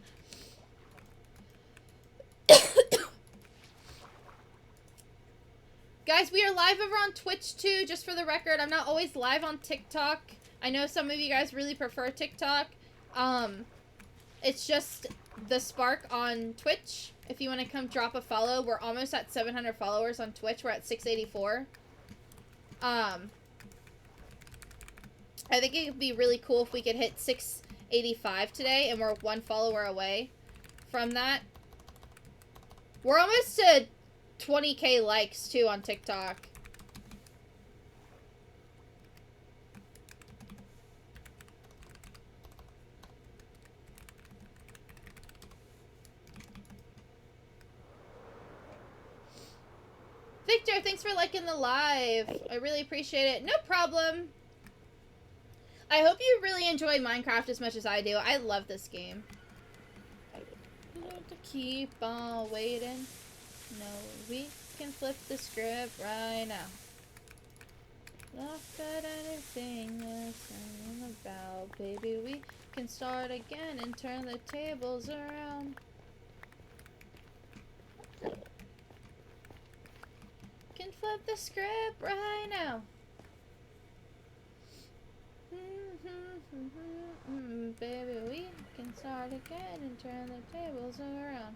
Guys, we are live over on Twitch too, just for the record. I'm not always live on TikTok. I know some of you guys really prefer TikTok. It's just the Spark on Twitch. If you want to come drop a follow, we're almost at 700 followers on Twitch. We're at 684. I think it would be really cool if we could hit 685 today, and we're 1 follower away from that. We're almost to 20k likes too on TikTok. Victor, thanks for liking the live. I really appreciate it. No problem. I hope you really enjoy Minecraft as much as I do. I love this game. You have to keep on waiting. No, we can flip the script right now. Laugh at anything that's saying about, baby. We can start again and turn the tables around. Can flip the script right now. Baby, we can start again and turn the tables around.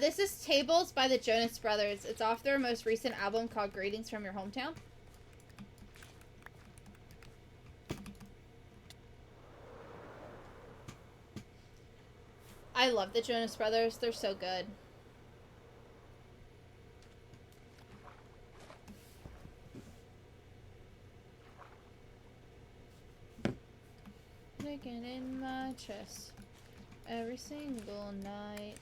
This is Tables by the Jonas Brothers. It's off their most recent album called Greetings from Your Hometown. I love the Jonas Brothers. They're so good. Licking in my chest every single night.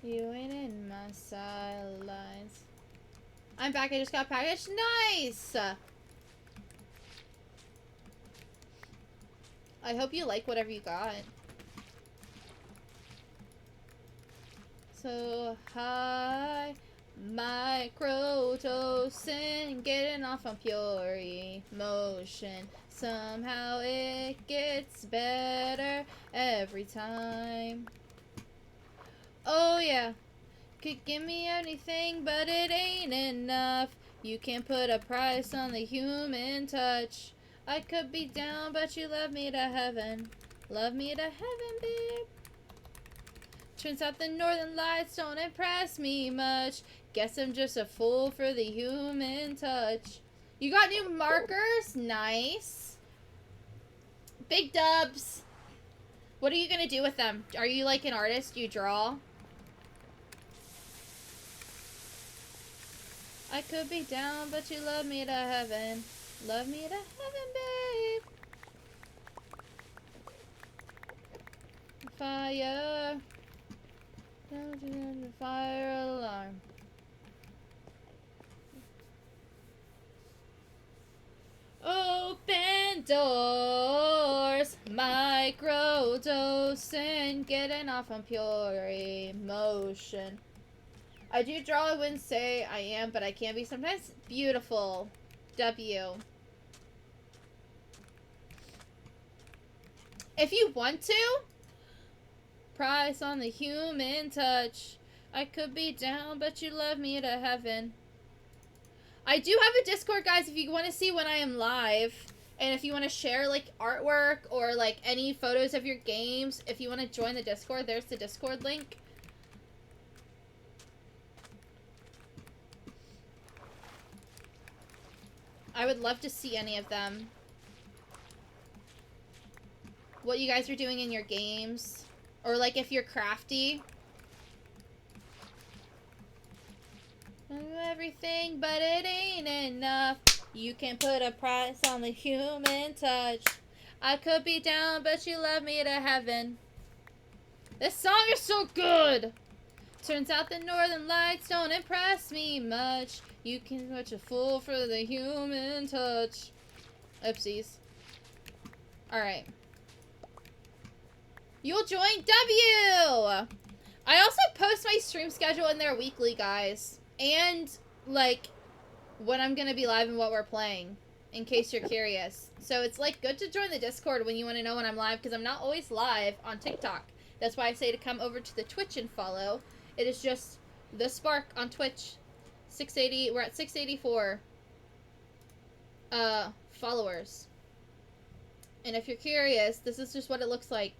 You ain't in my sidelines. I'm back. I just got packaged. Nice! I hope you like whatever you got. So high, microdosing, getting off on pure emotion. Somehow it gets better every time. Oh yeah, could give me anything, but it ain't enough. You can't put a price on the human touch. I could be down, but you love me to heaven. Love me to heaven, babe. Turns out the northern lights don't impress me much. Guess I'm just a fool for the human touch. You got new markers? Nice. Big dubs. What are you gonna do with them? Are you like an artist? You draw? I could be down, but you love me to heaven. Love me to heaven, babe. Fire. Fire alarm. Open doors. Microdosing. Getting off on pure emotion. I do draw, I wouldn't say I am, but I can be sometimes. Beautiful. W. If you want to, price on the human touch. I could be down, but you love me to heaven. I do have a Discord, guys, if you want to see when I am live. And if you want to share, like, artwork or, like, any photos of your games. If you want to join the Discord, there's the Discord link. I would love to see any of them. What you guys are doing in your games. Or, like, if you're crafty. Everything, but it ain't enough. You can put a price on the human touch. I could be down, but you love me to heaven. This song is so good. Turns out the northern lights don't impress me much. You can watch a fool for the human touch. Oopsies. Alright. You'll join W! I also post my stream schedule in there weekly, guys. And, like, when I'm gonna be live and what we're playing. In case you're curious. So it's, like, good to join the Discord when you want to know when I'm live. Because I'm not always live on TikTok. That's why I say to come over to the Twitch and follow. It is just The Spark on Twitch. 680. We're at 684 followers. And if you're curious, this is just what it looks like.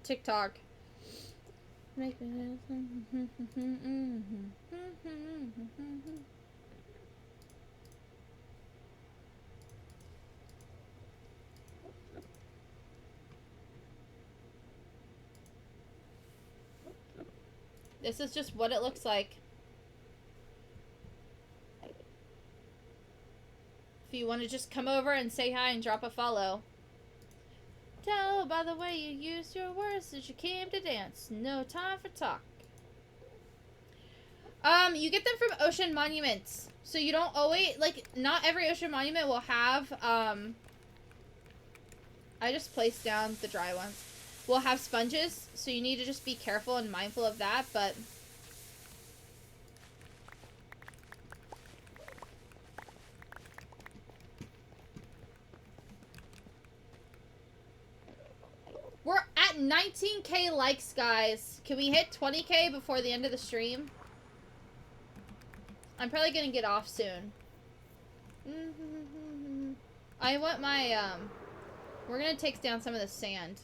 TikTok. This is just what it looks like. If you want to just come over and say hi and drop a follow. Tell by the way you used your words that you came to dance. No time for talk. You get them from Ocean Monuments. So you don't always, like, not every Ocean Monument will have, I just placed down the dry ones. Will have sponges, so you need to just be careful and mindful of that, but... We're at 19k likes, guys. Can we hit 20k before the end of the stream? I'm probably gonna get off soon. I want my, we're gonna take down some of the sand.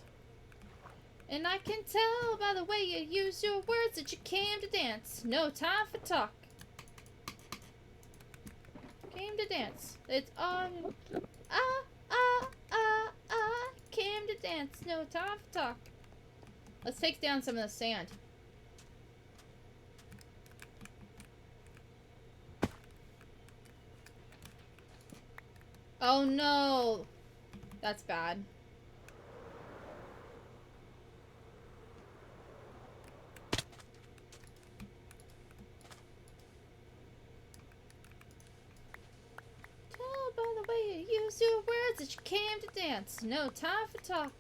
And I can tell by the way you use your words that you came to dance. No time for talk. Came to dance. It's on. Came to dance. No time for talk. Let's take down some of the sand. Oh no. That's bad. By the way you use your words that you came to dance. No time for talk.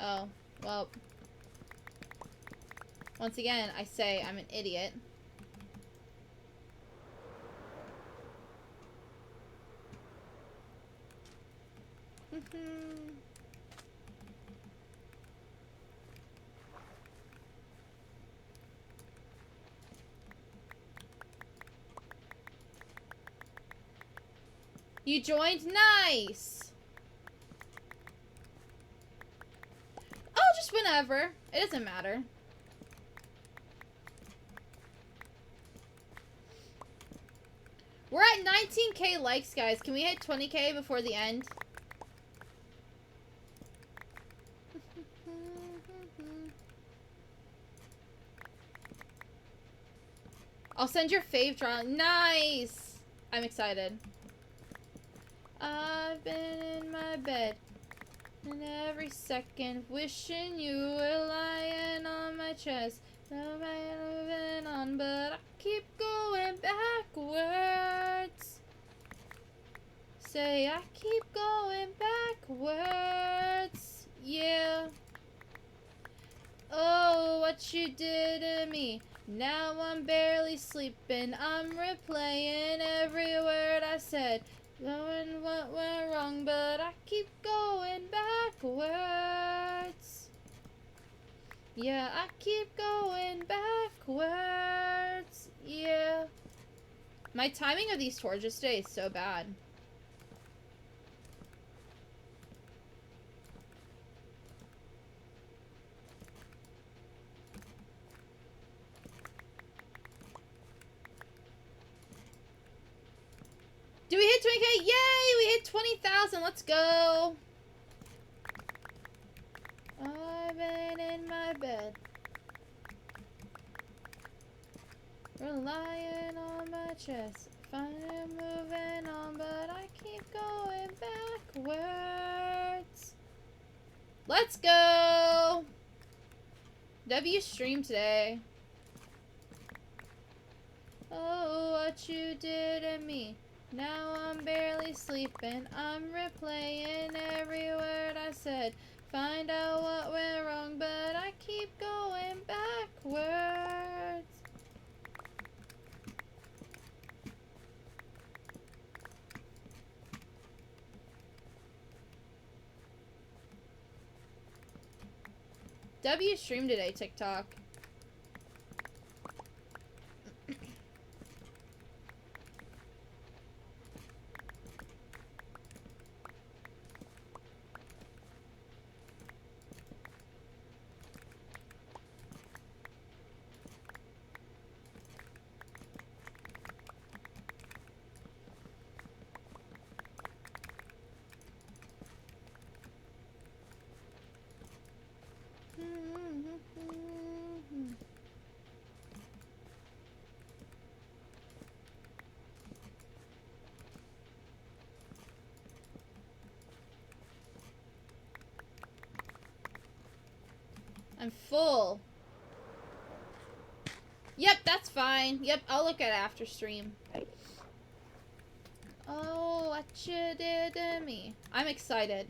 Oh, well. Once again, I say I'm an idiot. You joined? Nice! Oh, just whenever. It doesn't matter. We're at 19k likes, guys. Can we hit 20k before the end? I'll send your fave drawing. Nice! I'm excited. I've been in my bed and every second wishing you were lying on my chest. Moving on, but I keep going backwards. Say I keep going backwards. Yeah. Oh, what you did to me. Now I'm barely sleeping. I'm replaying every word I said. Knowing what went wrong, but I keep going backwards. Yeah, I keep going backwards. Yeah. My timing of these torches today is so bad. Do we hit 20k? Yay! We hit 20,000. Let's go. I've been in my bed Relying on my chest. Fine, moving on, but I keep going backwards. Let's go! W stream today. Oh, what you did to me. Now I'm barely sleeping. I'm replaying every word I said. Find out what went wrong, but I keep going backwards. W stream today, TikTok. I'm full. Yep, that's fine. Yep, I'll look at it after stream. Oh, what you did to me. I'm excited.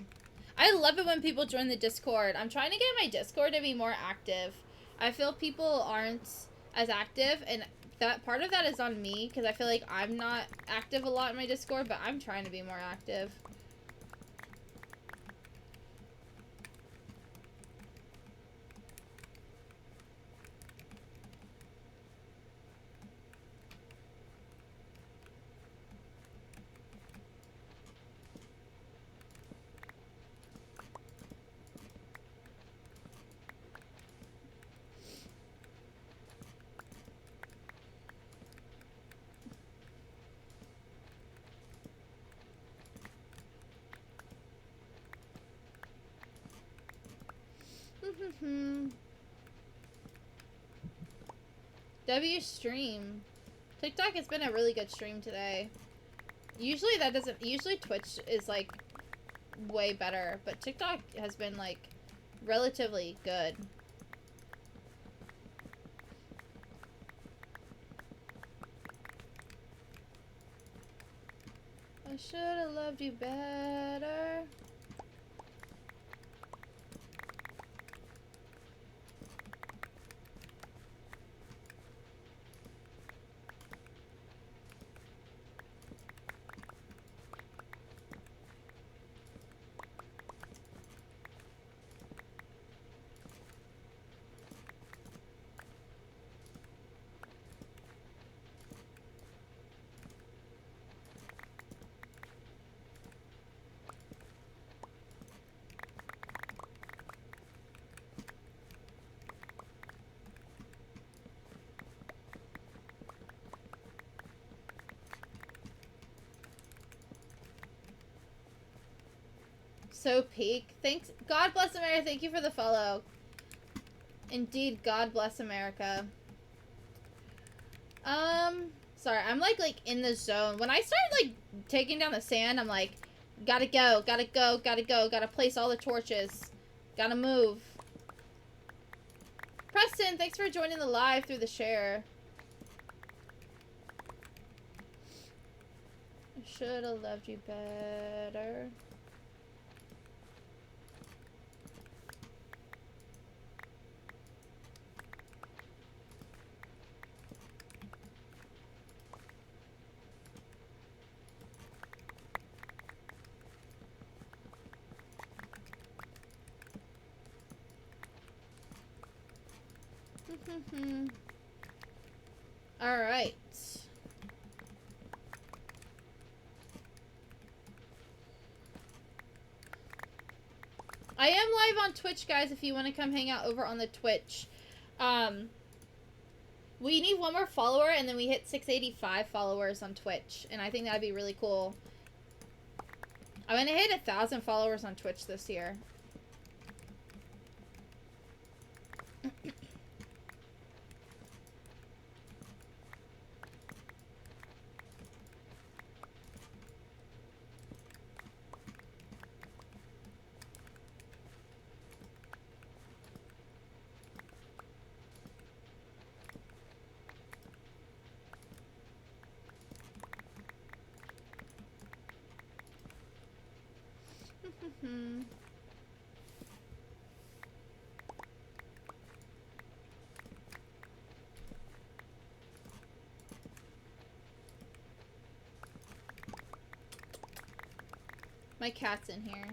I love it when people join the Discord. I'm trying to get my Discord to be more active. I feel people aren't as active, and that part of that is on me, because I feel like I'm not active a lot in my Discord, but I'm trying to be more active. W stream. TikTok has been a really good stream today. Usually that doesn't, usually Twitch is like way better, but TikTok has been like relatively good. I should have loved you better. So peak. Thanks. God bless America. Thank you for the follow. Indeed, God bless America. Sorry, I'm like in the zone. When I start like taking down the sand, I'm like, gotta go, gotta go, gotta go, gotta place all the torches. Gotta move. Preston, thanks for joining the live through the share. I should have loved you better. All right. I am live on Twitch, guys, if you want to come hang out over on the Twitch. We need one more follower, and then we hit 685 followers on Twitch, and I think that'd be really cool. I'm gonna hit 1,000 followers on Twitch this year. My cat's in here.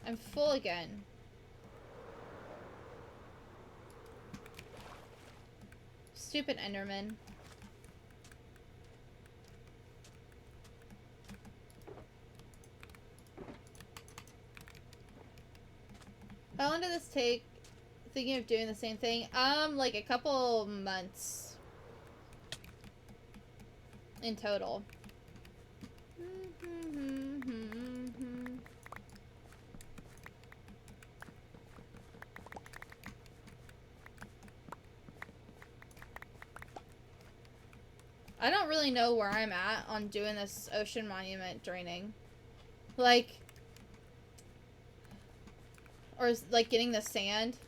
I'm full again. Stupid Enderman. How long did this take? Thinking of doing the same thing? Like a couple months. In total. I don't really know where I'm at on doing this ocean monument draining. Like, or like getting the sand.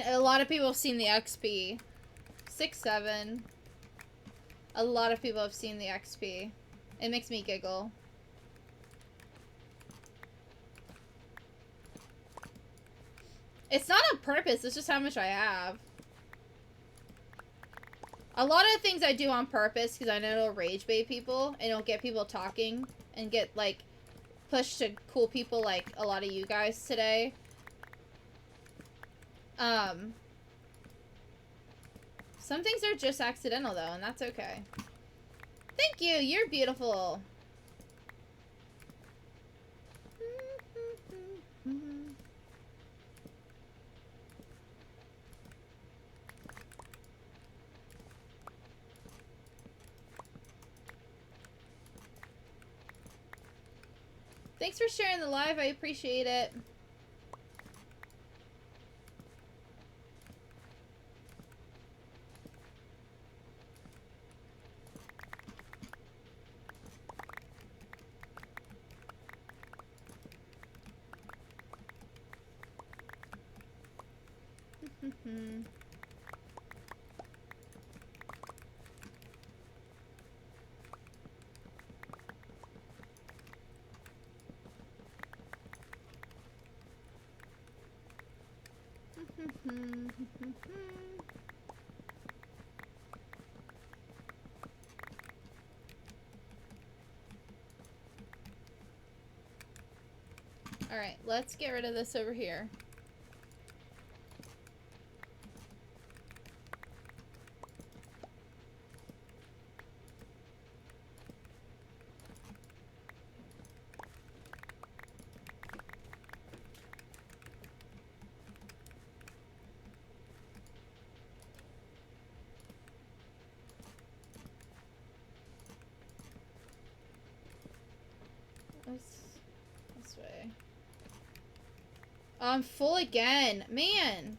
A lot of people have seen the XP. 6, 7. A lot of people have seen the XP. It makes me giggle. It's not on purpose, it's just how much I have. A lot of things I do on purpose because I know it'll rage bait people and it'll get people talking and get like pushed to cool people like a lot of you guys today. Some things are just accidental though, and that's okay. Thank you, you're beautiful. Thanks for sharing the live, I appreciate it. Alright, let's get rid of this over here. This way. I'm full again. Man.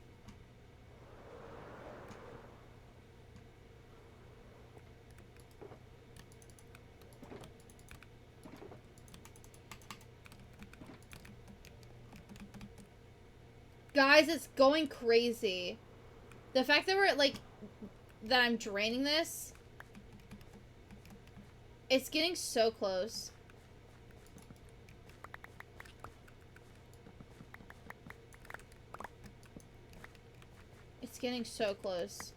Guys, it's going crazy. The fact that we're like, that I'm draining this, it's getting so close. It's getting so close.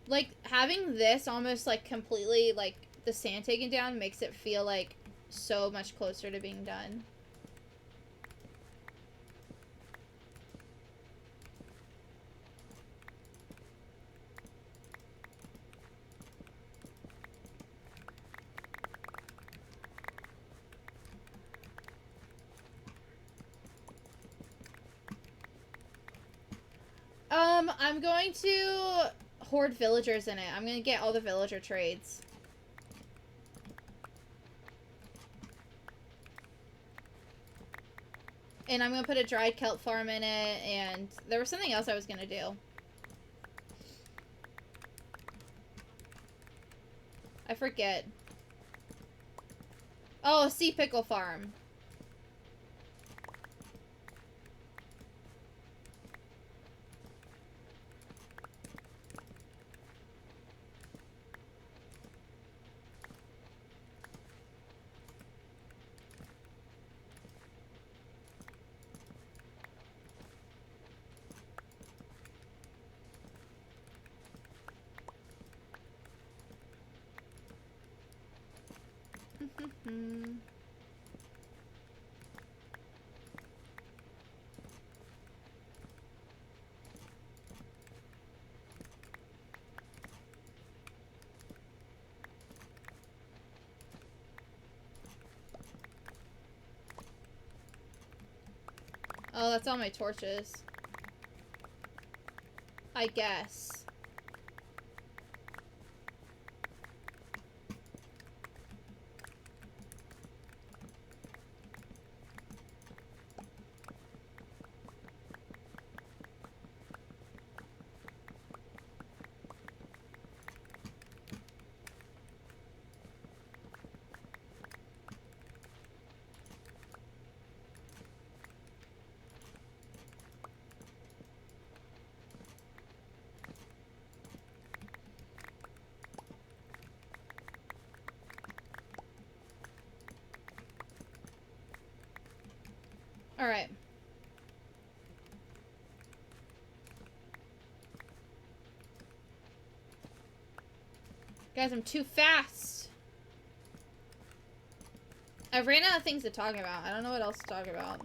Like, having this almost like completely like the sand taken down makes it feel like so much closer to being done. I'm going to hoard villagers in it. I'm going to get all the villager trades. And I'm going to put a dried kelp farm in it, and there was something else I was going to do. I forget. Oh, a sea pickle farm. Oh, that's all my torches. I guess. Alright. Guys, I'm too fast. I've ran out of things to talk about. I don't know what else to talk about.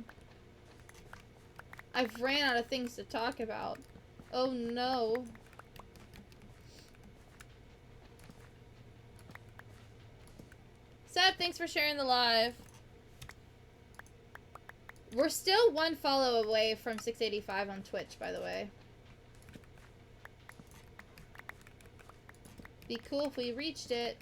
I've ran out of things to talk about. Oh no. Seb, thanks for sharing the live. We're still one follow away from 685 on Twitch, by the way. Be cool if we reached it.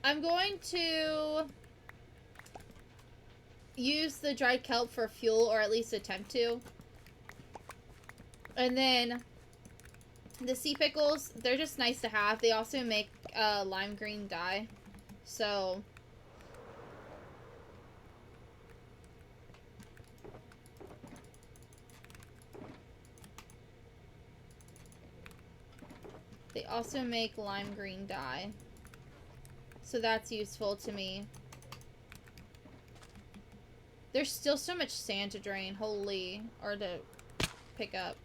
I'm going to use the dried kelp for fuel, or at least attempt to. And then the sea pickles, they're just nice to have. They also make lime green dye. So they also make lime green dye. So that's useful to me. There's still so much sand to drain, holy, or to pick up.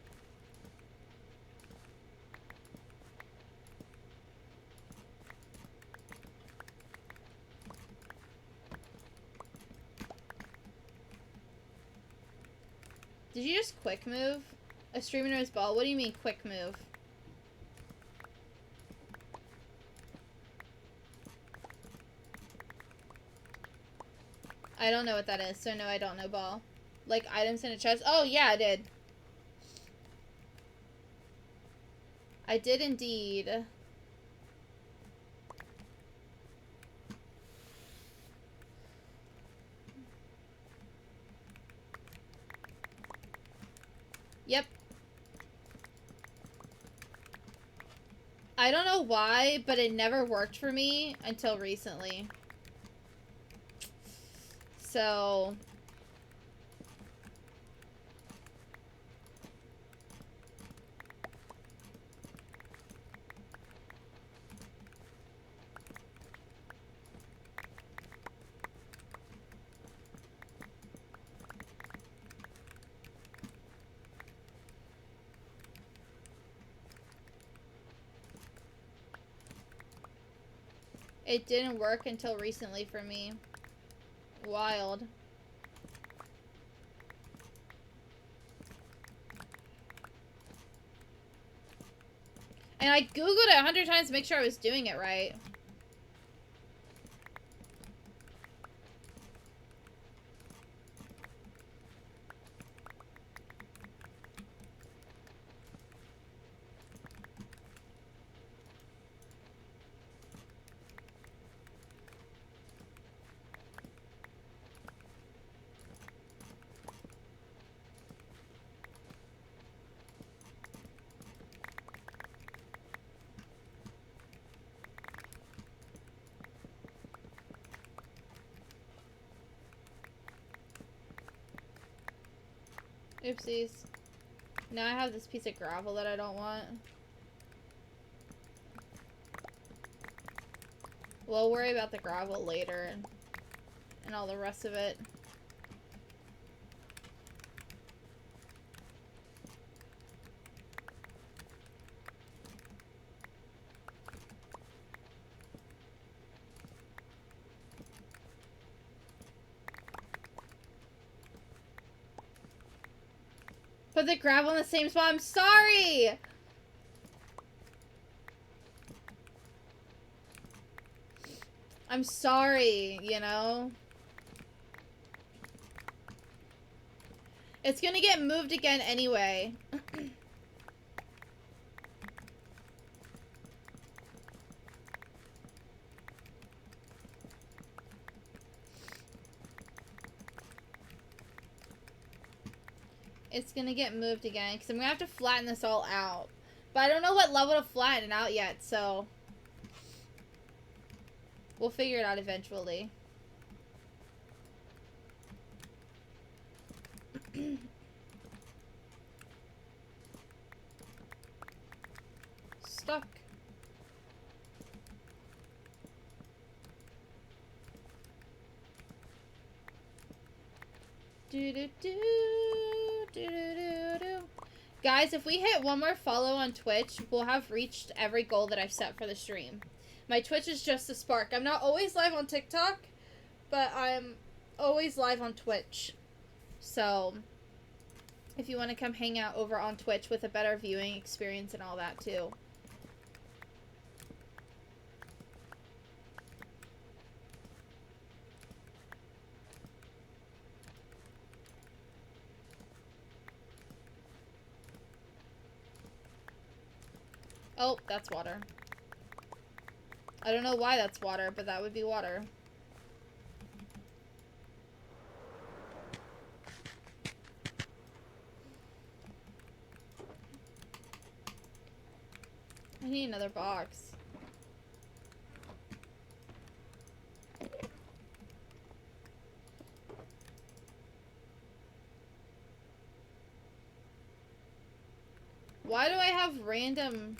Did you just quick move? A streamer knows ball? What do you mean quick move? I don't know what that is, so no, I don't know ball. Like items in a chest? Oh, yeah, I did. I did indeed. Yep. I don't know why, but it never worked for me until recently. So It didn't work until recently for me. Wild. And I googled it 100 times to make sure I was doing it right. Oopsies. Now I have this piece of gravel that I don't want. We'll worry about the gravel later and all the rest of it. Put the gravel in the same spot. I'm sorry! I'm sorry, you know? It's gonna get moved again anyway. It's gonna get moved again, because I'm gonna have to flatten this all out. But I don't know what level to flatten it out yet, so... we'll figure it out eventually. Stuck. Guys, if we hit one more follow on Twitch, we'll have reached every goal that I've set for the stream. My Twitch is just a spark. I'm not always live on TikTok, but I'm always live on Twitch. So, if you want to come hang out over on Twitch with a better viewing experience and all that too. Oh, that's water. I don't know why that's water, but that would be water. I need another box. Why do I have random...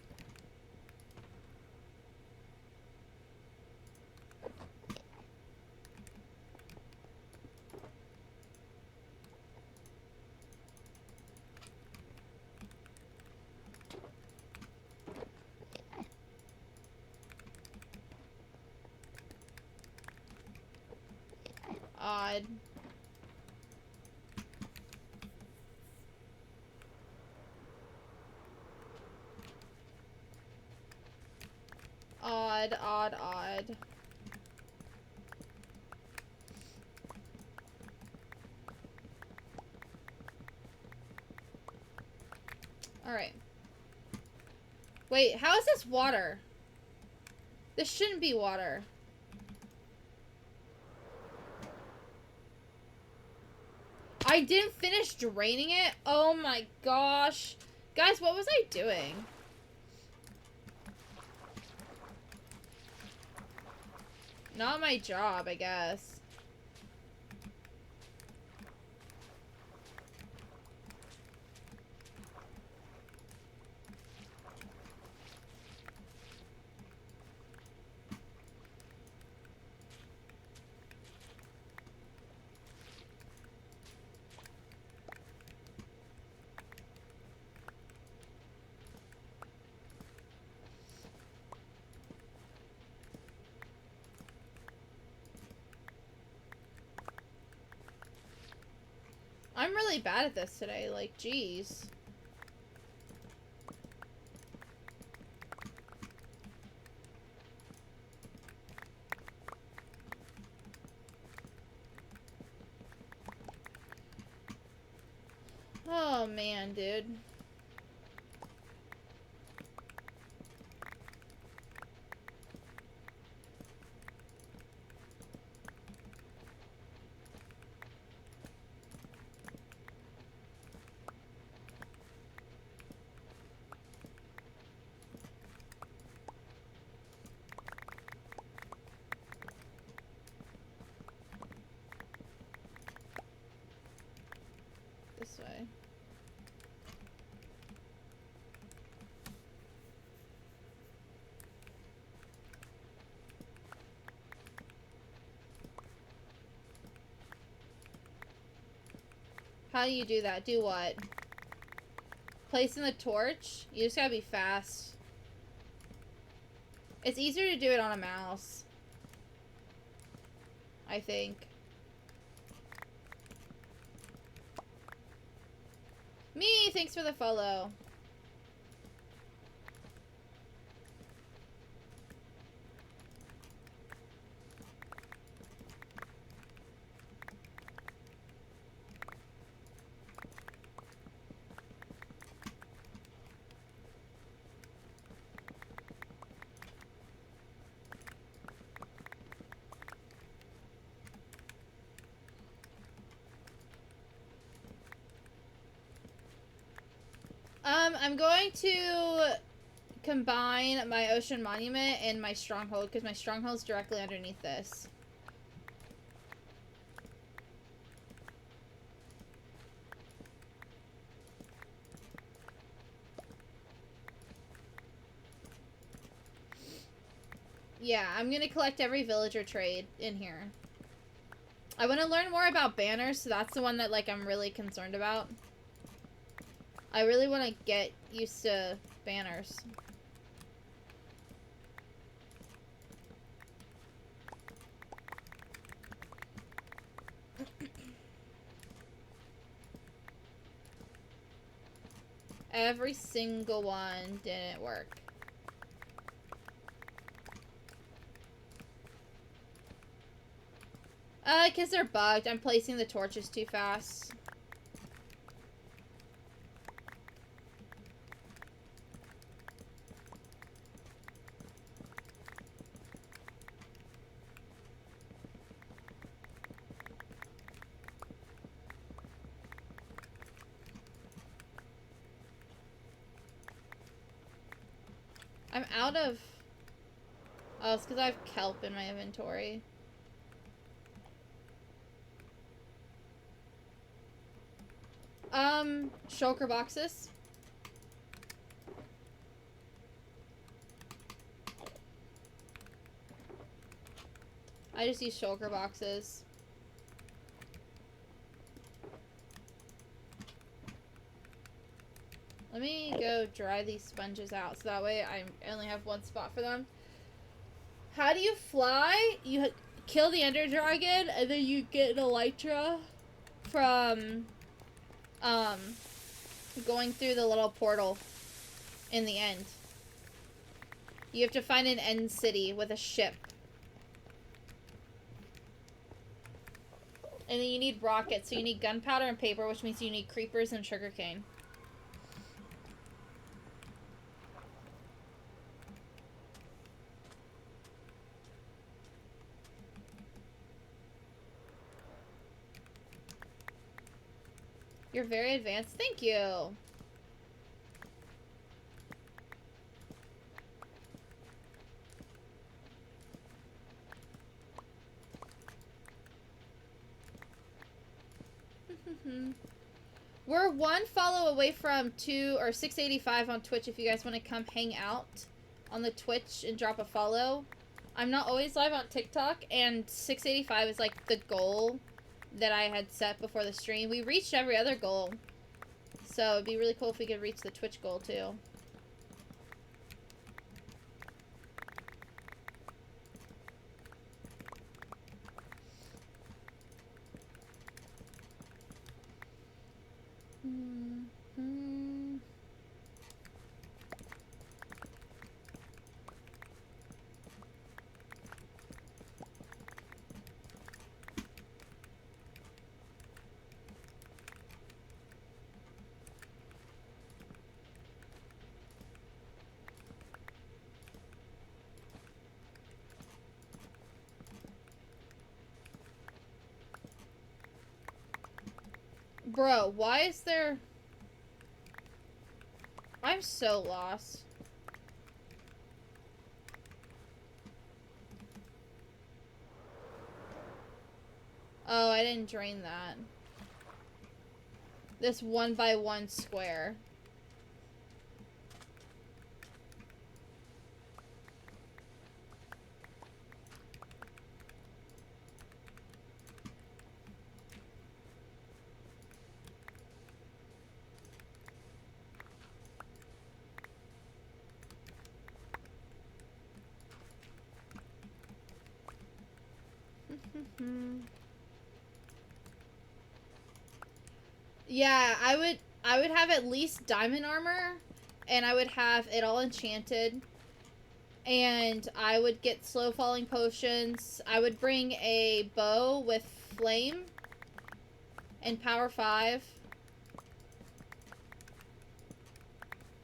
odd. Odd, odd, odd. Alright. Wait, how is this water? This shouldn't be water. I didn't finish draining it? Oh my gosh. Guys, what was I doing? Not my job, I guess. I'm really bad at this today, like, jeez. Oh, man, dude. This way. How do you do that? Do what? Placing the torch? You just gotta be fast. It's easier to do it on a mouse, I think. Me, thanks for the follow. I'm going to combine my Ocean Monument and my Stronghold, because my Stronghold's directly underneath this. Yeah, I'm gonna collect every villager trade in here. I want to learn more about banners, so that's the one that, like, I'm really concerned about. I really want to get used to banners. Every single one didn't work. Because they're bugged. I'm placing the torches too fast. I'm out of... Oh, it's because I have kelp in my inventory. Shulker boxes. I just use shulker boxes. Let me go dry these sponges out so that way I only have one spot for them. How do you fly? You kill the Ender Dragon and then you get an Elytra from going through the little portal in the end. You have to find an end city with a ship. And then you need rockets, so you need gunpowder and paper, which means you need creepers and sugarcane. You're very advanced. Thank you. We're one follow away from 685 on Twitch if you guys want to come hang out on the Twitch and drop a follow. I'm not always live on TikTok, and 685 is like the goal that I had set before the stream. We reached every other goal, so it'd be really cool if we could reach the Twitch goal too. Bro, why is there... I'm so lost. Oh, I didn't drain that. This 1x1 square. Yeah, I would have at least diamond armor, and I would have it all enchanted, and I would get slow falling potions. I would bring a bow with flame and power 5.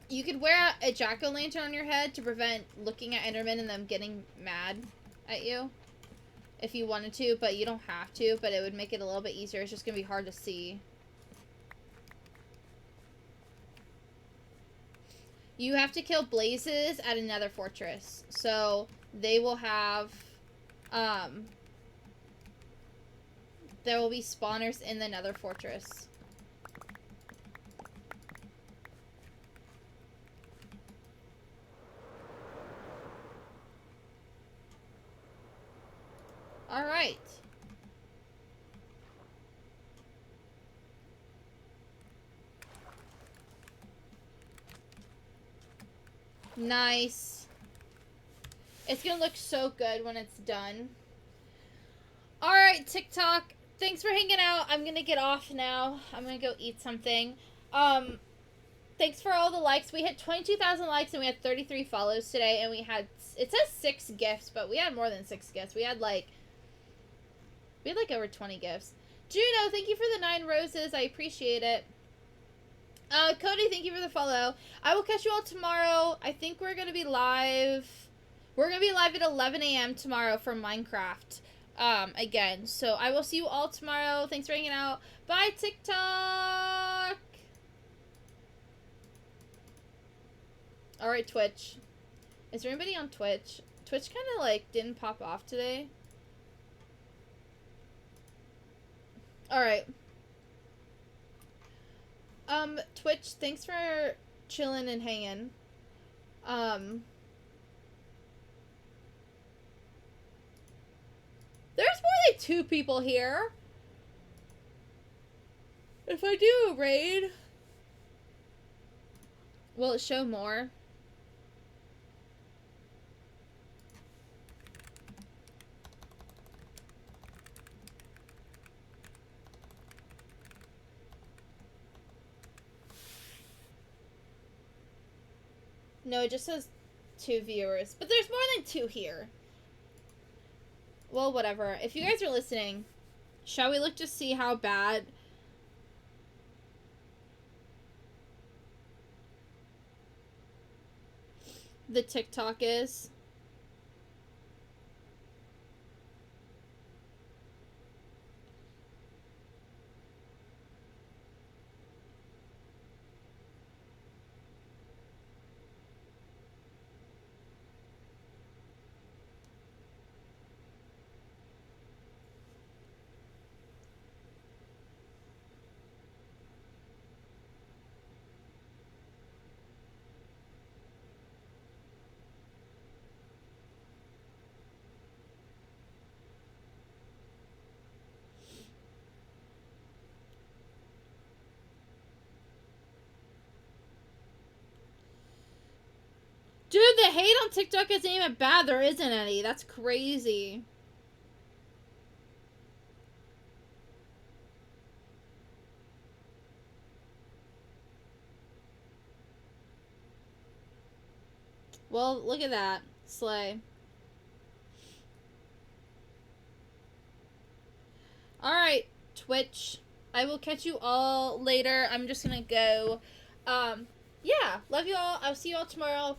You could wear a jack-o'-lantern on your head to prevent looking at Endermen and them getting mad at you. If you wanted to, but you don't have to, but it would make it a little bit easier. It's just gonna be hard to see. You have to kill blazes at another fortress. So they will have, there will be spawners in the nether fortress. Alright. Nice. It's gonna look so good when it's done. Alright, TikTok. Thanks for hanging out. I'm gonna get off now. I'm gonna go eat something. Thanks for all the likes. We hit 22,000 likes and we had 33 follows today, and we had, it says 6 gifts, but we had more than 6 gifts. We had like over 20 gifts. Juno, thank you for the 9 roses. I appreciate it. Cody, thank you for the follow. I will catch you all tomorrow. I think we're gonna be live. We're gonna be live at 11 a.m. tomorrow for Minecraft. Again. So I will see you all tomorrow. Thanks for hanging out. Bye, TikTok! Alright, Twitch. Is there anybody on Twitch? Twitch kind of, like, didn't pop off today. Alright. Twitch, thanks for chilling and hanging. There's more than 2 people here. If I do a raid, will it show more? No, it just says 2 viewers. But there's more than 2 here. Well, whatever. If you guys are listening, shall we look to see how bad the TikTok is? Dude, the hate on TikTok isn't even bad. There isn't any. That's crazy. Well, look at that. Slay. Alright, Twitch. I will catch you all later. I'm just gonna go. Yeah. Love you all. I'll see you all tomorrow.